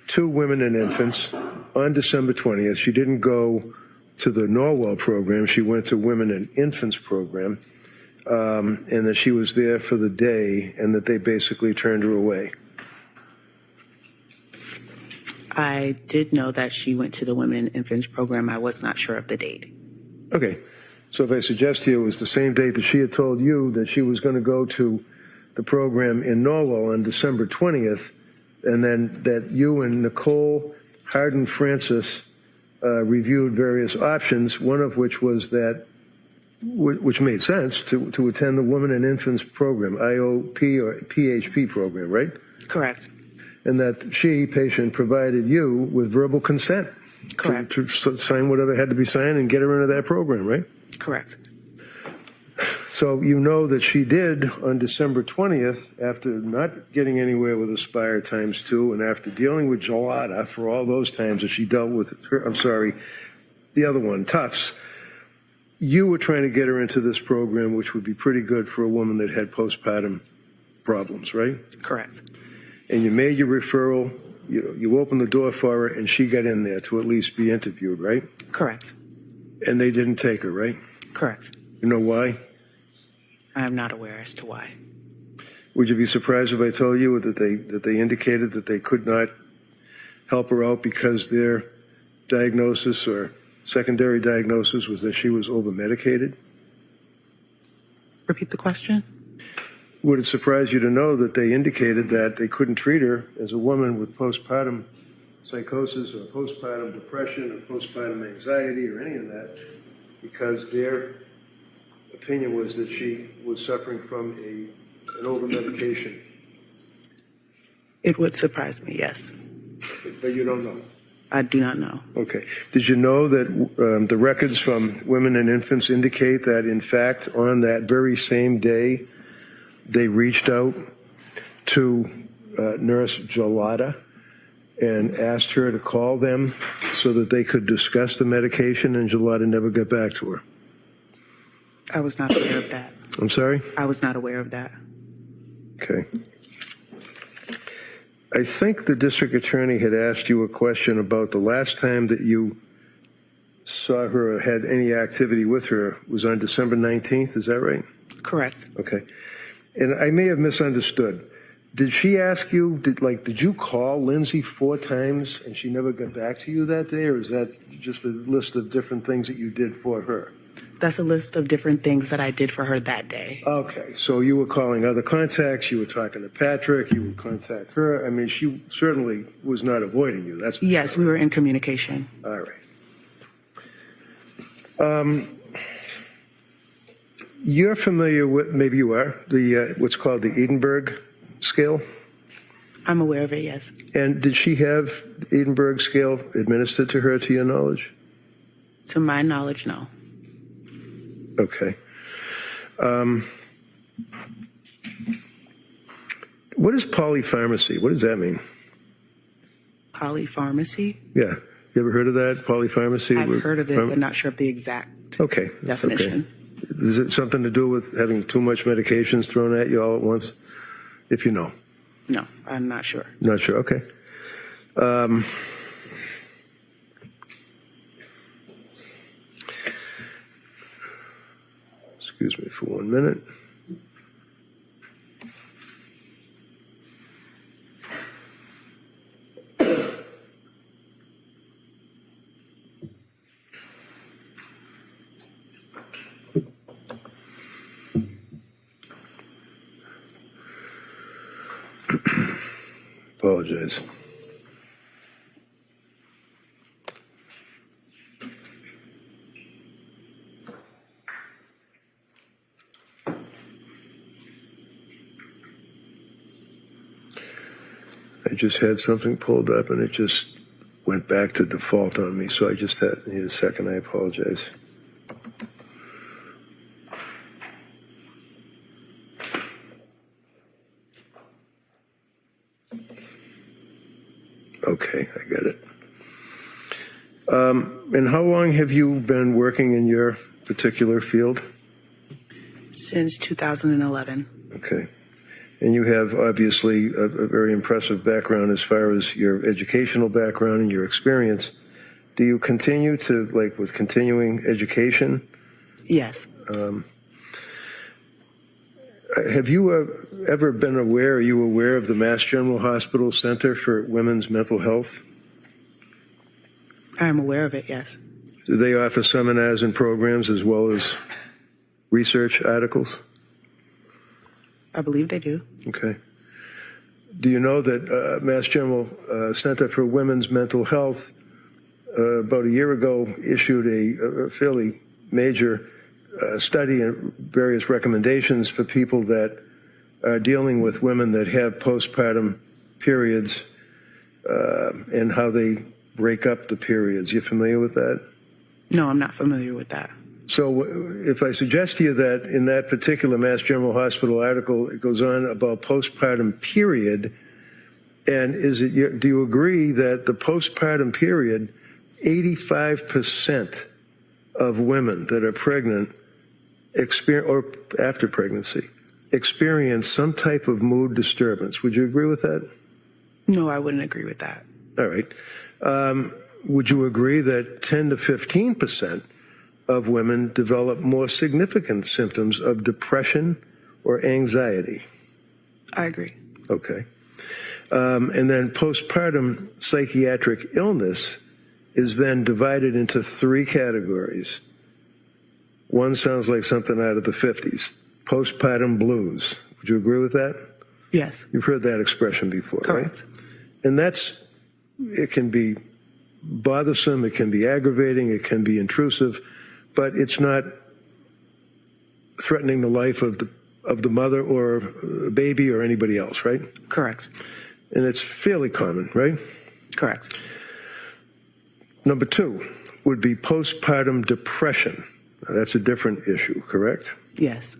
to Women and Infants on December 20th? She didn't go to the Norwell program. She went to Women and Infants program, and that she was there for the day and that they basically turned her away. I did know that she went to the Women and Infants program. I was not sure of the date. Okay. So if I suggest to you it was the same date that she had told you that she was going to go to the program in Norwell on December 20th, and then that you and Nicole Harden Francis reviewed various options, one of which was that, which made sense, to attend the Women and Infants program, IOP or PHP program, right? Correct. And that she, patient, provided you with verbal consent. Correct. To sign whatever had to be signed and get her into that program, right? Correct. So you know that she did on December 20th, after not getting anywhere with Aspire ×2 and after dealing with Gelada for all those times that she dealt with her, the other one, Tufts, you were trying to get her into this program, which would be pretty good for a woman that had postpartum problems, right? Correct. And you made your referral, you opened the door for her, and she got in there to at least be interviewed, right? Correct. And they didn't take her, right? Correct. You know why? I am not aware as to why. Would you be surprised if I told you that they indicated that they could not help her out because their diagnosis or secondary diagnosis was that she was over-medicated? Repeat the question. Would it surprise you to know that they indicated that they couldn't treat her as a woman with postpartum psychosis or postpartum depression or postpartum anxiety or any of that because their opinion was that she was suffering from an over-medication? It would surprise me, yes. But you don't know? I do not know. Okay. Did you know that the records from Women and Infants indicate that, in fact, on that very same day, they reached out to Nurse Gelada and asked her to call them so that they could discuss the medication, and Gelada never got back to her? I was not aware of that. I'm sorry? I was not aware of that. Okay. I think the district attorney had asked you a question about the last time that you saw her or had any activity with her was on December 19th. Is that right? Correct. Okay. And I may have misunderstood. Did she ask you, did you call Lindsay 4 times and she never got back to you that day, or is that just a list of different things that you did for her? That's a list of different things that I did for her that day. Okay, so you were calling other contacts, you were talking to Patrick, you would contact her. I mean, she certainly was not avoiding you. That's yes, we were in communication. All right. You're familiar with, maybe you are, the what's called the Edinburgh scale? I'm aware of it, yes. And did she have the Edinburgh scale administered to her, to your knowledge? To my knowledge, no. Okay. What is polypharmacy? What does that mean? Polypharmacy? Yeah. You ever heard of that? Polypharmacy? I've heard of it, but not sure of the exact definition. Okay. Is it something to do with having too much medications thrown at you all at once? If you know. No, I'm not sure. Not sure. Okay. Excuse me for 1 minute. Apologize. I just had something pulled up and it just went back to default on me, so I just need a second. I apologize. Okay, I get it. And how long have you been working in your particular field? Since 2011. Okay. And you have obviously a very impressive background as far as your educational background and your experience. Do you continue to, like, with continuing education? Yes. Have you ever been aware, are you aware of the Mass General Hospital Center for Women's Mental Health? I'm aware of it, yes. Do they offer seminars and programs as well as research articles? I believe they do. Okay. Do you know that Mass General Center for Women's Mental Health about a year ago issued a fairly major study and various recommendations for people that are dealing with women that have postpartum periods and how they break up the periods? You familiar with that? No, I'm not familiar with that. So if I suggest to you that in that particular Mass General Hospital article, it goes on about postpartum period, and do you agree that the postpartum period, 85% of women that are pregnant or after pregnancy experience some type of mood disturbance? Would you agree with that? No, I wouldn't agree with that. All right. Would you agree that 10 to 15% of women develop more significant symptoms of depression or anxiety? I agree. Okay. And then postpartum psychiatric illness is then divided into three categories. One sounds like something out of the 50s. Postpartum blues. Would you agree with that? Yes. You've heard that expression before, Correct. right? And it can be bothersome, it can be aggravating, it can be intrusive, but it's not threatening the life of the mother or baby or anybody else, right? Correct. And it's fairly common, right? Correct. Number two would be postpartum depression. Now, that's a different issue, correct? Yes.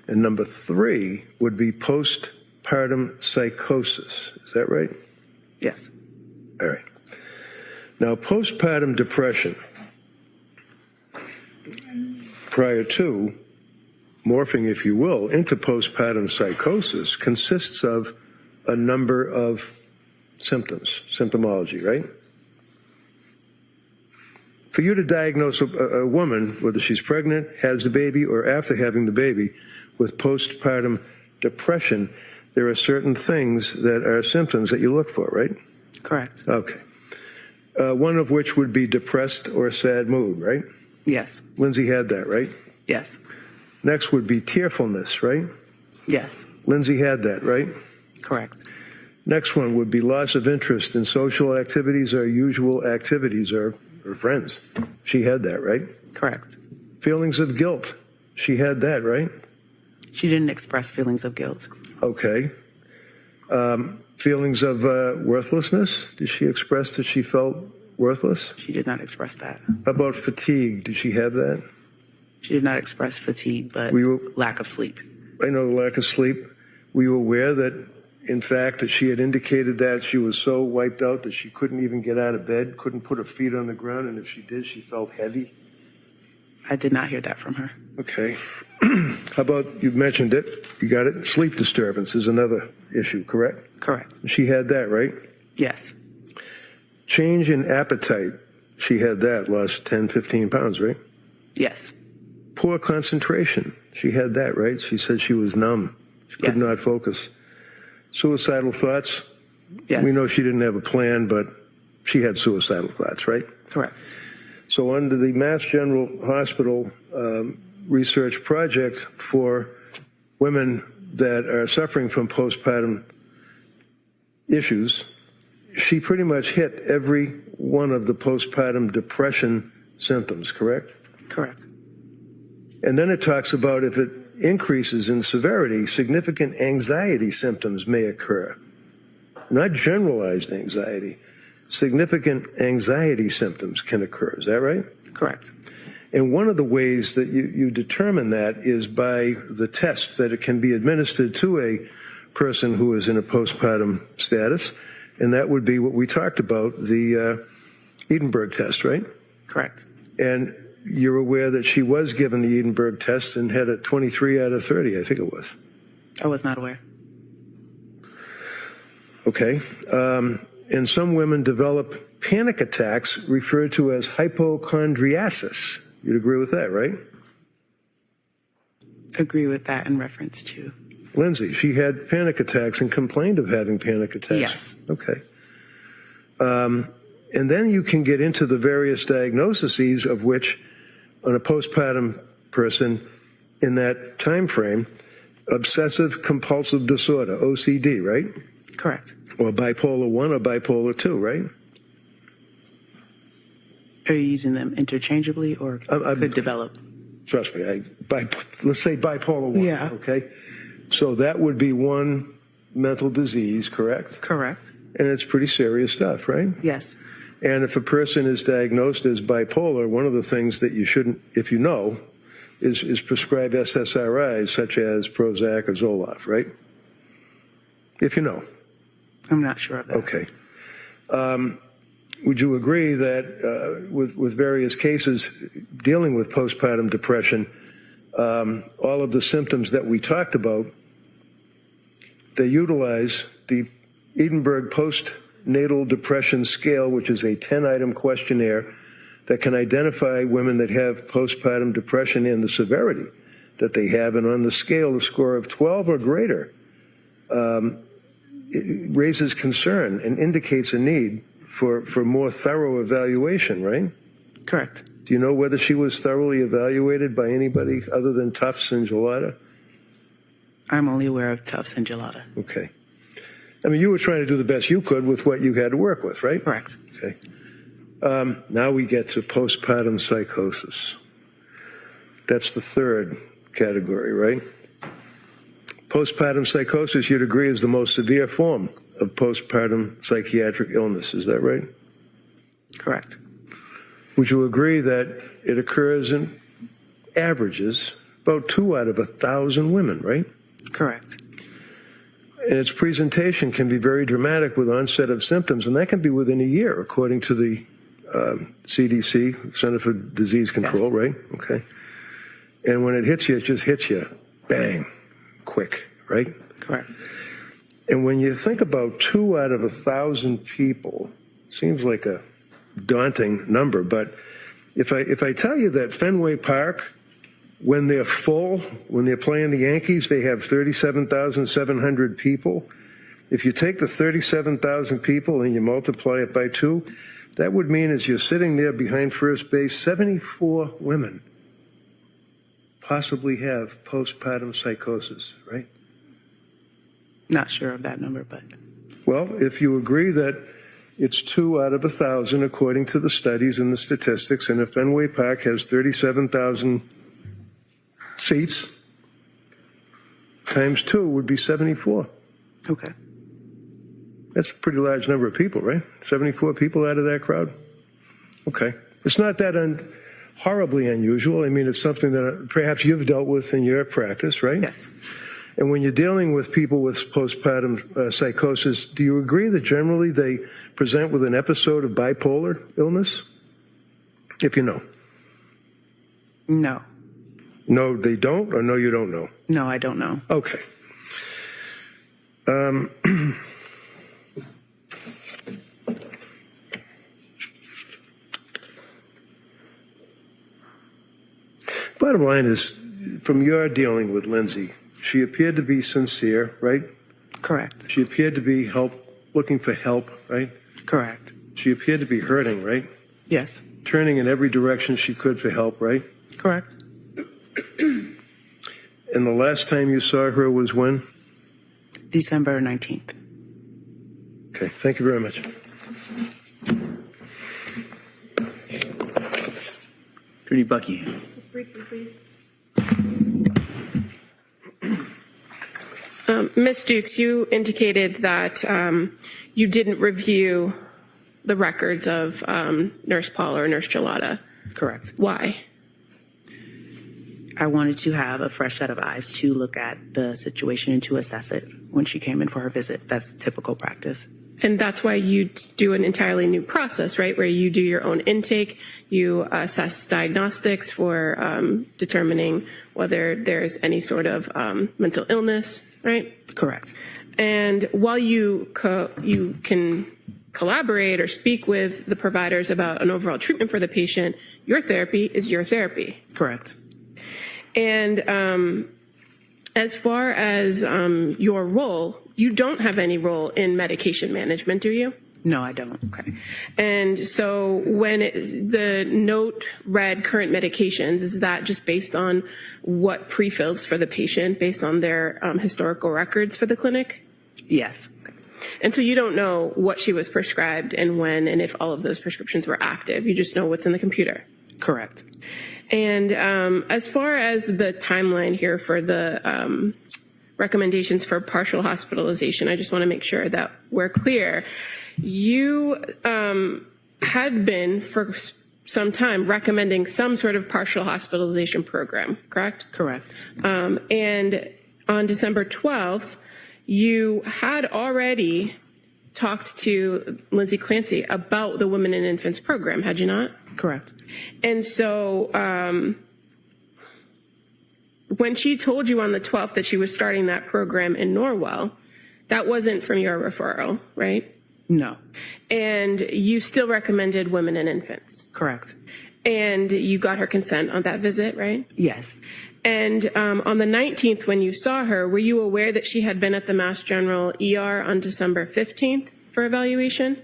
And number three would be postpartum psychosis. Is that right? Yes. All right. Now, postpartum depression, prior to morphing, if you will, into postpartum psychosis, consists of a number of symptoms, symptomology, right? For you to diagnose a woman, whether she's pregnant, has the baby, or after having the baby, with postpartum depression, there are certain things that are symptoms that you look for, right? Correct. Okay. One of which would be depressed or sad mood, right? Yes. Lindsay had that, right? Yes. Next would be tearfulness, right? Yes. Lindsay had that, right? Correct. Next one would be loss of interest in social activities or usual activities or friends. She had that, right? Correct. Feelings of guilt. She had that, right? She didn't express feelings of guilt. Okay. Feelings of worthlessness. Did she express that she felt worthless? She did not express that. How about fatigue? Did she have that? She did not express fatigue, but lack of sleep. I know lack of sleep. Were you aware that, in fact, that she had indicated that she was so wiped out that she couldn't even get out of bed, couldn't put her feet on the ground, and if she did, she felt heavy? I did not hear that from her. Okay. How about, you've mentioned it, you got it, sleep disturbance is another issue, correct? Correct. She had that, right? Yes. Change in appetite, she had that, lost 10, 15 pounds, right? Yes. Poor concentration, she had that, right? She said she was numb. She could not focus. Suicidal thoughts, yes. We know she didn't have a plan, but she had suicidal thoughts, right? Correct. So under the Mass General Hospital research project for women that are suffering from postpartum issues, she pretty much hit every one of the postpartum depression symptoms, correct? Correct. And then it talks about if it increases in severity, significant anxiety symptoms may occur. Not generalized anxiety. Significant anxiety symptoms can occur. Is that right? Correct. And one of the ways that you determine that is by the test that it can be administered to a person who is in a postpartum status. and that would be what we talked about, the Edinburgh test, right? Correct. And you're aware that she was given the Edinburgh test and had a 23 out of 30, I think it was. I was not aware. Okay. And some women develop panic attacks referred to as hypochondriasis. You'd agree with that, right? Agree with that in reference to. Lindsay, she had panic attacks and complained of having panic attacks. Yes. Okay. And then you can get into the various diagnoses of which, on a postpartum person in that time frame, obsessive compulsive disorder, OCD, right? Correct. Or bipolar 1 or bipolar 2, right? Are you using them interchangeably or could develop? Trust me, let's say bipolar 1, Yeah. okay? So that would be one mental disease, correct? Correct. And it's pretty serious stuff, right? Yes. And if a person is diagnosed as bipolar, one of the things that you shouldn't, if you know, is prescribe SSRIs such as Prozac or Zoloft, right? If you know. I'm not sure of that. Okay. Would you agree that with various cases dealing with postpartum depression, all of the symptoms that we talked about, they utilize the Edinburgh Postnatal Depression Scale, which is a 10-item questionnaire that can identify women that have postpartum depression and the severity that they have. And on the scale, a score of 12 or greater it raises concern and indicates a need for more thorough evaluation, right? Correct. Do you know whether she was thoroughly evaluated by anybody other than Tufts and Gelada? I'm only aware of Tufts and Gelada. Okay. I mean, you were trying to do the best you could with what you had to work with, right? Correct. Okay. Now we get to postpartum psychosis. That's the third category, right? Postpartum psychosis, you'd agree, is the most severe form of postpartum psychiatric illness. Is that right? Correct. Would you agree that it occurs in averages about 2 out of 1,000 women, right? Correct. And its presentation can be very dramatic with onset of symptoms, and that can be within a year, according to the CDC, Center for Disease Control, Yes. right? Okay. And when it hits you, it just hits you, bang, quick, right? Correct. And when you think about 2 out of 1,000 people, seems like a daunting number, but if I tell you that Fenway Park, when they're full, when they're playing the Yankees, they have 37,700 people. If you take the 37,000 people and you multiply it by 2, that would mean as you're sitting there behind first base, 74 women possibly have postpartum psychosis, right? Not sure of that number, but. Well, if you agree that it's 2 out of 1,000 according to the studies and the statistics, and if Fenway Park has 37,000 seats, times 2 would be 74. Okay. That's a pretty large number of people, right? 74 people out of that crowd? Okay. It's not that horribly unusual. I mean, it's something that perhaps you've dealt with in your practice, right? Yes. And when you're dealing with people with postpartum psychosis, do you agree that generally they present with an episode of bipolar illness? If you know. No. No, they don't, or no, you don't know? No, I don't know. Okay. Bottom line is, from your dealing with Lindsay, she appeared to be sincere, right? Correct. She appeared to be looking for help, right? Correct. She appeared to be hurting, right? Yes. Turning in every direction she could for help, right? Correct. And the last time you saw her was when? December 19th. Okay, thank you very much. Attorney Bucky. Briefly, please. Ms. Dukes, you indicated that you didn't review the records of Nurse Paula or Nurse Gelada. Correct. Why? I wanted to have a fresh set of eyes to look at the situation and to assess it when she came in for her visit. That's typical practice. And that's why you do an entirely new process, right? Where you do your own intake, you assess diagnostics for determining whether there's any sort of mental illness, right? Correct. And while you can collaborate or speak with the providers about an overall treatment for the patient, your therapy is your therapy. Correct. And as far as your role, you don't have any role in medication management, do you? No, I don't. Okay. And so when the note read current medications, is that just based on what pre-fills for the patient, based on their historical records for the clinic? Yes. And so you don't know what she was prescribed and when, and if all of those prescriptions were active. You just know what's in the computer. Correct. And as far as the timeline here for the recommendations for partial hospitalization, I just want to make sure that we're clear. You had been for some time recommending some sort of partial hospitalization program, correct? Correct. And on December 12th, you had already talked to Lindsay Clancy about the Women and Infants program, had you not? Correct. And so when she told you on the 12th that she was starting that program in Norwell, that wasn't from your referral, right? No. And you still recommended Women and Infants. Correct. And you got her consent on that visit, right? Yes. And on the 19th, when you saw her, were you aware that she had been at the Mass General ER on December 15th for evaluation?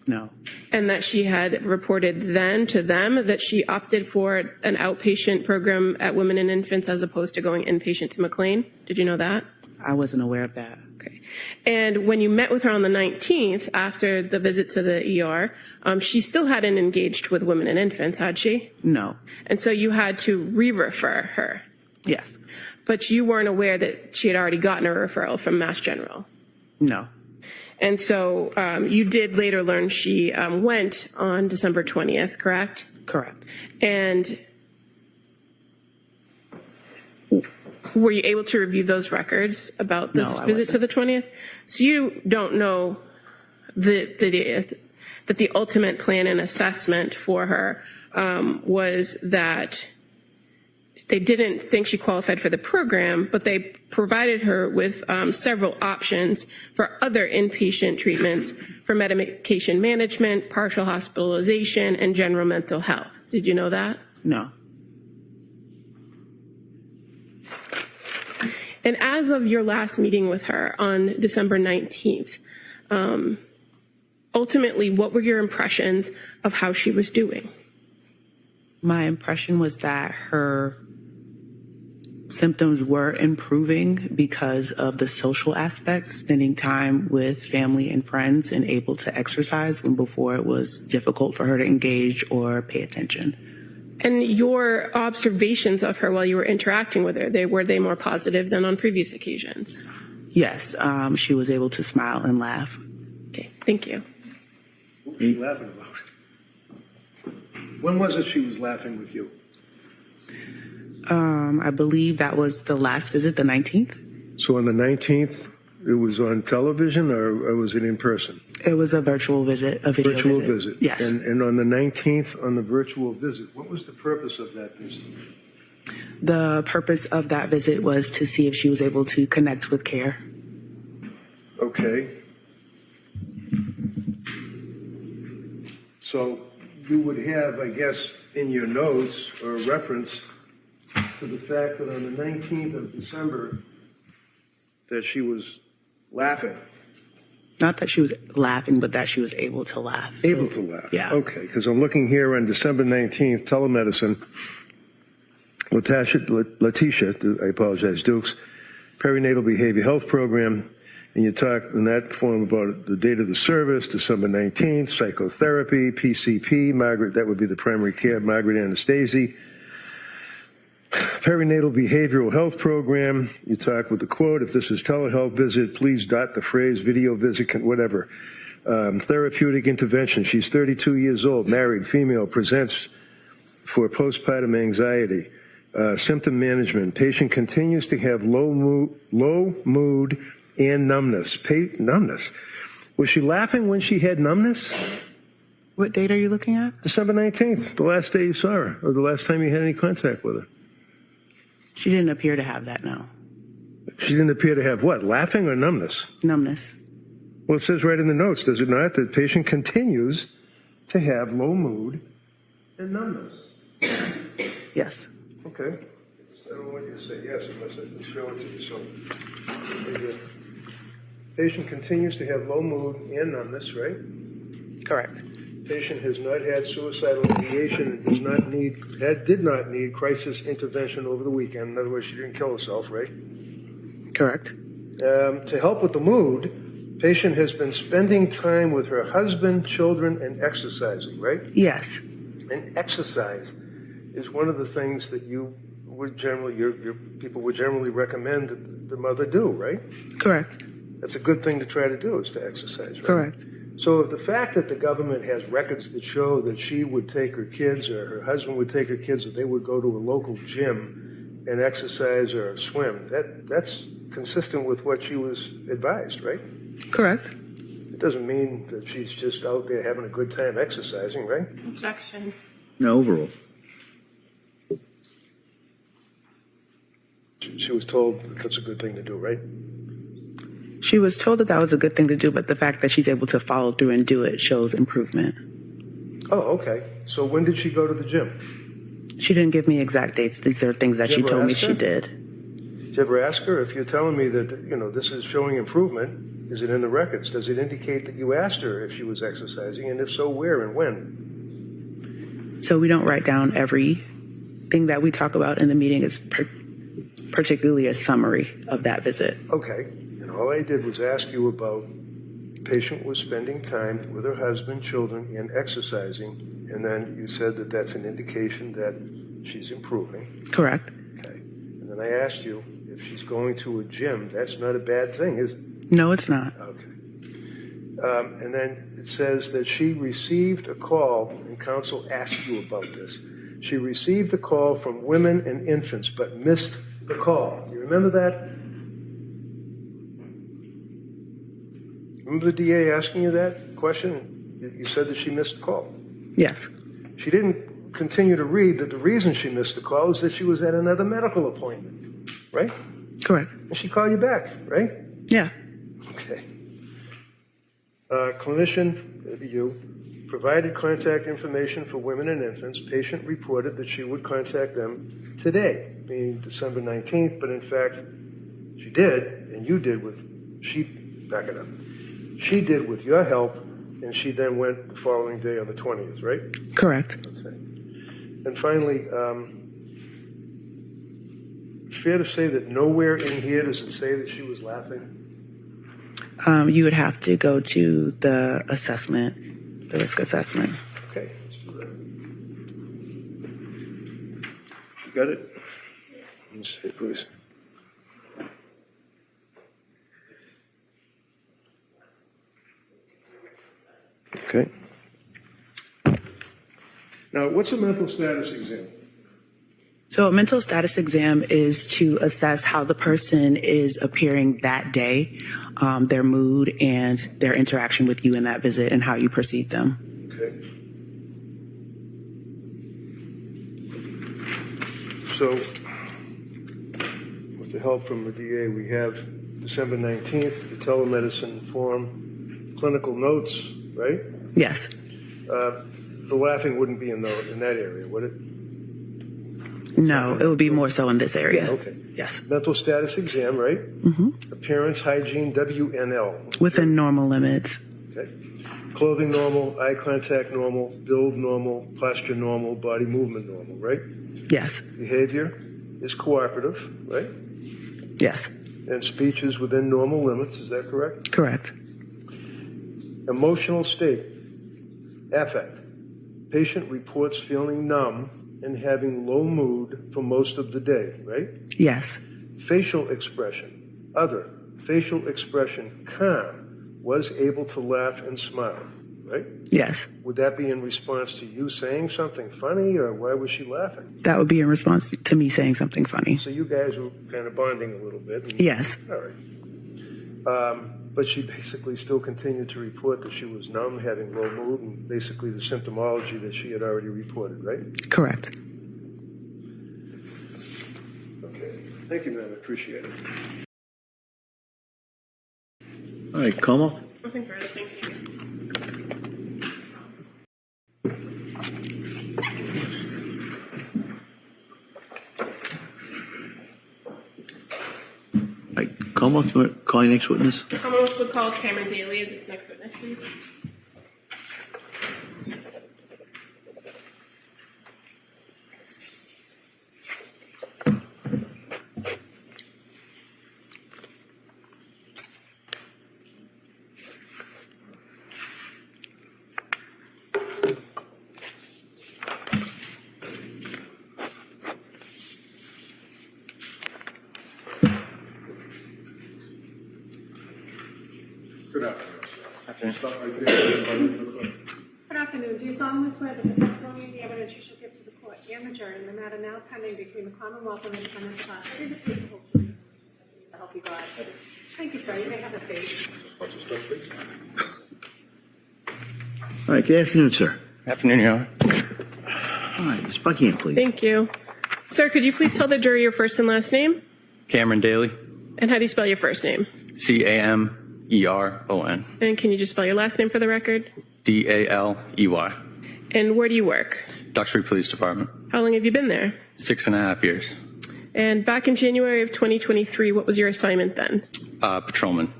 No. And that she had reported then to them that she opted for an outpatient program at Women and Infants as opposed to going inpatient to McLean? Did you know that? I wasn't aware of that. Okay. And when you met with her on the 19th, after the visit to the ER, she still hadn't engaged with Women and Infants, had she? No. And so you had to re-refer her. Yes. But you weren't aware that she had already gotten a referral from Mass General? No. And so you did later learn she went on December 20th, correct? Correct. And were you able to review those records about this visit to the 20th? So you don't know that the ultimate plan and assessment for her was that they didn't think she qualified for the program, but they provided her with several options for other inpatient treatments for medication management, partial hospitalization, and general mental health. Did you know that? No. And as of your last meeting with her on December 19th, ultimately, what were your impressions of how she was doing? My impression was that her symptoms were improving because of the social aspects, spending time with family and friends and able to exercise when before it was difficult for her to engage or pay attention. And your observations of her while you were interacting with her, were they more positive than on previous occasions? Yes, she was able to smile and laugh. Okay, thank you. What were you laughing about? When was it she was laughing with you? I believe that was the last visit, the 19th. So on the 19th, it was on television or was it in person? It was a virtual visit, a video virtual visit. Yes. And on the 19th, on the virtual visit, what was the purpose of that visit? The purpose of that visit was to see if she was able to connect with care. Okay. So you would have, I guess, in your notes or reference to the fact that on the 19th of December that she was laughing. Not that she was laughing, but that she was able to laugh. Able to laugh. Yeah. Okay, because I'm looking here on December 19th, telemedicine, Letitia, I apologize, Dukes, perinatal behavior health program, and you talk in that form about the date of the service, December 19th, psychotherapy, PCP, Margaret, that would be the primary care, Margaret Anastasi. Perinatal behavioral health program, you talk with the quote, if this is telehealth visit, please dot the phrase video visit, whatever. Therapeutic intervention, she's 32 years old, married, female, presents for postpartum anxiety. Symptom management, patient continues to have low mood and numbness. Was she laughing when she had numbness? What date are you looking at? December 19th, the last day you saw her, or the last time you had any contact with her. She didn't appear to have that, no. She didn't appear to have what, laughing or numbness? Numbness. Well, it says right in the notes, does it not, that the patient continues to have low mood and numbness. Yes. Okay. I don't want you to say yes unless I can show it to you. So, the patient continues to have low mood and numbness, right? Correct. Patient has not had suicidal ideation and did not need crisis intervention over the weekend. In other words, she didn't kill herself, right? Correct. To help with the mood, patient has been spending time with her husband, children, and exercising, right? Yes. And exercise is one of the things that you would generally, your people would generally recommend that the mother do, right? Correct. That's a good thing to try to do, is to exercise, right? Correct. So the fact that the government has records that show that she would take her kids or her husband would take her kids, that they would go to a local gym and exercise or swim, that's consistent with what she was advised, right? Correct. It doesn't mean that she's just out there having a good time exercising, right? Objection. No, overrule. She was told that that's a good thing to do, right? She was told that that was a good thing to do, but the fact that she's able to follow through and do it shows improvement. Oh, okay. So when did she go to the gym? She didn't give me exact dates. These are things that Did she you ever told me ask she her? did. Did you ever ask her? If you're telling me that, this is showing improvement, is it in the records? Does it indicate that you asked her if she was exercising, and if so, where and when? So we don't write down everything that we talk about in the meeting. It's particularly a summary of that visit. Okay. And all I did was ask you about patient was spending time with her husband, children, and exercising, and then you said that that's an indication that she's improving. Correct. Okay. And then I asked you if she's going to a gym. That's not a bad thing, is it? No, it's not. Okay. And then it says that she received a call, and counsel asked you about this. She received a call from women and infants, but missed the call. You remember that? Remember the DA asking you that question? You said that she missed the call. Yes. She didn't continue to read that the reason she missed the call is that she was at another medical appointment, right? Correct. And she called you back, right? Yeah. Okay. Clinician, maybe you, provided contact information for women and infants. Patient reported that she would contact them today, being December 19th, but in fact, she did, and you did back it up. She did with your help, and she then went the following day on the 20th, right? Correct. Okay. And finally, fair to say that nowhere in here does it say that she was laughing? You would have to go to the assessment, the risk assessment. Okay, let's do that. You got it? Let me see, please. Okay. Now, what's a mental status exam? So a mental status exam is to assess how the person is appearing that day, their mood and their interaction with you in that visit and how you perceive them. Okay. So, with the help from the DA, we have December 19th, the telemedicine form, clinical notes, right? Yes. The laughing wouldn't be in that area, would it? No, it would be more so in this area. Yeah, okay. Yes. Mental status exam, right? Mm-hmm. Appearance, hygiene, WNL. Within normal limits. Okay. Clothing normal, eye contact normal, build normal, posture normal, body movement normal, right? Yes. Behavior is cooperative, right? Yes. And speech is within normal limits, is that correct? Correct. Emotional state, affect. Patient reports feeling numb and having low mood for most of the day, right? Yes. Facial expression, other. Facial expression, calm, was able to laugh and smile, right? Yes. Would that be in response to you saying something funny, or why was she laughing? That would be in response to me saying something funny. So you guys were kind of bonding a little bit. Yes. All right. But she basically still continued to report that she was numb, having low mood, and basically the symptomology that she had already reported, right? Correct. Okay. Thank you, ma'am. I appreciate it. All right, Como. Nothing further. Thank you. All right, Como, you want to call your next witness? I'm also call Cameron Daly as its next witness, please. Good afternoon, sir. Stop right there. Good afternoon. Do you solemnly swear that the testimony and the evidence you shall give to the court and the jury in the matter now pending between the Commonwealth and the defendant class will be the truth, the whole truth? So help you God. Thank you, sir. You may have a seat. All right, good afternoon, sir. Afternoon, Your Honor. All right, Ms. Buckingham, please. Thank you. Sir, could you please tell the jury your first and last name? Cameron Daly, And how do you spell your first name? Cameron. And can you just spell your last name for the record? Daley. And where do you work? Duxbury Police Department. How long have you been there? 6.5 years. And back in January of 2023, what was your assignment then? Patrolman.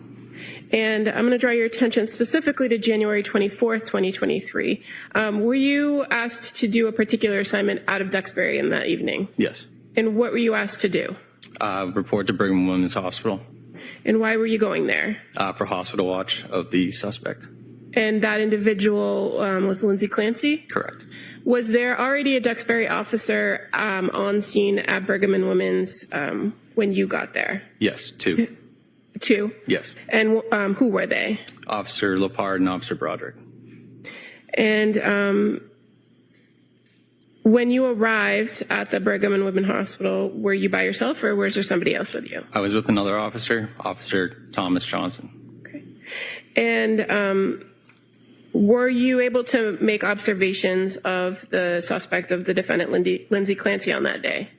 And I'm going to draw your attention specifically to January 24th, 2023. Were you asked to do a particular assignment out of Duxbury in that evening? Yes. And what were you asked to do? Report to Brigham Women's Hospital And why were you going there? for hospital watch of the suspect. And that individual was Lindsay Clancy? Correct. Was there already a Duxbury officer on scene at Brigham and Women's when you got there? Yes, 2. 2? Yes. And who were they? Officer Lepard and Officer Broderick. And when you arrived at the Brigham and Women's Hospital, were you by yourself or was there somebody else with you? I was with another officer, Officer Thomas Johnson. Okay. And were you able to make observations of the suspect, of the defendant, Lindsay Clancy, on that day?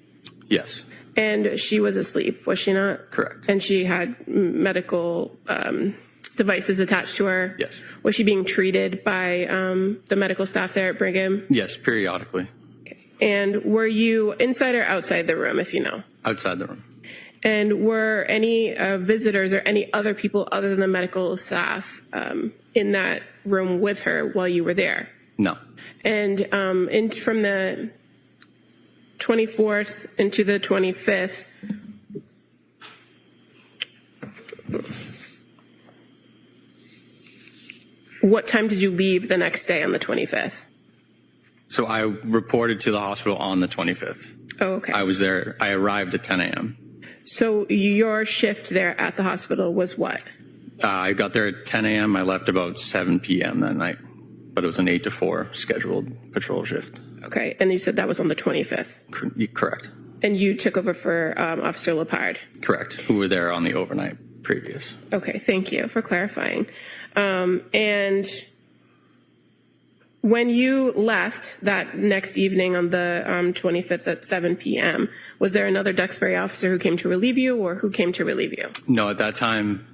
Yes. And she was asleep, was she not? Correct. And she had medical devices attached to her? Yes. Was she being treated by the medical staff there at Brigham? Yes, periodically. Okay. And were you inside or outside the room, if you know? Outside the room. And were any visitors or any other people other than the medical staff in that room with her while you were there? No. And from the 24th into the 25th, what time did you leave the next day on the 25th? So I reported to the hospital on the 25th. Oh, okay. I was there. I arrived at 10 a.m. So your shift there at the hospital was what? I got there at 10 a.m. I left about 7 p.m. that night, but it was an 8 to 4 scheduled patrol shift. Okay, and you said that was on the 25th? Correct. And you took over for Officer Lepard? Correct, who were there on the overnight previous. Okay, thank you for clarifying. And when you left that next evening on the 25th at 7 p.m., was there another Duxbury officer who came to relieve you, or who came to relieve you? No, at that time,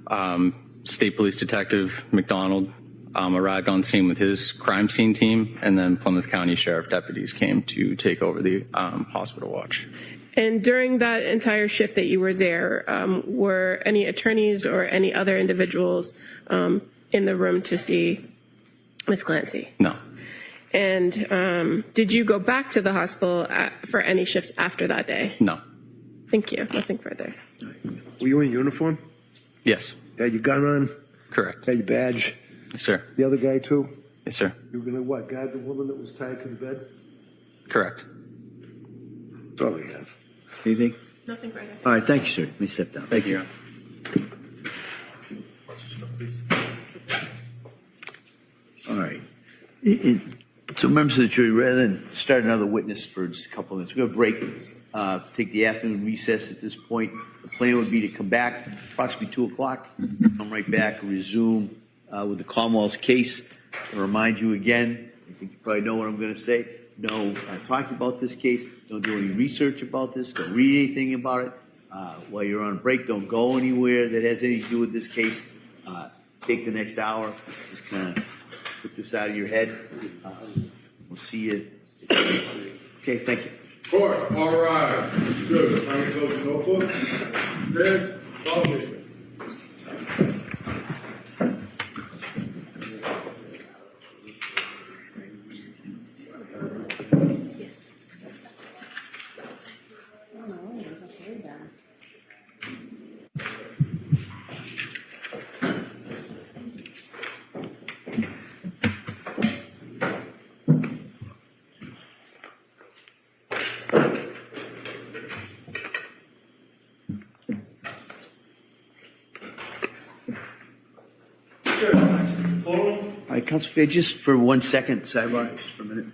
State Police Detective McDonald arrived on scene with his crime scene team, and then Plymouth County Sheriff deputies came to take over the hospital watch. And during that entire shift that you were there, were any attorneys or any other individuals in the room to see Ms. Clancy? No. And did you go back to the hospital for any shifts after that day? No. Thank you. Nothing further. Were you in uniform? Yes. Had your gun on? Correct. Had your badge? Yes, sir. The other guy, too? Yes, sir. You were going to, what, guard the woman that was tied to the bed? Correct. That's all we have. Anything? Nothing further. All right, thank you, sir. Let me step down. Thank you. All right. So members of the jury, rather than start another witness for just a couple of minutes, we're going to break, take the afternoon recess at this point. The plan would be to come back approximately 2 o'clock, come right back, resume with the Commonwealth's case. I'll remind you again, I think you probably know what I'm going to say. No talking about this case. Don't do any research about this. Don't read anything about it. While you're on break, don't go anywhere that has anything to do with this case. Take the next hour. Just kind of put this out of your head. We'll see you. Okay, thank you. Court, all right. Good. Time to close the notebook. This, lovely. All right, Council Fair, just for 1 second, sidebar, just for a minute.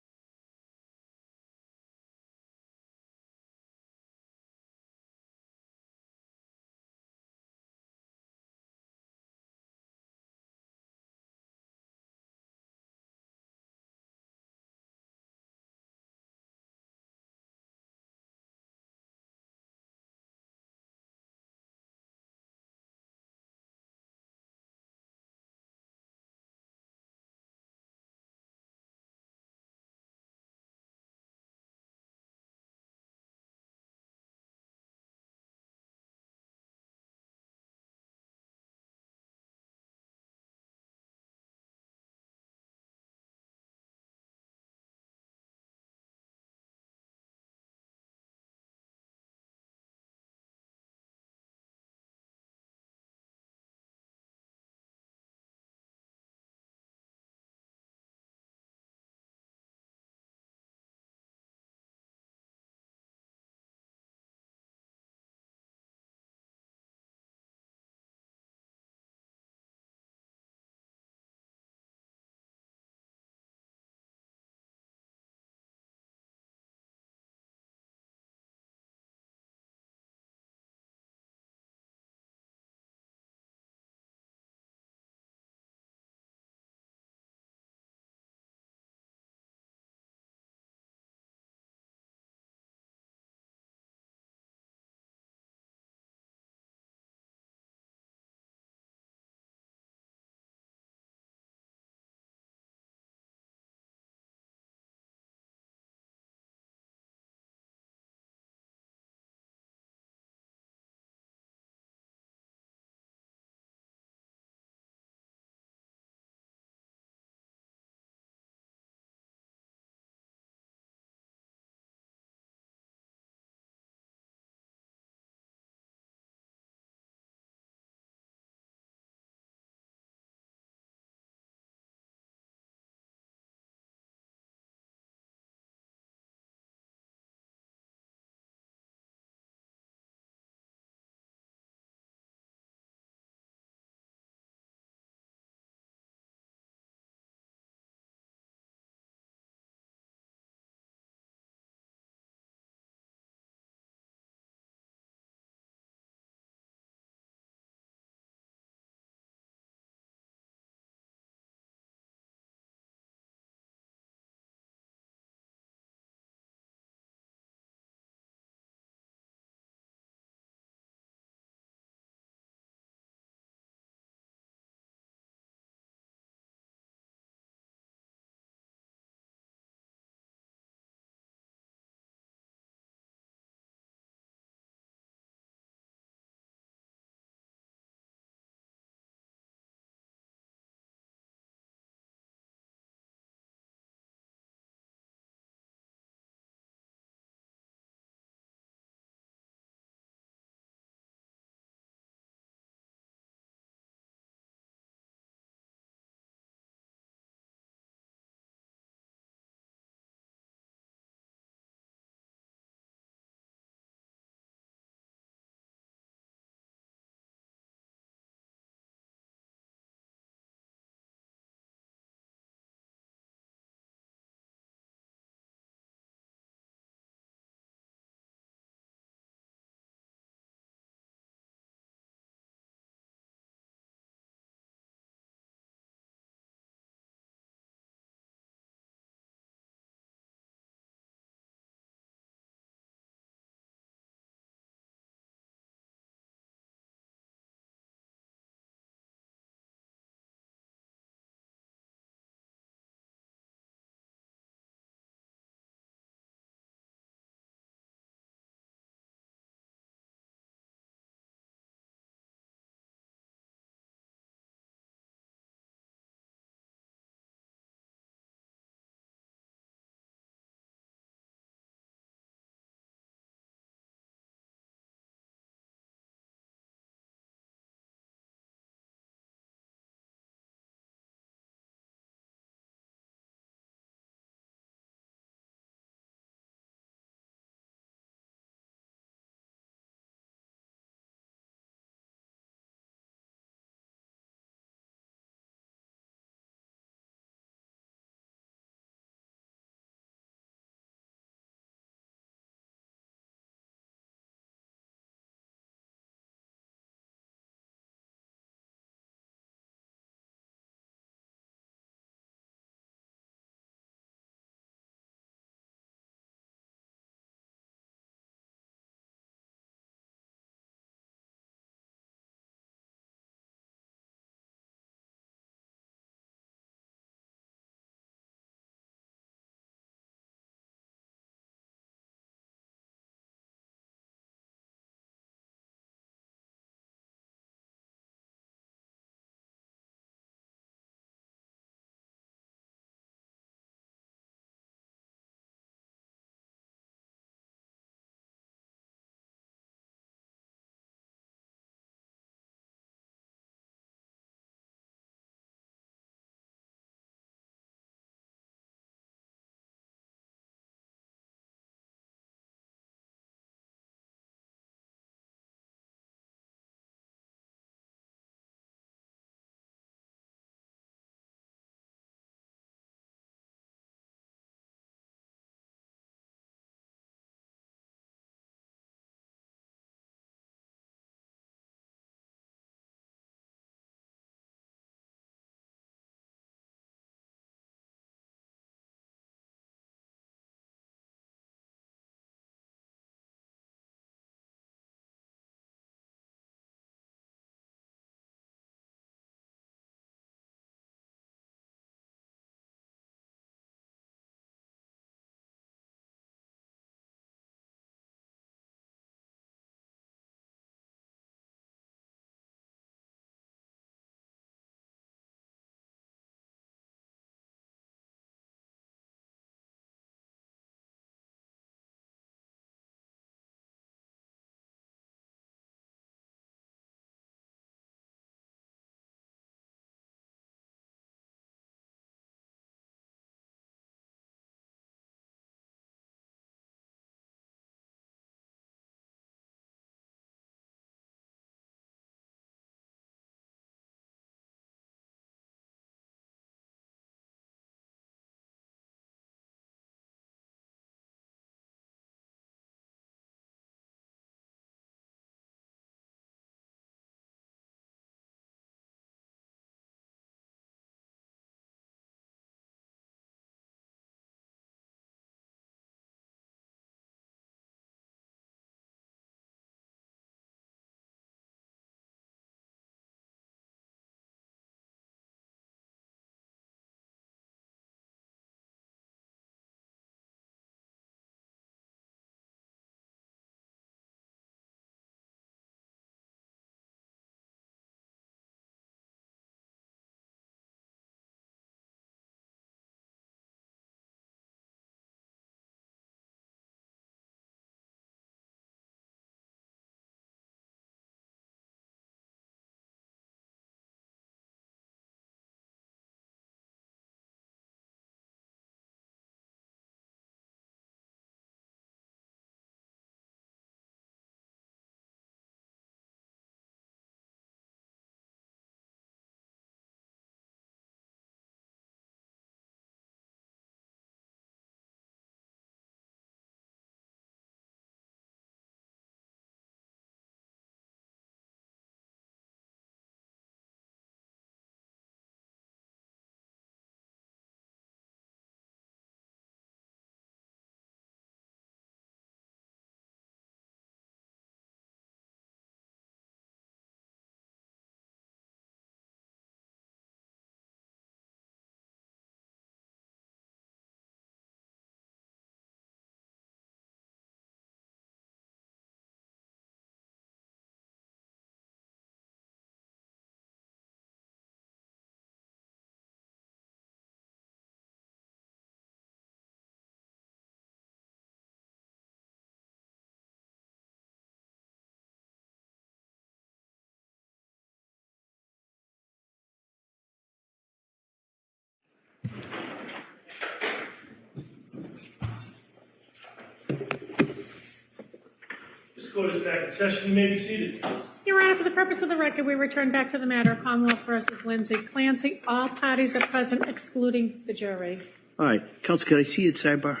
court is back in session. You may be seated. Your Honor, for the purpose of the record, we return back to the matter Commonwealth versus Lindsay Clancy. All parties are present, excluding the jury. All right, counsel, can I see it sidebar?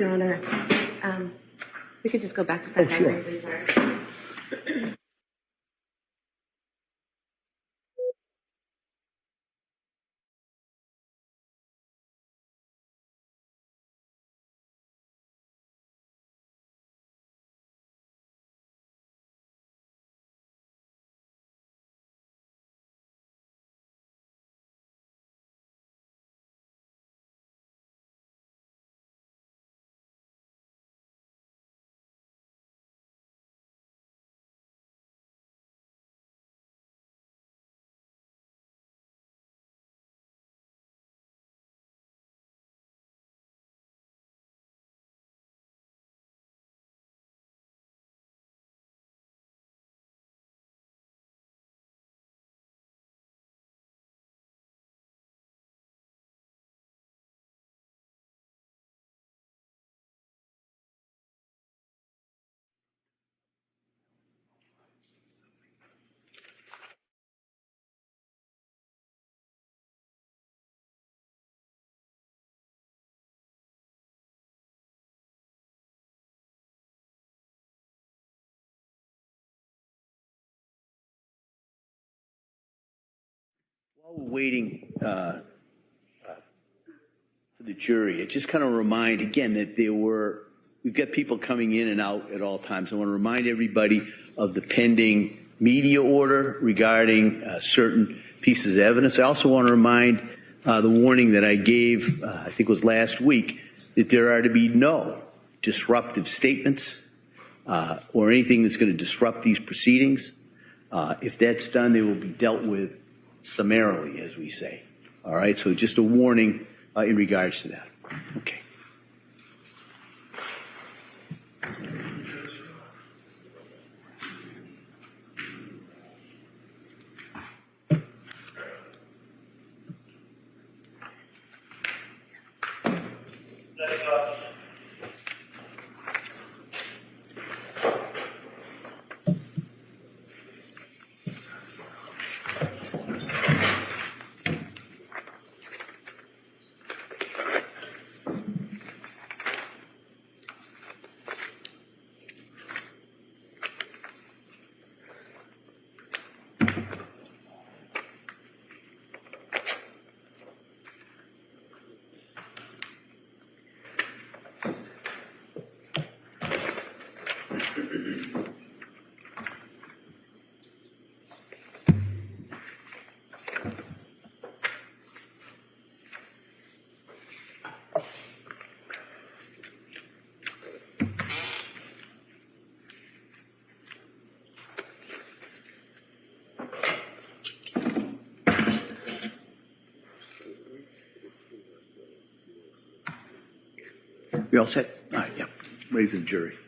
Your Honor. We could just go back to second degree, please. Sorry. While we're waiting for the jury, it just kind of remind again that we've got people coming in and out at all times. I want to remind everybody of the pending media order regarding certain pieces of evidence. I also want to remind the warning that I gave, I think it was last week, that there are to be no disruptive statements or anything that's going to disrupt these proceedings. If that's done, they will be dealt with summarily, as we say. All right, so just a warning in regards to that. Okay. We all set? All right, yeah. Ready for the jury.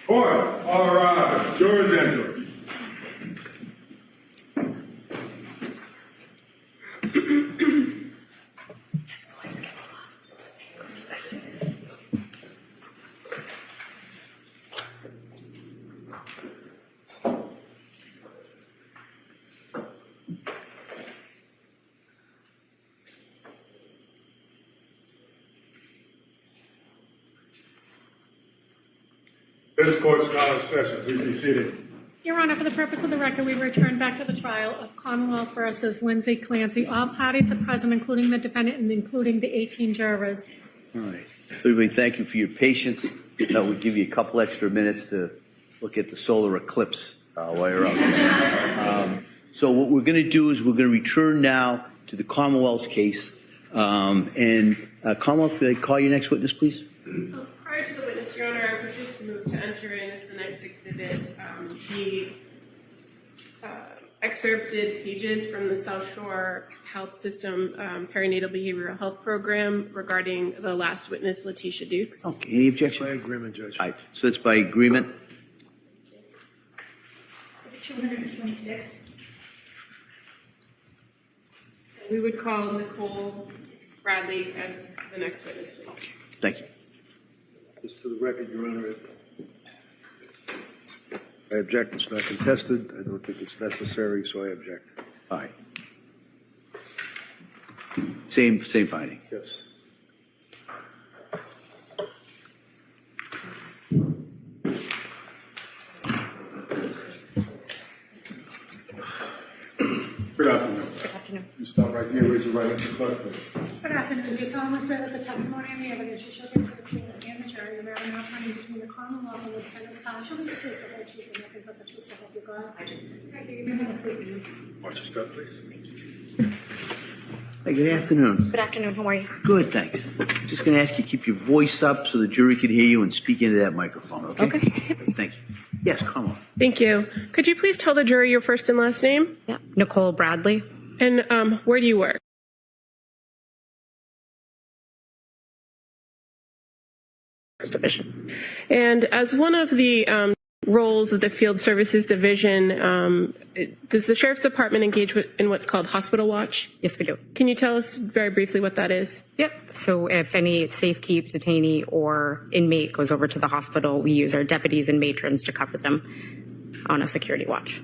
Court, all rise. Jurors enter. This court's now in session. Please be seated. Your Honor, for the purpose of the record, we return back to the trial of Commonwealth versus Lindsay Clancy. All parties are present, including the defendant and including the 18 jurors. All right. Everybody, thank you for your patience. We'll give you a couple extra minutes to look at the solar eclipse while you're out. So what we're going to do is we're going to return now to the Commonwealth's case. Commonwealth, can I call your next witness, please? Prior to the witness, Your Honor, I would just move to enter in as the next exhibit the excerpted pages from the South Shore Health System Perinatal Behavioral Health Program regarding the last witness, Letitia Dukes. Okay. Any objection? By agreement, Judge. All right. So it's by agreement. 226. We would call Nicole Bradley as the next witness, please. Thank you. Just for the record, Your Honor, I object. It's not contested. I don't think it's necessary, so I object. All right. Same finding. Yes. Good afternoon. Good afternoon. You stop right here, raise your right hand to the clerk, please. Good afternoon. Do you solemnly swear that the testimony and the evidence you shall give to the court and the jury, the matter now pending between the Commonwealth and the defendant shall be the truth, the whole truth, and nothing but the truth, so help you God? I do. Thank you. You may have a seat. Watch your step, please. Hey, good afternoon. Good afternoon. How are you? Good, thanks. Just going to ask you to keep your voice up so the jury can hear you and speak into that microphone, okay? Okay. Thank you. Yes, come on. Thank you. Could you please tell the jury your first and last name? Yeah. Nicole Bradley. And where do you work? Division. And as one of the roles of the Field Services Division, does the Sheriff's Department engage in what's called hospital watch? Yes, we do. Can you tell us very briefly what that is? Yep. So if any safekeep, detainee, or inmate goes over to the hospital, we use our deputies and matrons to cover them on a security watch.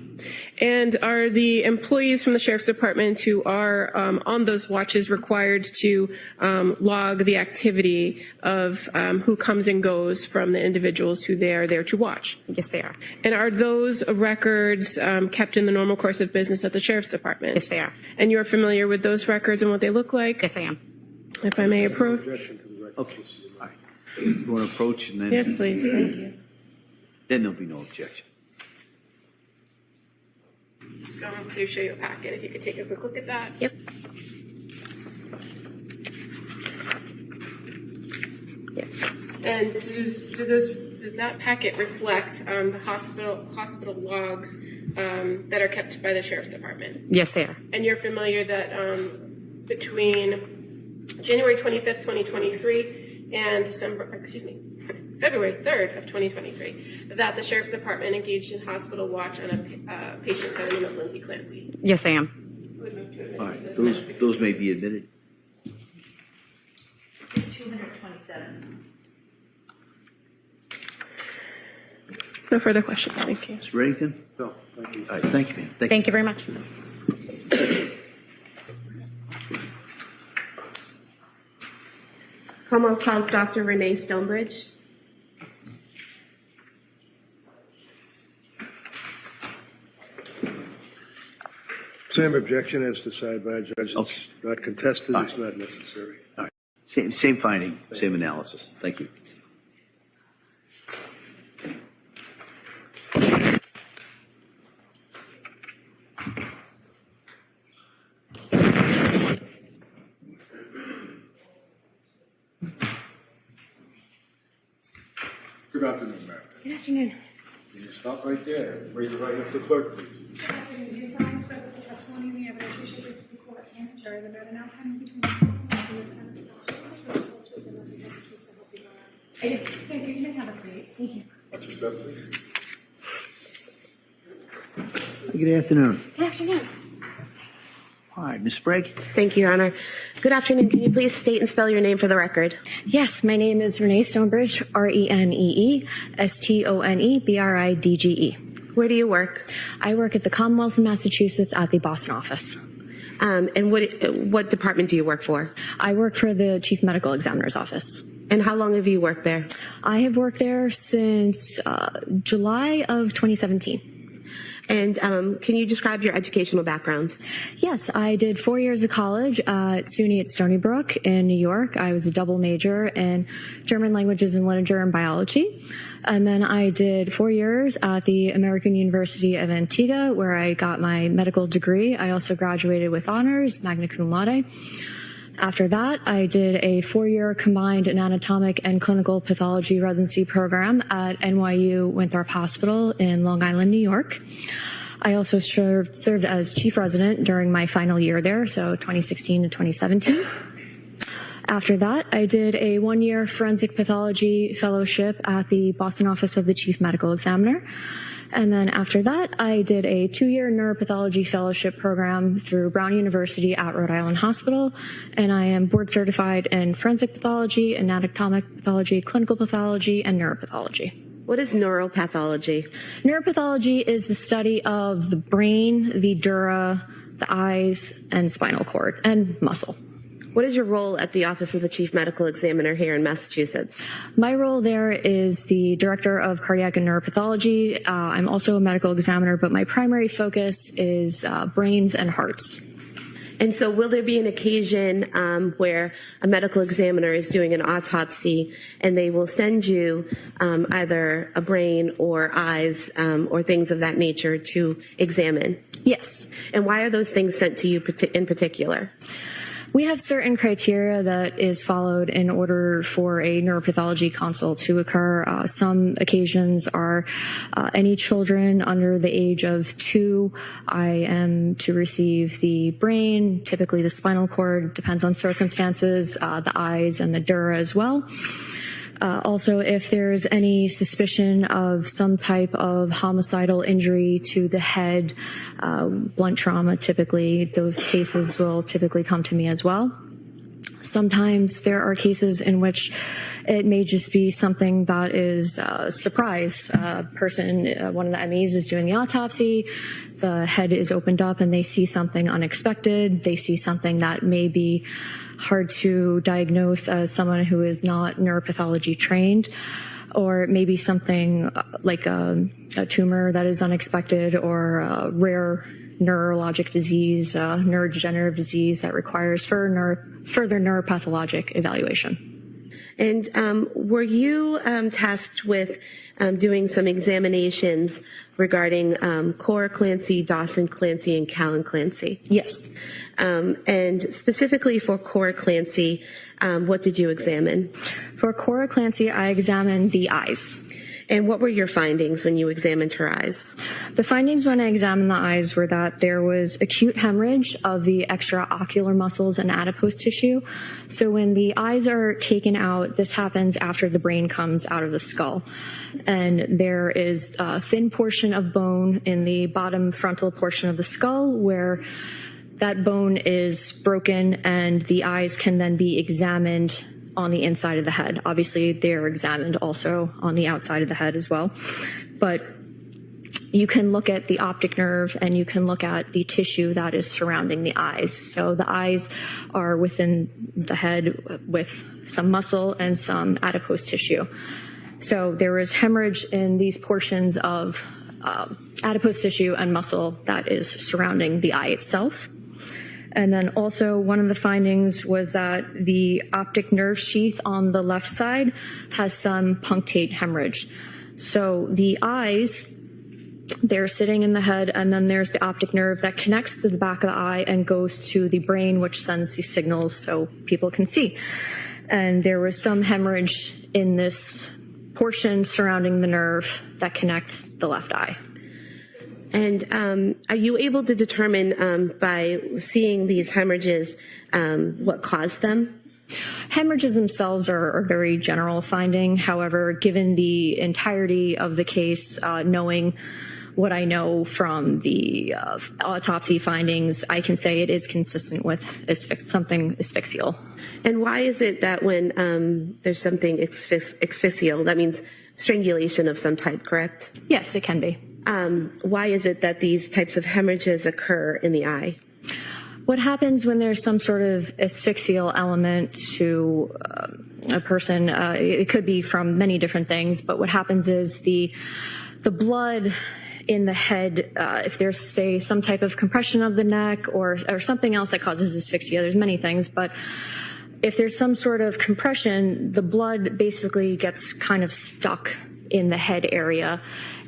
And are the employees from the Sheriff's Department who are on those watches required to log the activity of who comes and goes from the individuals who they are there to watch? Yes, they are. And are those records kept in the normal course of business at the Sheriff's Department? Yes, they are. And you're familiar with those records and what they look like? Yes, I am. If I may approach. Objection to the record. Okay. All right. You want to approach and then? Yes, please. Thank you. Then there'll be no objection. Just going to show you a packet. If you could take a quick look at that. Yep. Yep. And does that packet reflect the hospital logs that are kept by the Sheriff's Department? Yes, they are. And you're familiar that between January 25th, 2023 and February 3rd of 2023, that the Sheriff's Department engaged in hospital watch on a patient by the name of Lindsay Clancy? Yes, I am. Would move to admit All right. this as Those may be admitted. 227. no further questions. Thank you. Mr. Reddington? No, thank you. All right. Thank you, man. Thank you very much. Commonwealth calls Dr. Renee Stonebridge. Same objection as decided by a judge. It's Okay. not contested. All It's right. not necessary. All right. Same finding, same analysis. Thank you. Good afternoon, ma'am. Good afternoon. Can you stop right there? Raise your right hand to the clerk, please. Good afternoon. Do you solemnly swear that the testimony and the evidence you shall give to the court and the jury, the matter now pending between the Commonwealth and the defendant shall be the whole truth, and nothing but the truth, so help you God? I do. Thank you. You may have a seat. Thank you. Watch your step, please. Good afternoon. Good afternoon. All right, Ms. Sprague? Thank you, Your Honor. Good afternoon. Can you please state and spell your name for the record? Yes, my name is Renee Stonebridge, Renee Stonebridge. Where do you work? I work at the Commonwealth of Massachusetts at the Boston office. And what department do you work for? I work for the Chief Medical Examiner's office. And how long have you worked there? I have worked there since July of 2017. And can you describe your educational background? Yes, I did 4 years of college at SUNY at Stony Brook in New York. I was a double major in German languages and literature and biology. And then I did 4 years at the American University of Antigua, where I got my medical degree. I also graduated with honors, magna cum laude. After that, I did a 4-year combined anatomic and clinical pathology residency program at NYU Winthrop Hospital in Long Island, New York. I also served as chief resident during my final year there, so 2016 to 2017. After that, I did a 1-year forensic pathology fellowship at the Boston office of the chief medical examiner. And then after that, I did a 2-year neuropathology fellowship program through Brown University at Rhode Island Hospital. And I am board certified in forensic pathology, anatomic pathology, clinical pathology, and neuropathology. What is neuropathology? Neuropathology is the study of the brain, the dura, the eyes, and spinal cord, and muscle. What is your role at the Office of the Chief Medical Examiner here in Massachusetts? My role there is the Director of Cardiac and Neuropathology. I'm also a medical examiner, but my primary focus is brains and hearts. And so will there be an occasion where a medical examiner is doing an autopsy and they will send you either a brain or eyes or things of that nature to examine? Yes. And why are those things sent to you in particular? We have certain criteria that is followed in order for a neuropathology consult to occur. Some occasions are any children under the age of 2. I am to receive the brain, typically the spinal cord, depends on circumstances, the eyes and the dura as well. Also, if there's any suspicion of some type of homicidal injury to the head, blunt trauma, typically, those cases will typically come to me as well. Sometimes there are cases in which it may just be something that is a surprise. One of the MEs is doing the autopsy, the head is opened up and they see something unexpected, they see something that may be hard to diagnose as someone who is not neuropathology trained, or maybe something like a tumor that is unexpected, or a rare neurologic disease, neurodegenerative disease that requires further neuropathologic evaluation. And were you tasked with doing some examinations regarding Cora Clancy, Dawson Clancy, and Callan Clancy? Yes. And specifically for Cora Clancy, what did you examine? For Cora Clancy, I examined the eyes. And what were your findings when you examined her eyes? The findings when I examined the eyes were that there was acute hemorrhage of the extraocular muscles and adipose tissue. So when the eyes are taken out, this happens after the brain comes out of the skull. And there is a thin portion of bone in the bottom frontal portion of the skull where that bone is broken and the eyes can then be examined on the inside of the head. Obviously, they're examined also on the outside of the head as well. But you can look at the optic nerve and you can look at the tissue that is surrounding the eyes. So the eyes are within the head with some muscle and some adipose tissue. So there is hemorrhage in these portions of adipose tissue and muscle that is surrounding the eye itself. And then also one of the findings was that the optic nerve sheath on the left side has some punctate hemorrhage. So the eyes, they're sitting in the head, and then there's the optic nerve that connects to the back of the eye and goes to the brain, which sends these signals so people can see. And there was some hemorrhage in this portion surrounding the nerve that connects the left eye. And are you able to determine by seeing these hemorrhages what caused them? Hemorrhages themselves are a very general finding. However, given the entirety of the case, knowing what I know from the autopsy findings, I can say it is consistent with something asphyxial. And why is it that when there's something asphyxial, that means strangulation of some type, correct? Yes, it can be. Why is it that these types of hemorrhages occur in the eye? What happens when there's some sort of asphyxial element to a person, it could be from many different things, but what happens is the blood in the head, if there's, say, some type of compression of the neck or something else that causes asphyxia, there's many things, but if there's some sort of compression, the blood basically gets kind of stuck in the head area.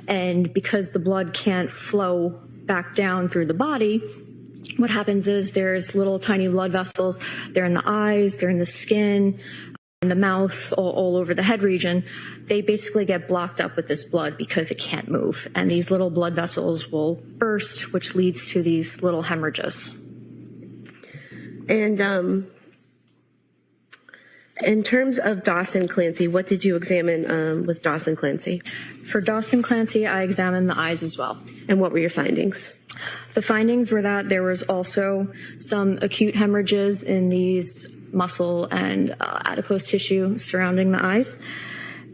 And because the blood can't flow back down through the body, what happens is there's little tiny blood vessels. They're in the eyes, they're in the skin, in the mouth, all over the head region. They basically get blocked up with this blood because it can't move. And these little blood vessels will burst, which leads to these little hemorrhages. And in terms of Dawson Clancy, what did you examine with Dawson Clancy? For Dawson Clancy, I examined the eyes as well. And what were your findings? The findings were that there was also some acute hemorrhages in these muscle and adipose tissue surrounding the eyes.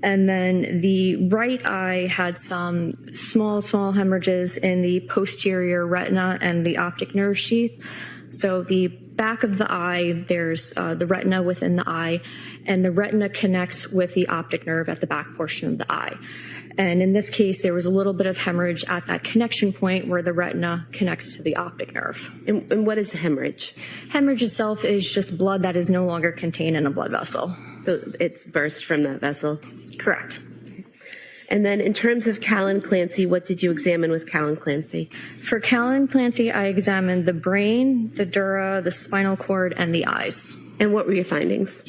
And then the right eye had some small hemorrhages in the posterior retina and the optic nerve sheath. So the back of the eye, there's the retina within the eye, and the retina connects with the optic nerve at the back portion of the eye. And in this case, there was a little bit of hemorrhage at that connection point where the retina connects to the optic nerve. And what is hemorrhage? Hemorrhage itself is just blood that is no longer contained in a blood vessel. So it's burst from that vessel? Correct. And then in terms of Callan Clancy, what did you examine with Callan Clancy? For Callan Clancy, I examined the brain, the dura, the spinal cord, and the eyes. And what were your findings?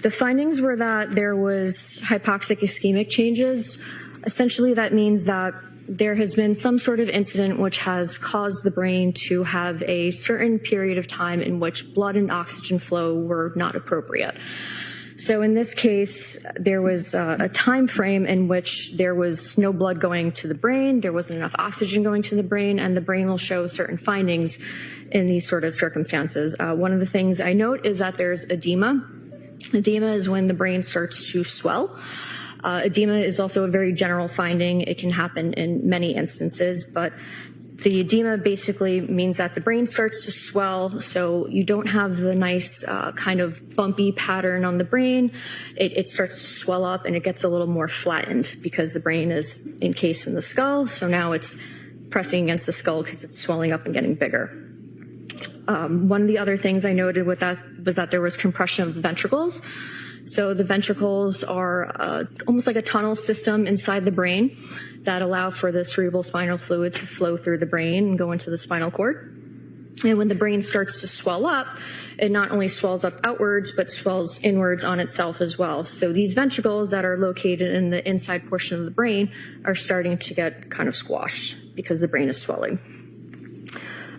The findings were that there was hypoxic ischemic changes. Essentially, that means that there has been some sort of incident which has caused the brain to have a certain period of time in which blood and oxygen flow were not appropriate. So in this case, there was a time frame in which there was no blood going to the brain, there wasn't enough oxygen going to the brain, and the brain will show certain findings in these sort of circumstances. One of the things I note is that there's edema. Edema is when the brain starts to swell. Edema is also a very general finding. It can happen in many instances, but the edema basically means that the brain starts to swell, so you don't have the nice kind of bumpy pattern on the brain. It starts to swell up and it gets a little more flattened because the brain is encased in the skull, so now it's pressing against the skull because it's swelling up and getting bigger. One of the other things I noted with that was that there was compression of the ventricles. So the ventricles are almost like a tunnel system inside the brain that allow for the cerebral spinal fluid to flow through the brain and go into the spinal cord. And when the brain starts to swell up, it not only swells up outwards, but swells inwards on itself as well. So these ventricles that are located in the inside portion of the brain are starting to get kind of squashed because the brain is swelling.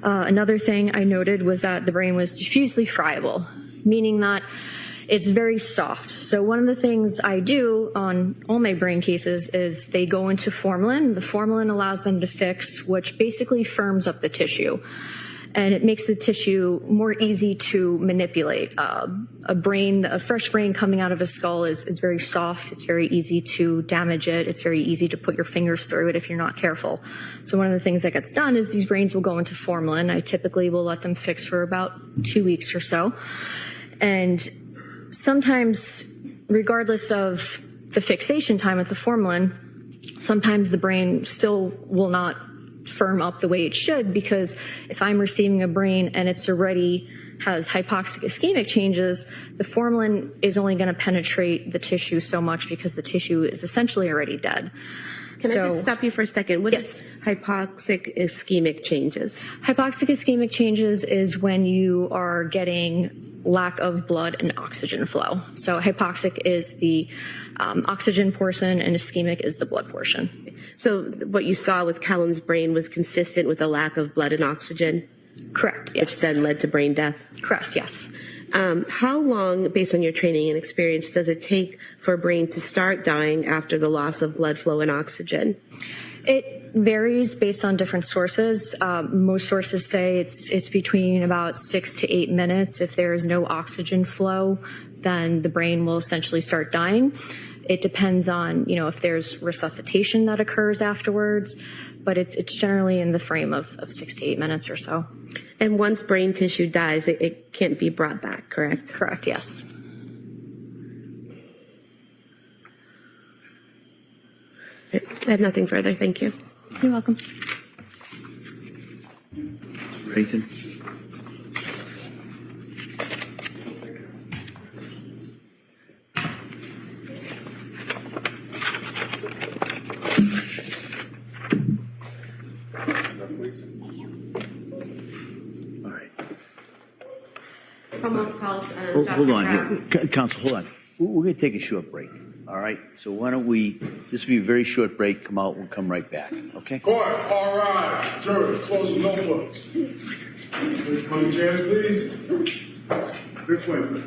Another thing I noted was that the brain was diffusely friable, meaning that it's very soft. So one of the things I do on all my brain cases is they go into formalin. The formalin allows them to fix, which basically firms up the tissue. And it makes the tissue more easy to manipulate. A fresh brain coming out of a skull is very soft. It's very easy to damage it. It's very easy to put your fingers through it if you're not careful. So one of the things that gets done is these brains will go into formalin. I typically will let them fix for about 2 weeks or so. And sometimes, regardless of the fixation time at the formalin, sometimes the brain still will not firm up the way it should, because if I'm receiving a brain and it's already has hypoxic ischemic changes, the formalin is only going to penetrate the tissue so much because the tissue is essentially already dead. Can I just stop you for a second? What is hypoxic ischemic changes? Hypoxic ischemic changes is when you are getting lack of blood and oxygen flow. So hypoxic is the oxygen portion and ischemic is the blood portion. So what you saw with Callan's brain was consistent with a lack of blood and oxygen? Correct, yes. Which then led to brain death? Correct, yes. How long, based on your training and experience, does it take for a brain to start dying after the loss of blood flow and oxygen? It varies based on different sources. Most sources say it's between about 6 to 8 minutes. If there is no oxygen flow, then the brain will essentially start dying. It depends on, if there's resuscitation that occurs afterwards, but it's generally in the frame of 6 to 8 minutes or so. And once brain tissue dies, it can't be brought back, correct? Correct, yes. I have nothing further. Thank you. You're welcome. Creighton. Hold on here. Counsel, hold on. We're going to take a short break. All right? So why don't this will be a very short break. Come out, we'll come right back. Okay? Court, all right. Jurors, close the notebooks. Please come to chairs, please. This way.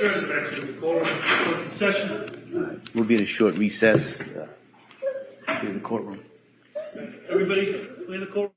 Jurors are exiting the courtroom. Court's in session. We'll be in a short recess in the courtroom. Everybody, clear the courtroom.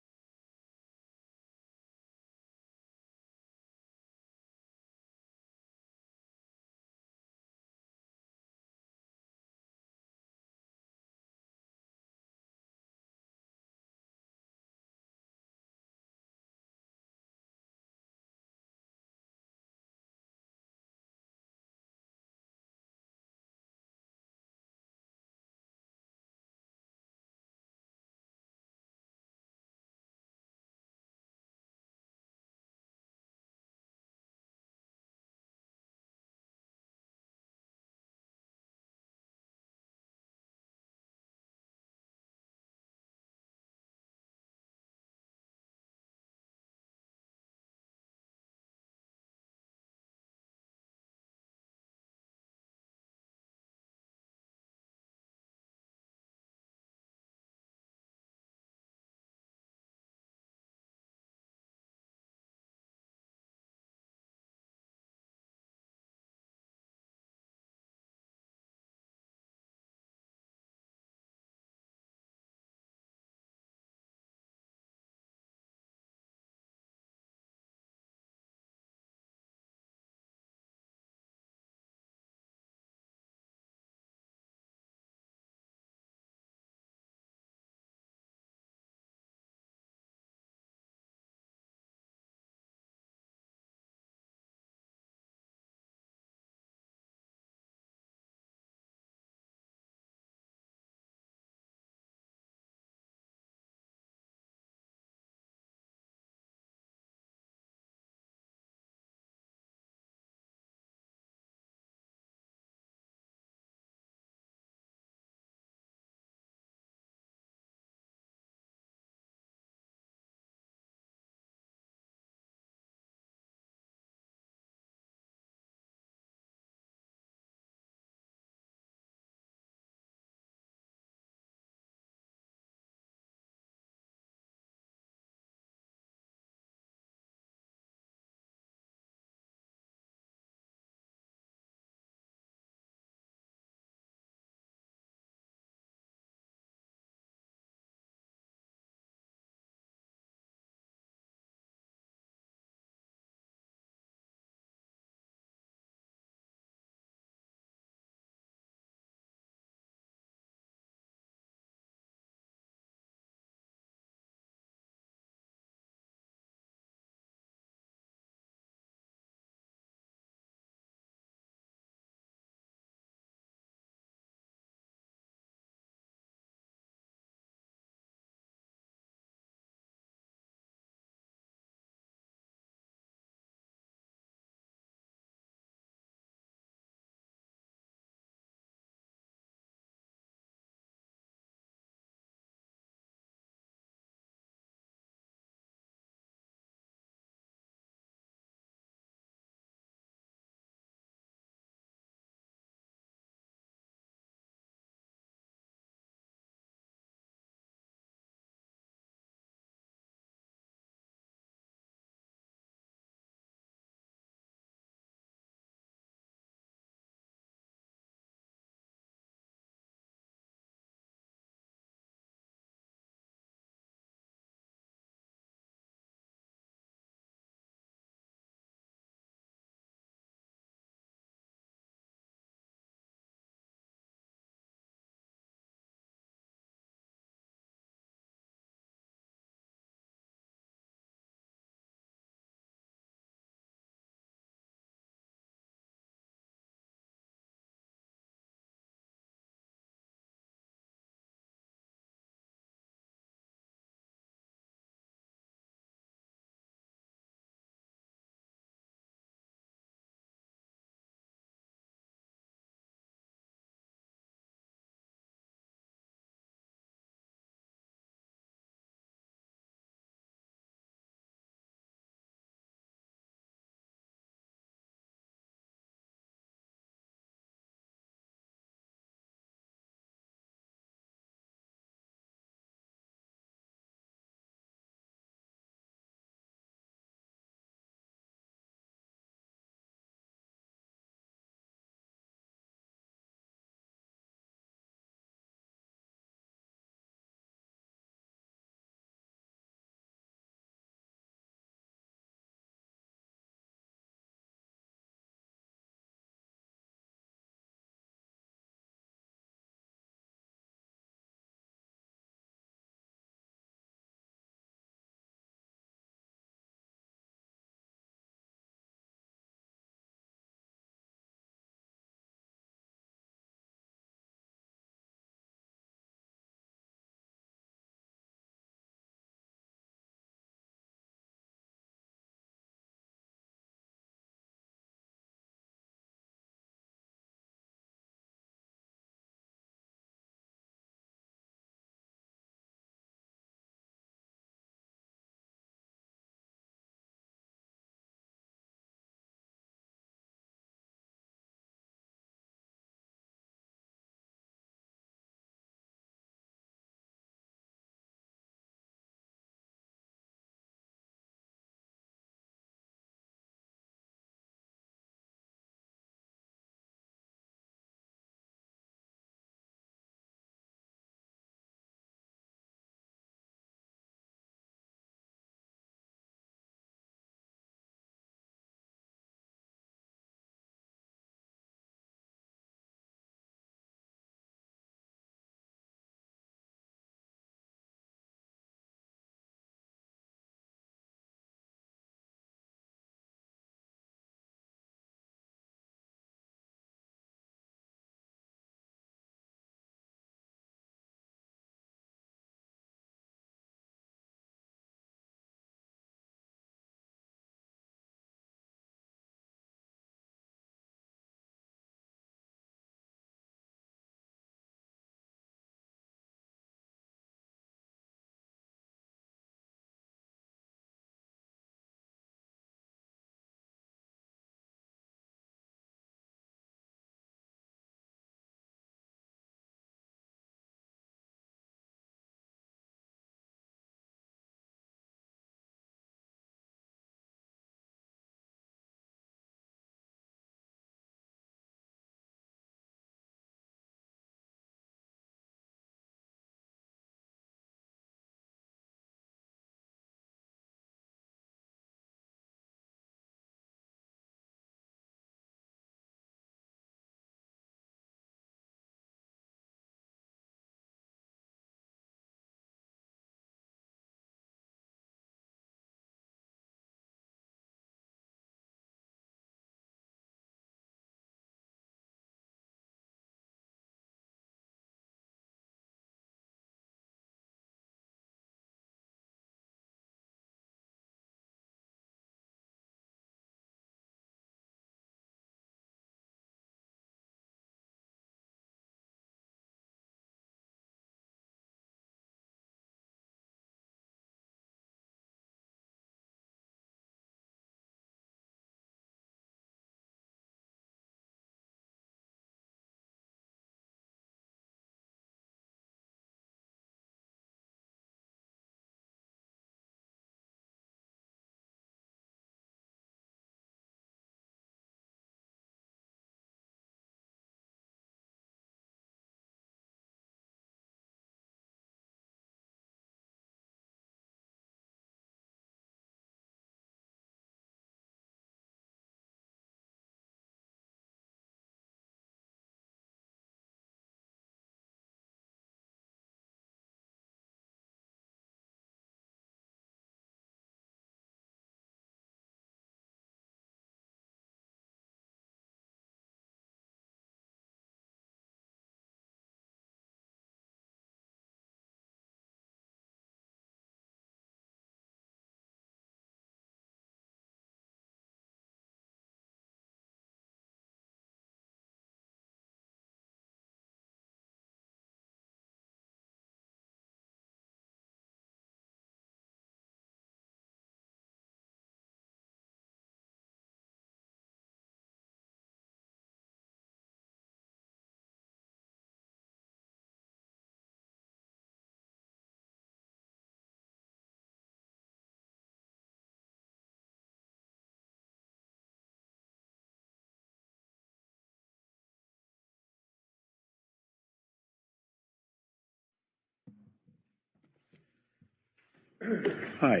Hi.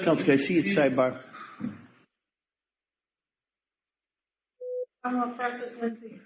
Counsel, can I see you at sidebar? Commonwealth versus Lindsay Clancy.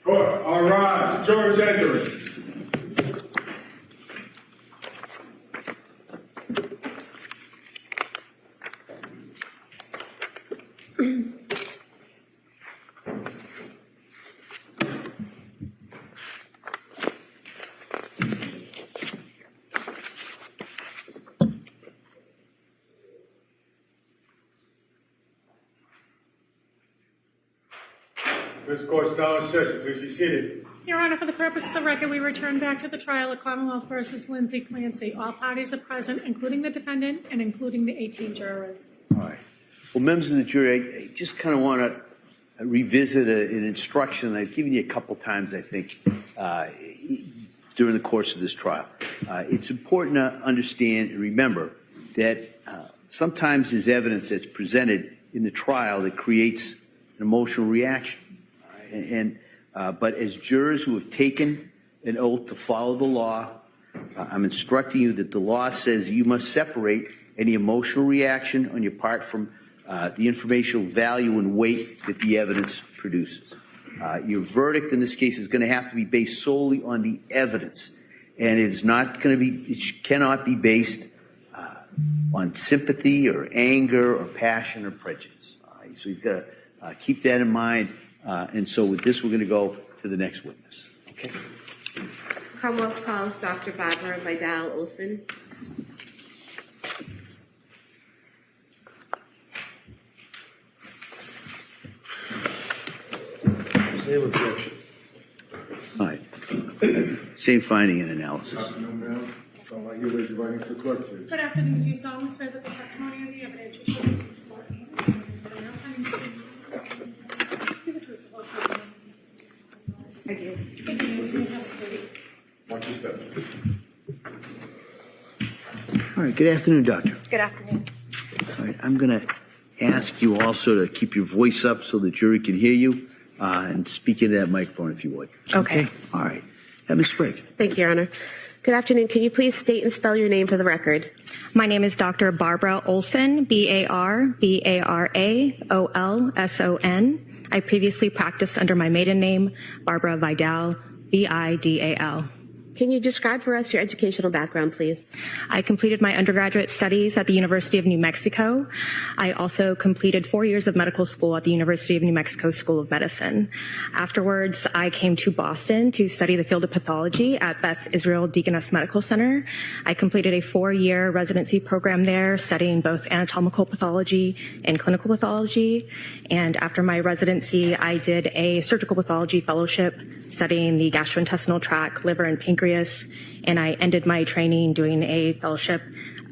Court, all rise. Jurors entering. This court's now in session. Please be seated. Your Honor, for the purpose of the record, we return back to the trial of Commonwealth versus Lindsay Clancy. All parties are present, including the defendant and including the 18 jurors. All right. Well, members of the jury, I just kind of want to revisit an instruction I've given you a couple times, I think, during the course of this trial. It's important to understand and remember that sometimes there's evidence that's presented in the trial that creates an emotional reaction. But as jurors who have taken an oath to follow the law, I'm instructing you that the law says you must separate any emotional reaction on your part from the informational value and weight that the evidence produces. Your verdict in this case is going to have to be based solely on the evidence, and it's not going to be. It cannot be based on sympathy or anger or passion or prejudice. So you've got to keep that in mind. And so with this, we're going to go to the next witness. Okay. Commonwealth calls Dr. Barbara Vidal Olson. Same objection. All right. Same finding and analysis. Afternoon, ma'am. Sound like you're ready to write into the clerk, please. Good afternoon. Do you solemnly swear that the testimony of the evidence you shall give before me I do. Watch your step. All right. Good afternoon, doctor. Good afternoon. All right. I'm going to ask you also to keep your voice up so the jury can hear you and speak into that microphone if you would. Okay. All right. Ms. Sprague. Thank you, Your Honor. Good afternoon. Can you please state and spell your name for the record? My name is Dr. Barbara Olson, BARBARAOLSON. I previously practiced under my maiden name, Barbara Vidal, VIDAL. Can you describe for us your educational background, please? I completed my undergraduate studies at the University of New Mexico. I also completed 4 years of medical school at the University of New Mexico School of Medicine. Afterwards, I came to Boston to study the field of pathology at Beth Israel Deaconess Medical Center. I completed a 4-year residency program there, studying both anatomical pathology and clinical pathology. And after my residency, I did a surgical pathology fellowship studying the gastrointestinal tract, liver, and pancreas. And I ended my training doing a fellowship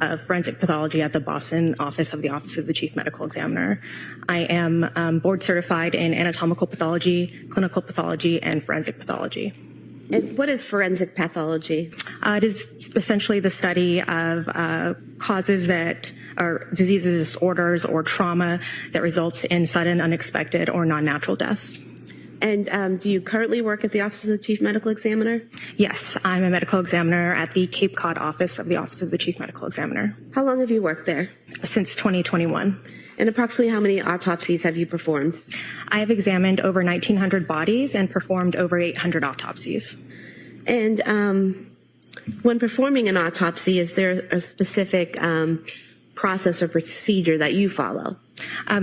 of forensic pathology at the Boston office of the Chief Medical Examiner. I am board certified in anatomical pathology, clinical pathology, and forensic pathology. And what is forensic pathology? It is essentially the study of causes that are diseases, disorders, or trauma that results in sudden, unexpected, or non-natural deaths. And do you currently work at the Office of the Chief Medical Examiner? Yes, I'm a medical examiner at the Cape Cod office of the Chief Medical Examiner. How long have you worked there? Since 2021. And approximately how many autopsies have you performed? I have examined over 1,900 bodies and performed over 800 autopsies. And when performing an autopsy, is there a specific process or procedure that you follow?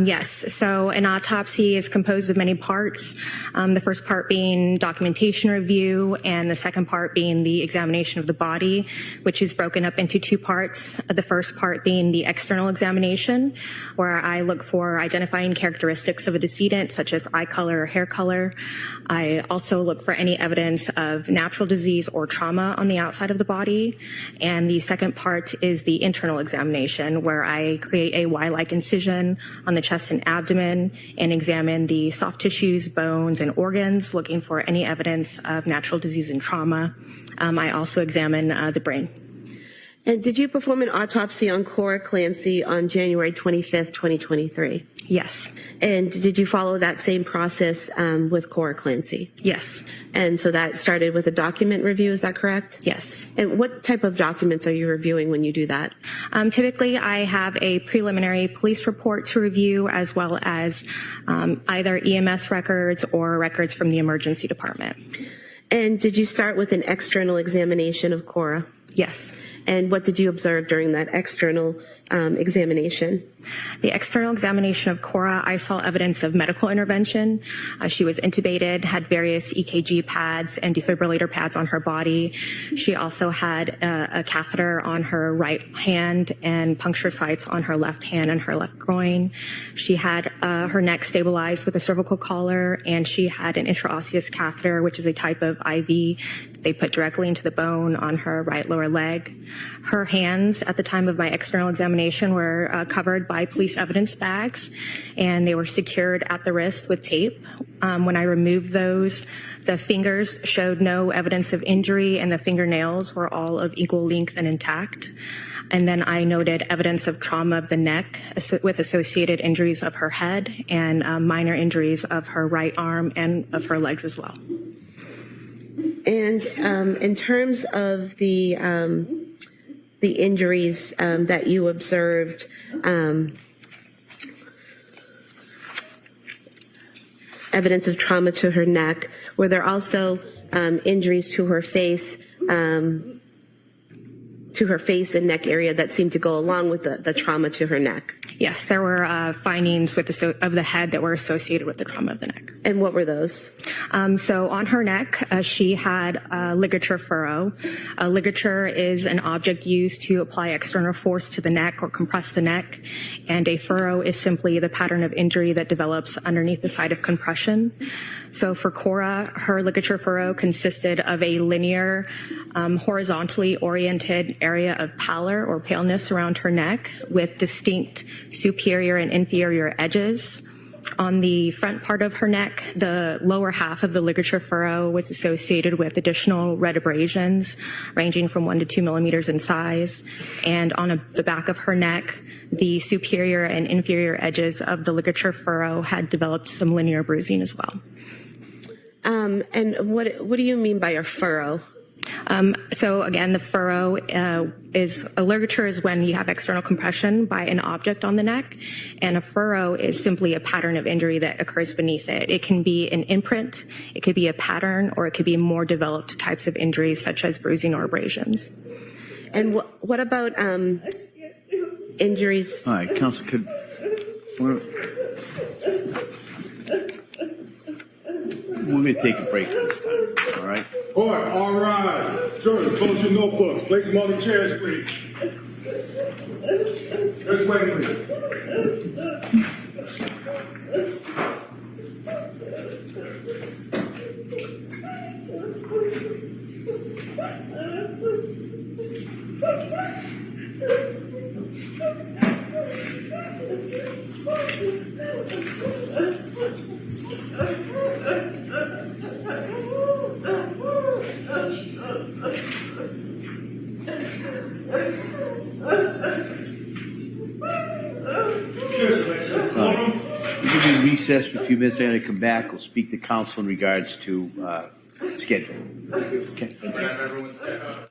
Yes. So an autopsy is composed of many parts. The first part being documentation review, and the second part being the examination of the body, which is broken up into two parts. The first part being the external examination, where I look for identifying characteristics of a decedent, such as eye color or hair color. I also look for any evidence of natural disease or trauma on the outside of the body. And the second part is the internal examination, where I create a Y-like incision on the chest and abdomen and examine the soft tissues, bones, and organs, looking for any evidence of natural disease and trauma. I also examine the brain. And did you perform an autopsy on Cora Clancy on January 25th, 2023? Yes. And did you follow that same process with Cora Clancy? Yes. And so that started with a document review, is that correct? Yes. And what type of documents are you reviewing when you do that? Typically, I have a preliminary police report to review, as well as either EMS records or records from the emergency department. And did you start with an external examination of Cora? Yes. And what did you observe during that external examination? The external examination of Cora, I saw evidence of medical intervention. She was intubated, had various EKG pads and defibrillator pads on her body. She also had a catheter on her right hand and puncture sites on her left hand and her left groin. She had her neck stabilized with a cervical collar, and she had an intraosseous catheter, which is a type of IV they put directly into the bone on her right lower leg. Her hands at the time of my external examination were covered by police evidence bags, and they were secured at the wrist with tape. When I removed those, the fingers showed no evidence of injury, and the fingernails were all of equal length and intact. And then I noted evidence of trauma of the neck with associated injuries of her head and minor injuries of her right arm and of her legs as well. And in terms of the injuries that you observed, evidence of trauma to her neck, were there also injuries to her face and neck area that seemed to go along with the trauma to her neck? Yes, there were findings of the head that were associated with the trauma of the neck. And what were those? So on her neck, she had a ligature furrow. A ligature is an object used to apply external force to the neck or compress the neck. And a furrow is simply the pattern of injury that develops underneath the site of compression. So for Cora, her ligature furrow consisted of a linear, horizontally oriented area of pallor or paleness around her neck with distinct superior and inferior edges. On the front part of her neck, the lower half of the ligature furrow was associated with additional red abrasions ranging from 1 to 2 millimeters in size. And on the back of her neck, the superior and inferior edges of the ligature furrow had developed some linear bruising as well. And what do you mean by a furrow? So again, the furrow is a ligature is when you have external compression by an object on the neck, and a furrow is simply a pattern of injury that occurs beneath it. It can be an imprint, it could be a pattern, or it could be more developed types of injuries such as bruising or abrasions. And what about injuries? All right, Counsel, we're going to take a break this time, all right? All right. Jurors, close your notebooks. Place them on the chairs, please. This way, please. We're going to recess for a few minutes. I'm going to come back. We'll speak to counsel in regards to schedule. Okay. Thank you.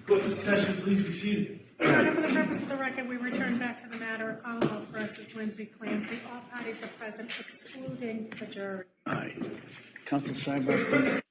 Court succession, please be seated. Your Honor, for the purpose of the record, we return back to the matter of Commonwealth versus Lindsay Clancy. All parties are present, excluding the jury. All right. Counsel sidebar, please.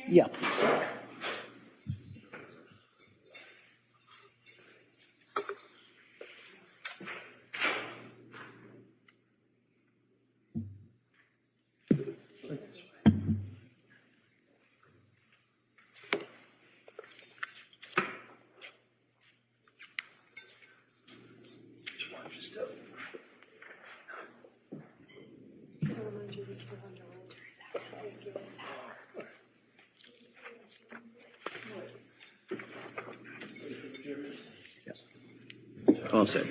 Yeah. All set.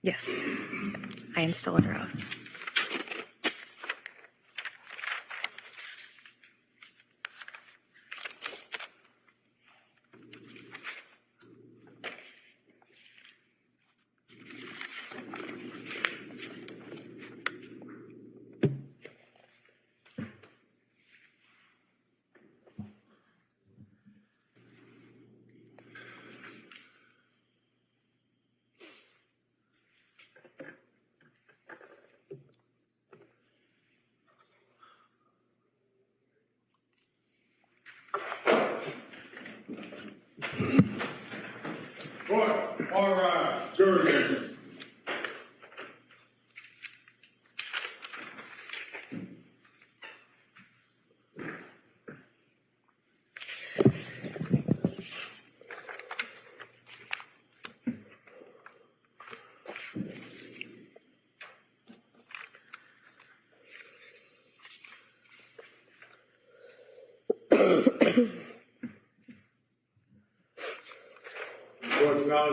Yes, I am still under oath. All right, jurors.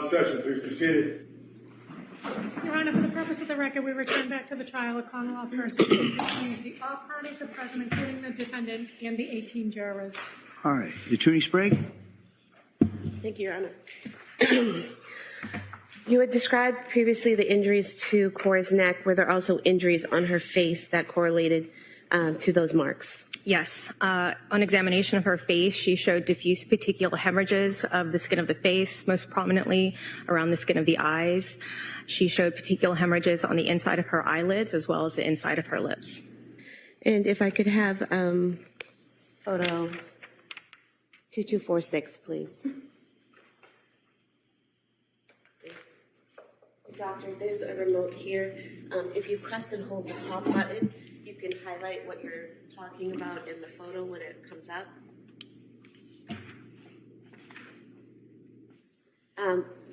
session. Please be seated. Your Honor, for the purpose of the record, we return back to the trial of Commonwealth versus Lindsay Clancy. All parties are present, including the defendant and the 18 jurors. All right. Attorney Sprague? Thank you, Your Honor. You had described previously the injuries to Cora's neck. Were there also injuries on her face that correlated to those marks? Yes. On examination of her face, she showed diffuse petechial hemorrhages of the skin of the face, most prominently around the skin of the eyes. She showed petechial hemorrhages on the inside of her eyelids as well as the inside of her lips. And if I could have photo 2246, please. Doctor, there's a remote here. If you press and hold the top button, you can highlight what you're talking about in the photo when it comes up.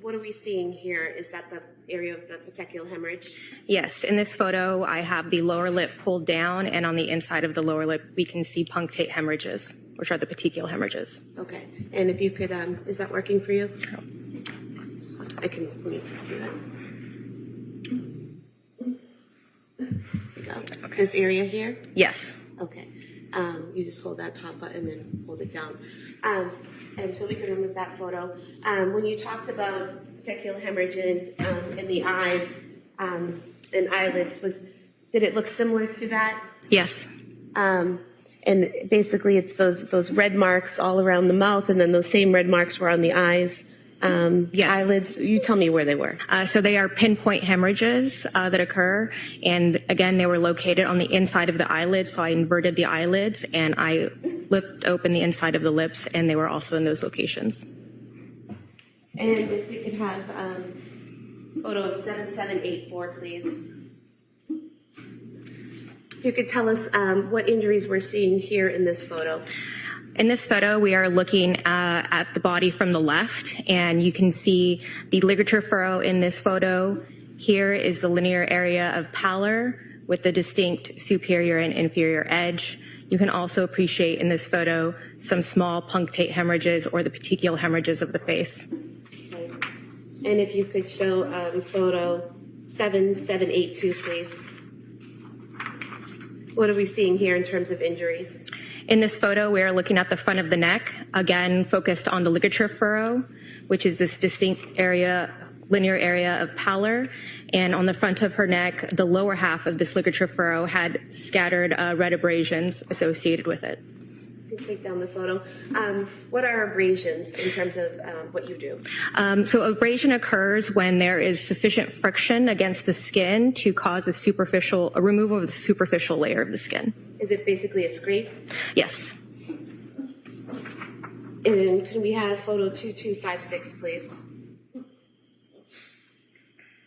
What are we seeing here? Is that the area of the petechial hemorrhage? Yes. In this photo, I have the lower lip pulled down, and on the inside of the lower lip, we can see punctate hemorrhages, which are the petechial hemorrhages. Okay. And if you could, is that working for you? I can need to see that. Okay. This area here? Yes. Okay. You just hold that top button and hold it down. And so we can remove that photo. When you talked about petechial hemorrhage in the eyes and eyelids, did it look similar to that? Yes. And basically it's those red marks all around the mouth, and then those same red marks were on the eyes. Yes. Eyelids. You tell me where they were. So they are pinpoint hemorrhages that occur, and again, they were located on the inside of the eyelids. So I inverted the eyelids and I lift open the inside of the lips, and they were also in those locations. And if we could have photo 7784, please. If you could tell us what injuries we're seeing here in this photo. In this photo, we are looking at the body from the left, and you can see the ligature furrow in this photo. Here is the linear area of pallor with the distinct superior and inferior edge. You can also appreciate in this photo some small punctate hemorrhages or the petechial hemorrhages of the face. Okay. And if you could show photo 7782, please. What are we seeing here in terms of injuries? In this photo, we are looking at the front of the neck, again focused on the ligature furrow, which is this distinct area, linear area of pallor. And on the front of her neck, the lower half of this ligature furrow had scattered red abrasions associated with it. You can take down the photo. What are abrasions in terms of what you do? So abrasion occurs when there is sufficient friction against the skin to cause a removal of the superficial layer of the skin. Is it basically a scrape? Yes. And can we have photo 2256, please?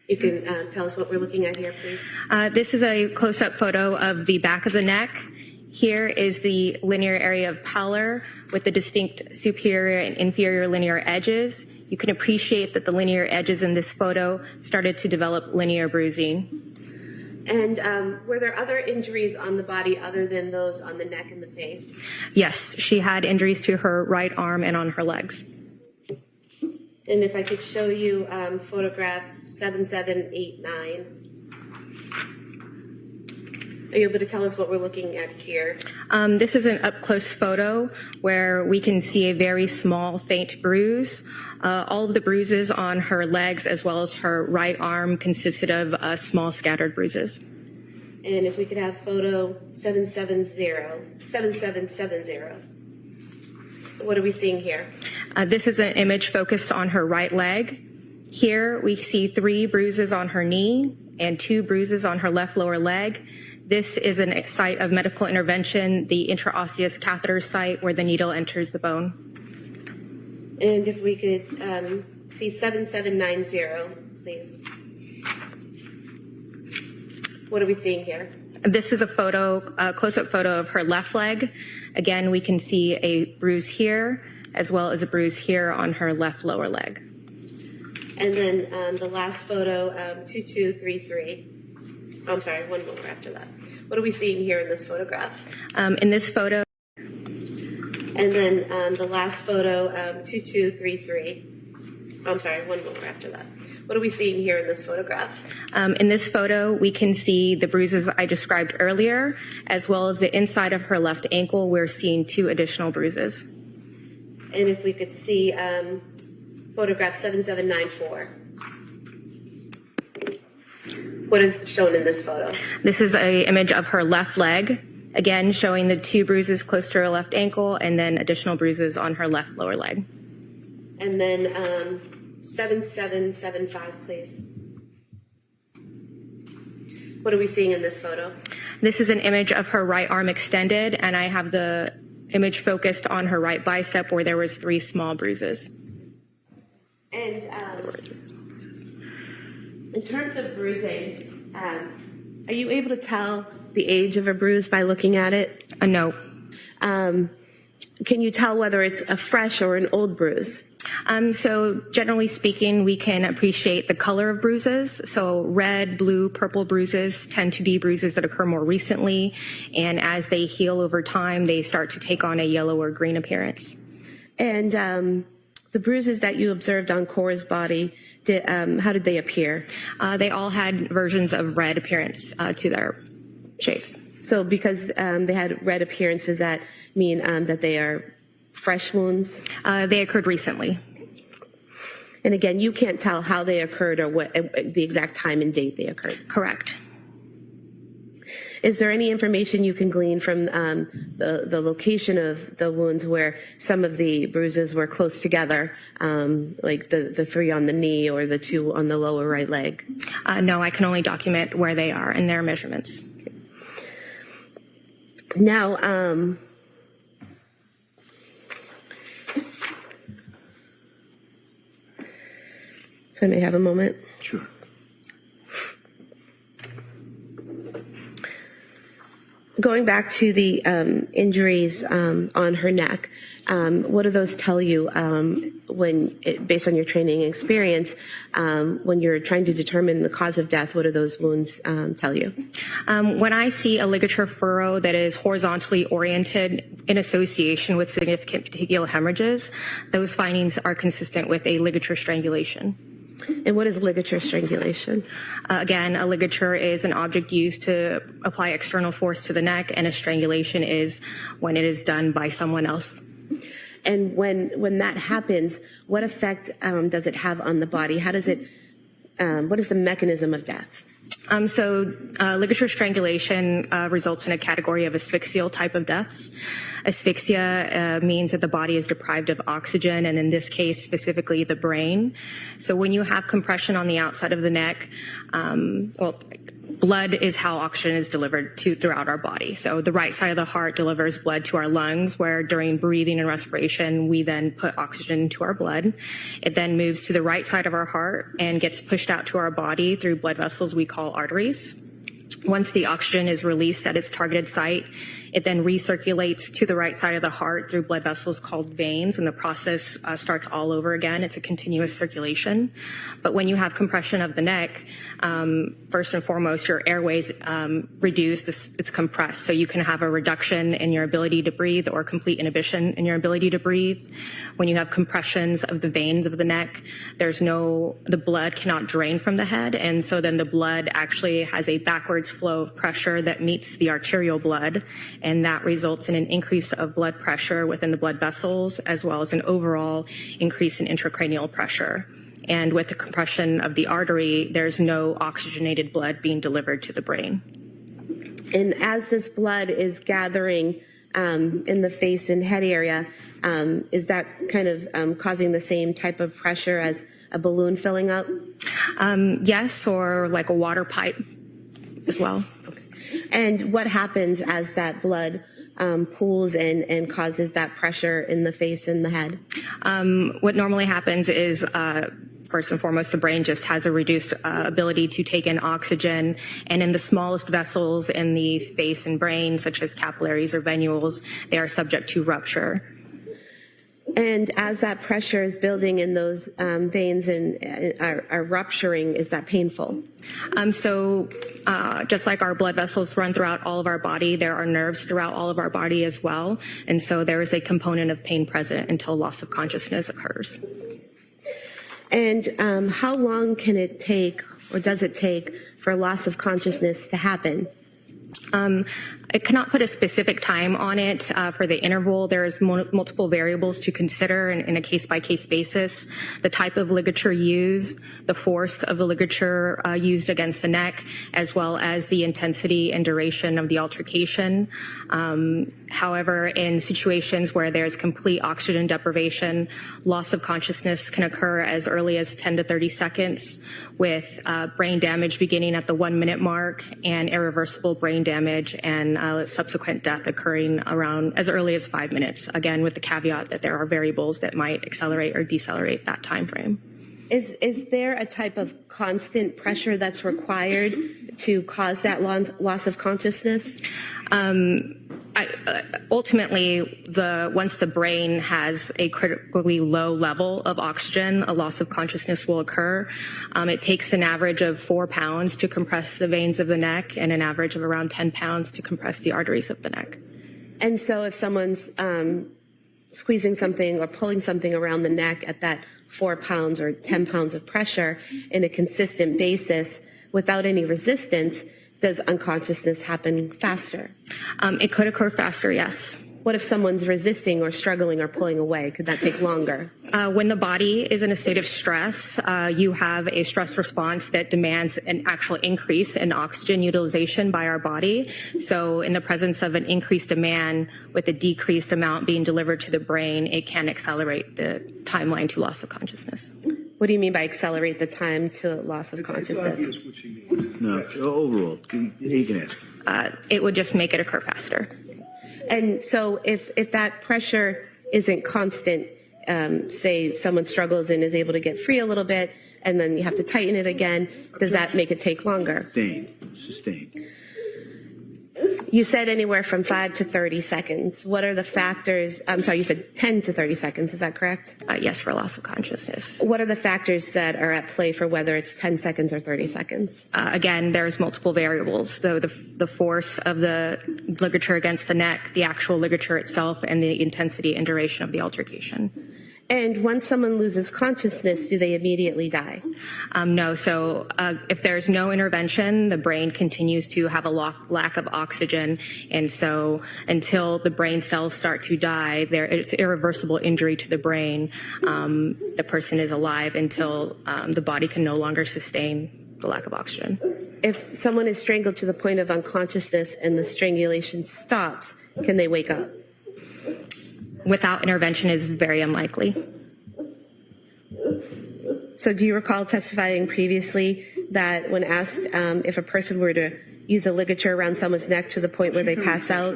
You can tell us what we're looking at here, please. This is a close-up photo of the back of the neck. Here is the linear area of pallor with the distinct superior and inferior linear edges. You can appreciate that the linear edges in this photo started to develop linear bruising. And were there other injuries on the body other than those on the neck and the face? Yes, she had injuries to her right arm and on her legs. And if I could show you photograph 7789. Are you able to tell us what we're looking at here? This is an up-close photo where we can see a very small, faint bruise. All of the bruises on her legs as well as her right arm consisted of small scattered bruises. And if we could have photo 7770. What are we seeing here? This is an image focused on her right leg. Here we see 3 bruises on her knee and 2 bruises on her left lower leg. This is a site of medical intervention, the intraosseous catheter site where the needle enters the bone. And if we could see 7790, please. What are we seeing here? This is a close-up photo of her left leg. Again, we can see a bruise here as well as a bruise here on her left lower leg. And then the last photo, 2233. Oh, I'm sorry, one more after that. What are we seeing here in this photograph? In this photo. And then the last photo, 2233. Oh, I'm sorry, one more after that. What are we seeing here in this photograph? In this photo, we can see the bruises I described earlier, as well as the inside of her left ankle. We're seeing 2 additional bruises. And if we could see photograph 7794. What is shown in this photo? This is an image of her left leg, again showing the 2 bruises close to her left ankle and then additional bruises on her left lower leg. And then 7775, please. What are we seeing in this photo? This is an image of her right arm extended, and I have the image focused on her right bicep where there was 3 small bruises. And in terms of bruising, are you able to tell the age of a bruise by looking at it? No. Can you tell whether it's a fresh or an old bruise? So generally speaking, we can appreciate the color of bruises. So red, blue, purple bruises tend to be bruises that occur more recently. And as they heal over time, they start to take on a yellow or green appearance. And the bruises that you observed on Cora's body, how did they appear? They all had versions of red appearance to their shapes. So because they had red appearance, does that mean that they are fresh wounds? They occurred recently. And again, you can't tell how they occurred or what the exact time and date they occurred. Correct. Is there any information you can glean from the location of the wounds where some of the bruises were close together, like the 3 on the knee or the 2 on the lower right leg? No, I can only document where they are in their measurements. Now, if I may have a moment. Sure. Going back to the injuries on her neck, what do those tell you based on your training and experience, when you're trying to determine the cause of death? What do those wounds tell you? When I see a ligature furrow that is horizontally oriented in association with significant petechial hemorrhages, those findings are consistent with a ligature strangulation. And what is ligature strangulation? Again, a ligature is an object used to apply external force to the neck, and a strangulation is when it is done by someone else. And when that happens, what effect does it have on the body? How does it? What is the mechanism of death? Ligature strangulation results in a category of asphyxial type of deaths. Asphyxia means that the body is deprived of oxygen, and in this case, specifically the brain. So when you have compression on the outside of the neck, blood is how oxygen is delivered throughout our body. So the right side of the heart delivers blood to our lungs, where during breathing and respiration, we then put oxygen into our blood. It then moves to the right side of our heart and gets pushed out to our body through blood vessels we call arteries. Once the oxygen is released at its targeted site, it then recirculates to the right side of the heart through blood vessels called veins, and the process starts all over again. It's a continuous circulation. But when you have compression of the neck, first and foremost, your airways reduce. It's compressed, so you can have a reduction in your ability to breathe or complete inhibition in your ability to breathe. When you have compressions of the veins of the neck, the blood cannot drain from the head, and so then the blood actually has a backwards flow of pressure that meets the arterial blood, and that results in an increase of blood pressure within the blood vessels, as well as an overall increase in intracranial pressure. And with the compression of the artery, there's no oxygenated blood being delivered to the brain. And as this blood is gathering in the face and head area, is that kind of causing the same type of pressure as a balloon filling up? Yes, or like a water pipe as well. Okay. And what happens as that blood pools and causes that pressure in the face and the head? What normally happens is, first and foremost, the brain just has a reduced ability to take in oxygen, and in the smallest vessels in the face and brain, such as capillaries or venules, they are subject to rupture. And as that pressure is building in those veins and are rupturing, is that painful? Just like our blood vessels run throughout all of our body, there are nerves throughout all of our body as well. And so there is a component of pain present until loss of consciousness occurs. And how long can it take, or does it take, for loss of consciousness to happen? I cannot put a specific time on it for the interval. There's multiple variables to consider in a case-by-case basis. The type of ligature used, the force of the ligature used against the neck, as well as the intensity and duration of the altercation. However, in situations where there's complete oxygen deprivation, loss of consciousness can occur as early as 10 to 30 seconds, with brain damage beginning at the 1 minute mark and irreversible brain damage and subsequent death occurring around as early as 5 minutes, again with the caveat that there are variables that might accelerate or decelerate that time frame. Is there a type of constant pressure that's required to cause that loss of consciousness? Ultimately, once the brain has a critically low level of oxygen, a loss of consciousness will occur. It takes an average of 4 pounds to compress the veins of the neck and an average of around 10 pounds to compress the arteries of the neck. And so if someone's squeezing something or pulling something around the neck at that 4 pounds or 10 pounds of pressure in a consistent basis without any resistance, does unconsciousness happen faster? It could occur faster, yes. What if someone's resisting or struggling or pulling away? Could that take longer? When the body is in a state of stress, you have a stress response that demands an actual increase in oxygen utilization by our body. So in the presence of an increased demand with a decreased amount being delivered to the brain, it can accelerate the timeline to loss of consciousness. What do you mean by accelerate the time to loss of consciousness? It's obvious what she means. No, overall, you can ask. It would just make it occur faster. And so if that pressure isn't constant, say someone struggles and is able to get free a little bit, and then you have to tighten it again, does that make it take longer? Sustained. You said anywhere from 5 to 30 seconds. What are the factors? I'm sorry, you said 10 to 30 seconds. Is that correct? Yes, for loss of consciousness. What are the factors that are at play for whether it's 10 seconds or 30 seconds? Again, there's multiple variables. So the force of the ligature against the neck, the actual ligature itself, and the intensity and duration of the altercation. And once someone loses consciousness, do they immediately die? No. So if there's no intervention, the brain continues to have a lack of oxygen. And so until the brain cells start to die, it's irreversible injury to the brain. The person is alive until the body can no longer sustain the lack of oxygen. If someone is strangled to the point of unconsciousness and the strangulation stops, can they wake up? Without intervention is very unlikely. So do you recall testifying previously that when asked if a person were to use a ligature around someone's neck to the point where they pass out?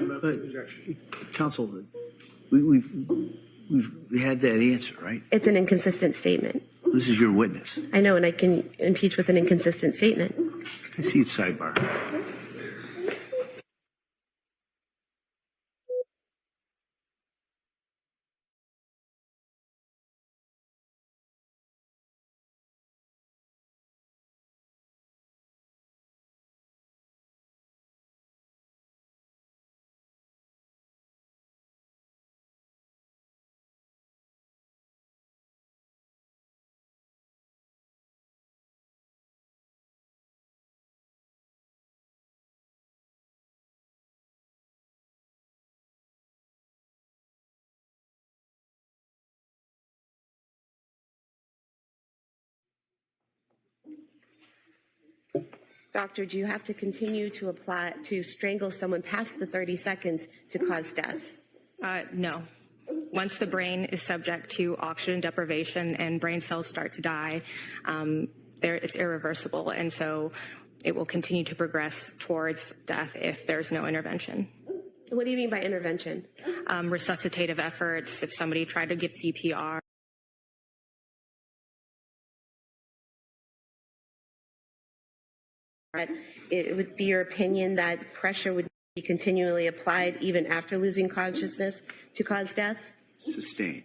Counsel, we've had that answer, right? It's an inconsistent statement. This is your witness. I know, and I can impeach with an inconsistent statement. I see it's sidebar. Doctor, do you have to continue to strangle someone past the 30 seconds to cause death? No. Once the brain is subject to oxygen deprivation and brain cells start to die, it's irreversible, and so it will continue to progress towards death if there's no intervention. What do you mean by intervention? Resuscitative efforts, if somebody tried to give CPR. It would be your opinion that pressure would be continually applied even after losing consciousness to cause death? Sustained.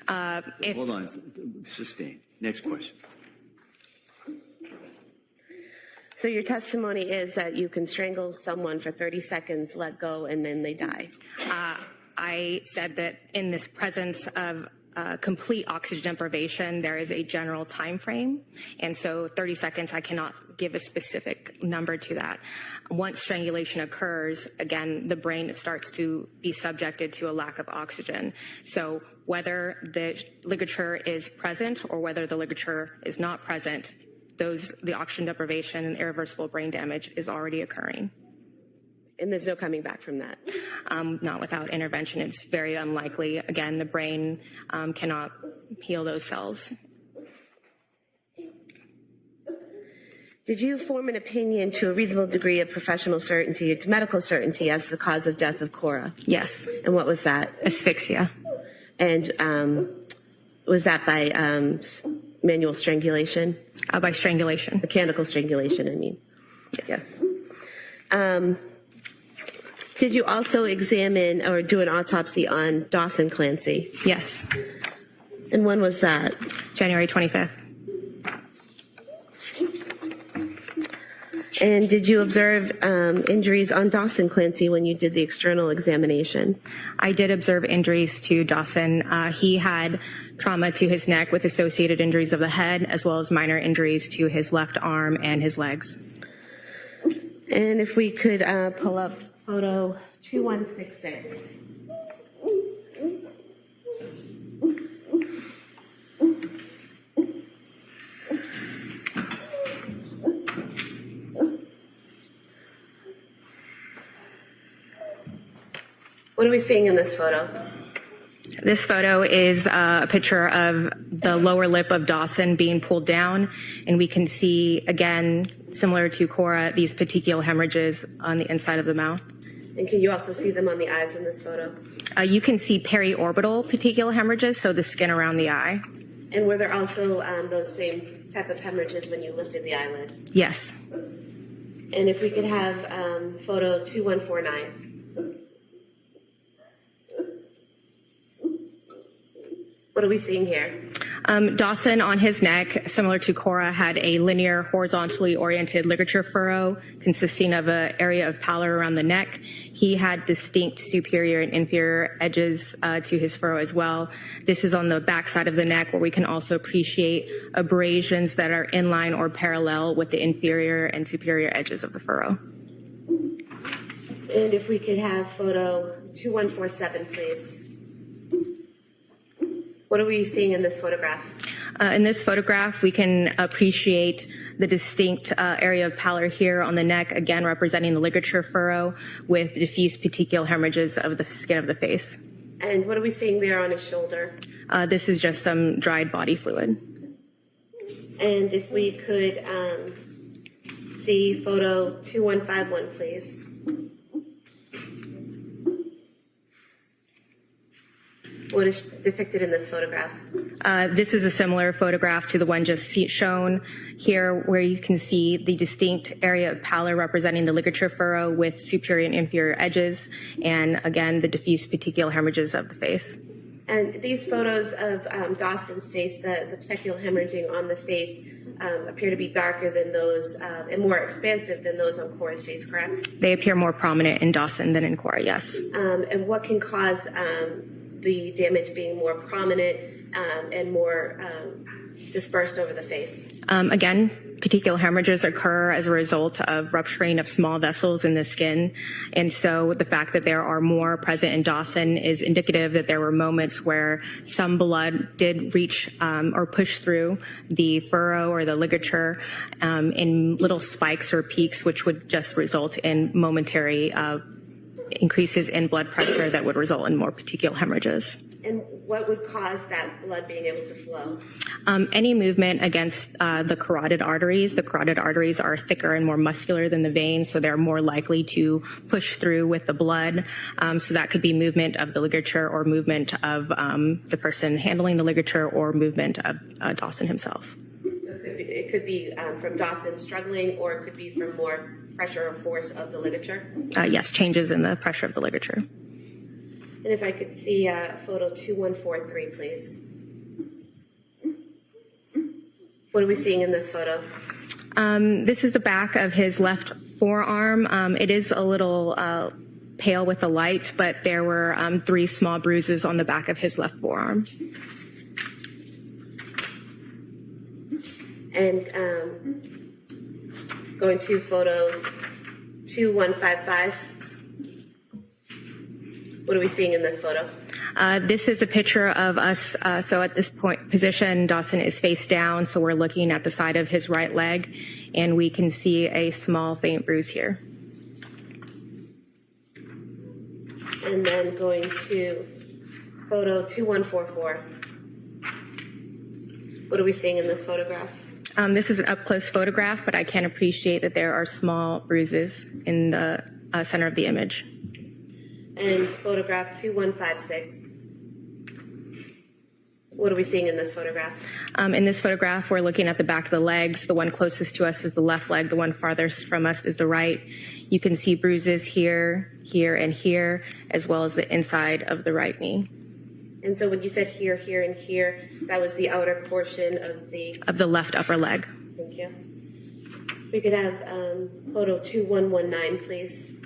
Hold on. Sustained. Next question. So your testimony is that you can strangle someone for 30 seconds, let go, and then they die? I said that in this presence of complete oxygen deprivation, there is a general time frame. And so 30 seconds, I cannot give a specific number to that. Once strangulation occurs, again, the brain starts to be subjected to a lack of oxygen. So whether the ligature is present or whether the ligature is not present, the oxygen deprivation and irreversible brain damage is already occurring. And there's no coming back from that? Not without intervention. It's very unlikely. Again, the brain cannot heal those cells. Did you form an opinion to a reasonable degree of professional certainty, to medical certainty, as the cause of death of Cora? Yes. And what was that? Asphyxia. And was that by manual strangulation? By strangulation. Mechanical strangulation, I mean. Yes. Did you also examine or do an autopsy on Dawson Clancy? Yes. And when was that? January 25th. And did you observe injuries on Dawson Clancy when you did the external examination? I did observe injuries to Dawson. He had trauma to his neck with associated injuries of the head, as well as minor injuries to his left arm and his legs. And if we could pull up photo 2166. What are we seeing in this photo? This photo is a picture of the lower lip of Dawson being pulled down, and we can see, again, similar to Cora, these petechial hemorrhages on the inside of the mouth. And can you also see them on the eyes in this photo? You can see periorbital petechial hemorrhages, so the skin around the eye. And were there also those same type of hemorrhages when you lifted the eyelid? Yes. And if we could have photo 2149. What are we seeing here? Dawson on his neck, similar to Cora, had a linear horizontally oriented ligature furrow consisting of an area of pallor around the neck. He had distinct superior and inferior edges to his furrow as well. This is on the back side of the neck, where we can also appreciate abrasions that are in line or parallel with the inferior and superior edges of the furrow. And if we could have photo 2147, please. What are we seeing in this photograph? In this photograph, we can appreciate the distinct area of pallor here on the neck, again representing the ligature furrow with diffuse petechial hemorrhages of the skin of the face. And what are we seeing there on his shoulder? This is just some dried body fluid. And if we could see photo 2151, please. What is depicted in this photograph? This is a similar photograph to the one just shown here, where you can see the distinct area of pallor representing the ligature furrow with superior and inferior edges, and again, the diffuse petechial hemorrhages of the face. And these photos of Dawson's face, the petechial hemorrhaging on the face, appear to be darker than those and more expansive than those on Cora's face, correct? They appear more prominent in Dawson than in Cora, yes. And what can cause the damage being more prominent and more dispersed over the face? Again, petechial hemorrhages occur as a result of rupturing of small vessels in the skin. And so the fact that there are more present in Dawson is indicative that there were moments where some blood did reach or push through the furrow or the ligature in little spikes or peaks, which would just result in momentary increases in blood pressure that would result in more petechial hemorrhages. And what would cause that blood being able to flow? Any movement against the carotid arteries. The carotid arteries are thicker and more muscular than the veins, so they're more likely to push through with the blood. So that could be movement of the ligature or movement of the person handling the ligature or movement of Dawson himself. So it could be from Dawson struggling, or it could be from more pressure or force of the ligature? Yes, changes in the pressure of the ligature. And if I could see photo 2143, please. What are we seeing in this photo? This is the back of his left forearm. It is a little pale with the light, but there were 3 small bruises on the back of his left forearm. And going to photo 2155. What are we seeing in this photo? This is a picture of us. So at this position, Dawson is face down. So we're looking at the side of his right leg, and we can see a small faint bruise here. And then going to photo 2144. What are we seeing in this photograph? This is an up-close photograph, but I can appreciate that there are small bruises in the center of the image. And photograph 2156. What are we seeing in this photograph? In this photograph, we're looking at the back of the legs. The one closest to us is the left leg. The one farthest from us is the right. You can see bruises here, here, and here, as well as the inside of the right knee. And so when you said here, here, and here, that was the outer portion of the left upper leg. Thank you. We could have photo 2119, please.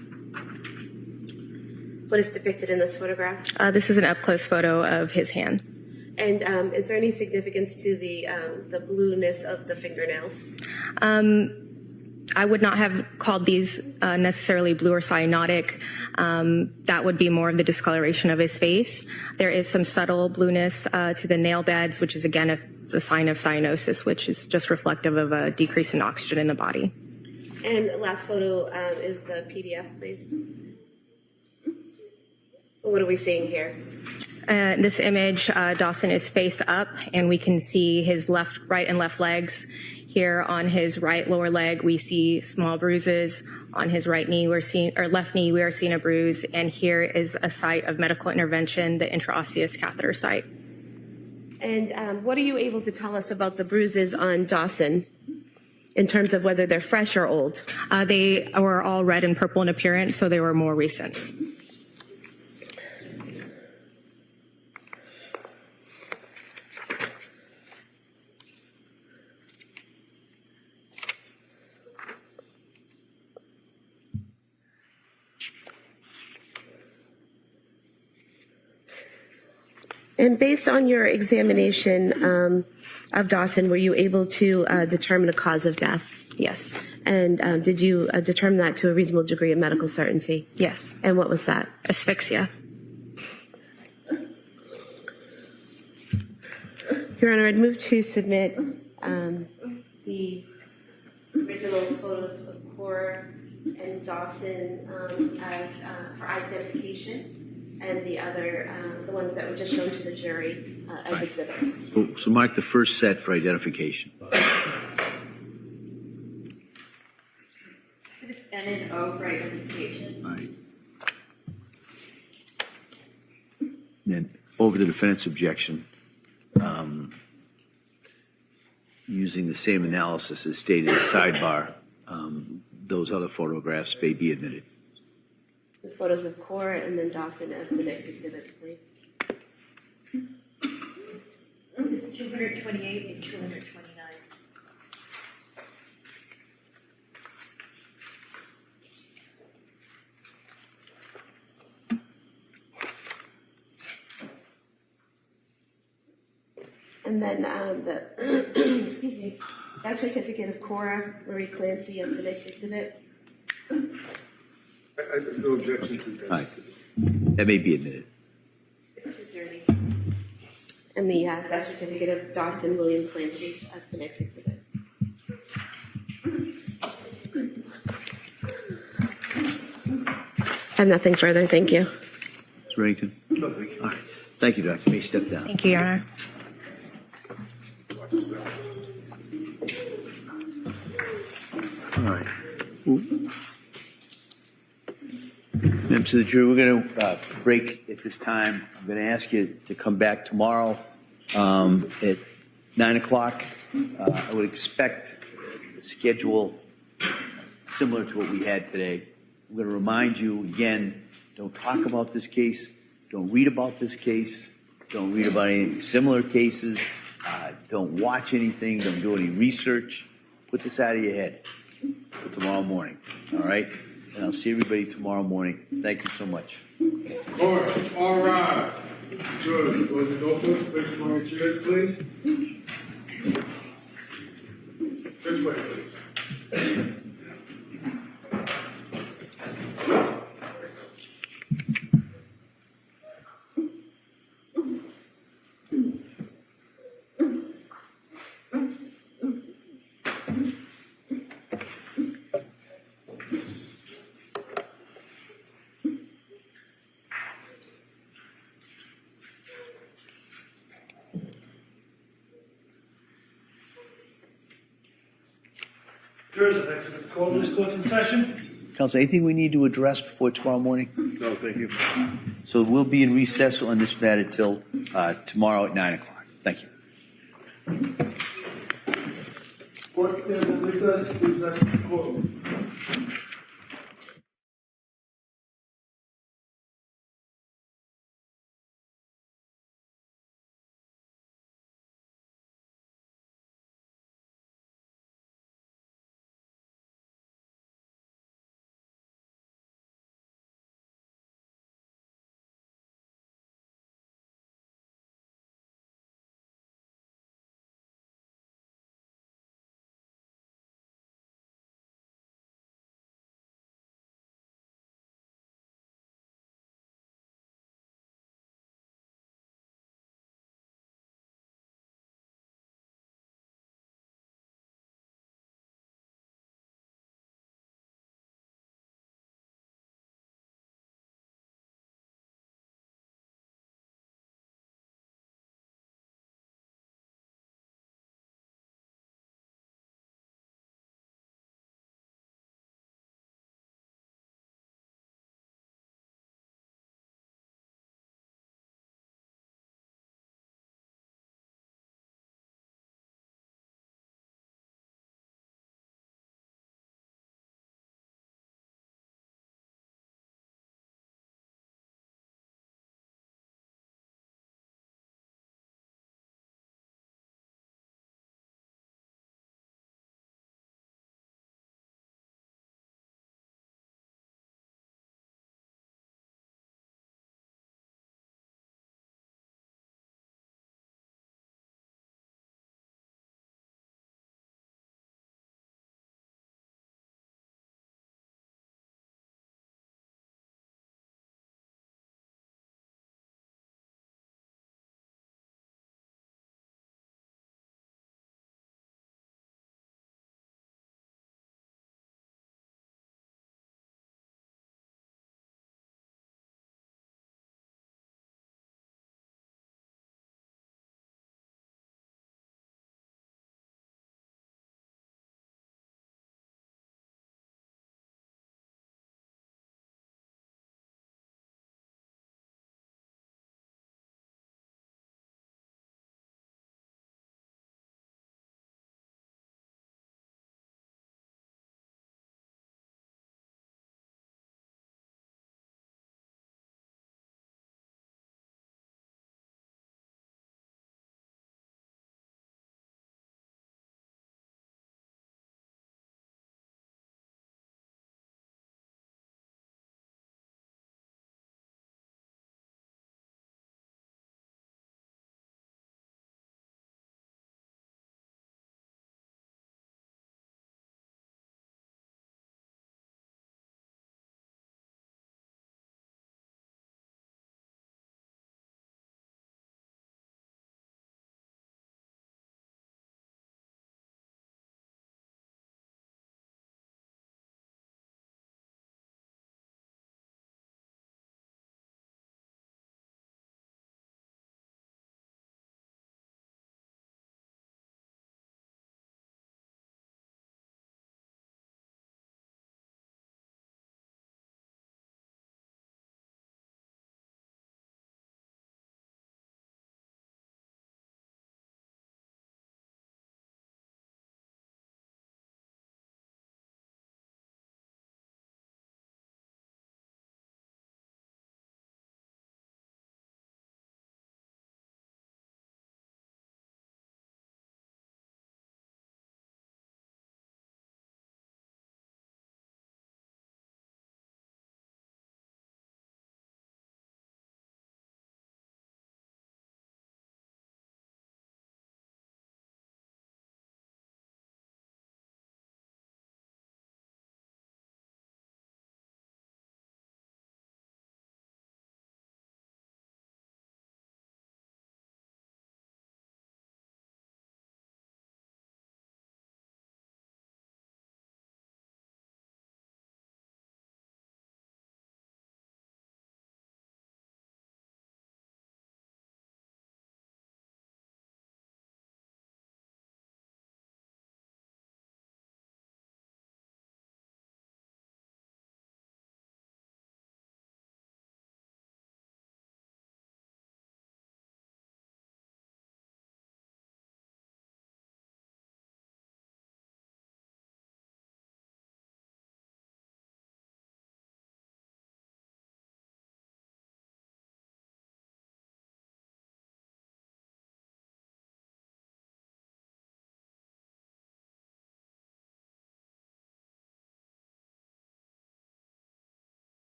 What is depicted in this photograph? This is an up-close photo of his hands. And is there any significance to the blueness of the fingernails? I would not have called these necessarily blue or cyanotic. That would be more of the discoloration of his face. There is some subtle blueness to the nail beds, which is again a sign of cyanosis, which is just reflective of a decrease in oxygen in the body. And last photo is the PDF, please. What are we seeing here? This image, Dawson is face up, and we can see his right and left legs. Here on his right lower leg, we see small bruises. On his right knee, left knee, we are seeing a bruise. And here is a site of medical intervention, the intraosseous catheter site. And what are you able to tell us about the bruises on Dawson in terms of whether they're fresh or old? They were all red and purple in appearance, so they were more recent. And based on your examination of Dawson, were you able to determine a cause of death? Yes. And did you determine that to a reasonable degree of medical certainty? Yes. And what was that? Asphyxia. Your Honor, I'd move to submit the original photos of Cora and Dawson as for identification, and the other, the ones that were just shown to the jury as exhibits. So mark the first set for identification. It's N and O for identification. All right. Then over the defendant's objection, using the same analysis as stated in the sidebar, those other photographs may be admitted. The photos of Cora and then Dawson as the next exhibits, please. It's 228 and 229. And then the excuse me, that certificate of Cora Marie Clancy as the next exhibit. I have no objection to that. All right. That may be admitted. And the that certificate of Dawson William Clancy as the next exhibit. I have nothing further. Thank you. Mr. Reddington? No, thank you. All right. Thank you, Doctor. You may step down. Thank you, Your Honor. All right. Members of the jury, we're going to break at this time. I'm going to ask you to come back tomorrow at 9 o'clock. I would expect the schedule similar to what we had today. I'm going to remind you again, don't talk about this case. Don't read about this case. Don't read about any similar cases. Don't watch anything. Don't do any research. Put this out of your head for tomorrow morning. All right? And I'll see everybody tomorrow morning. Thank you so much. Court, all rise. Jurors, close the door, please. Place upon your chairs, please. This way, please. Jurors, I'd like to call this court in session. Counsel, anything we need to address before tomorrow morning? No, thank you. So we'll be in recess on this matter till tomorrow at 9 o'clock. Thank you. Court stands in recess. Please exit the courtroom.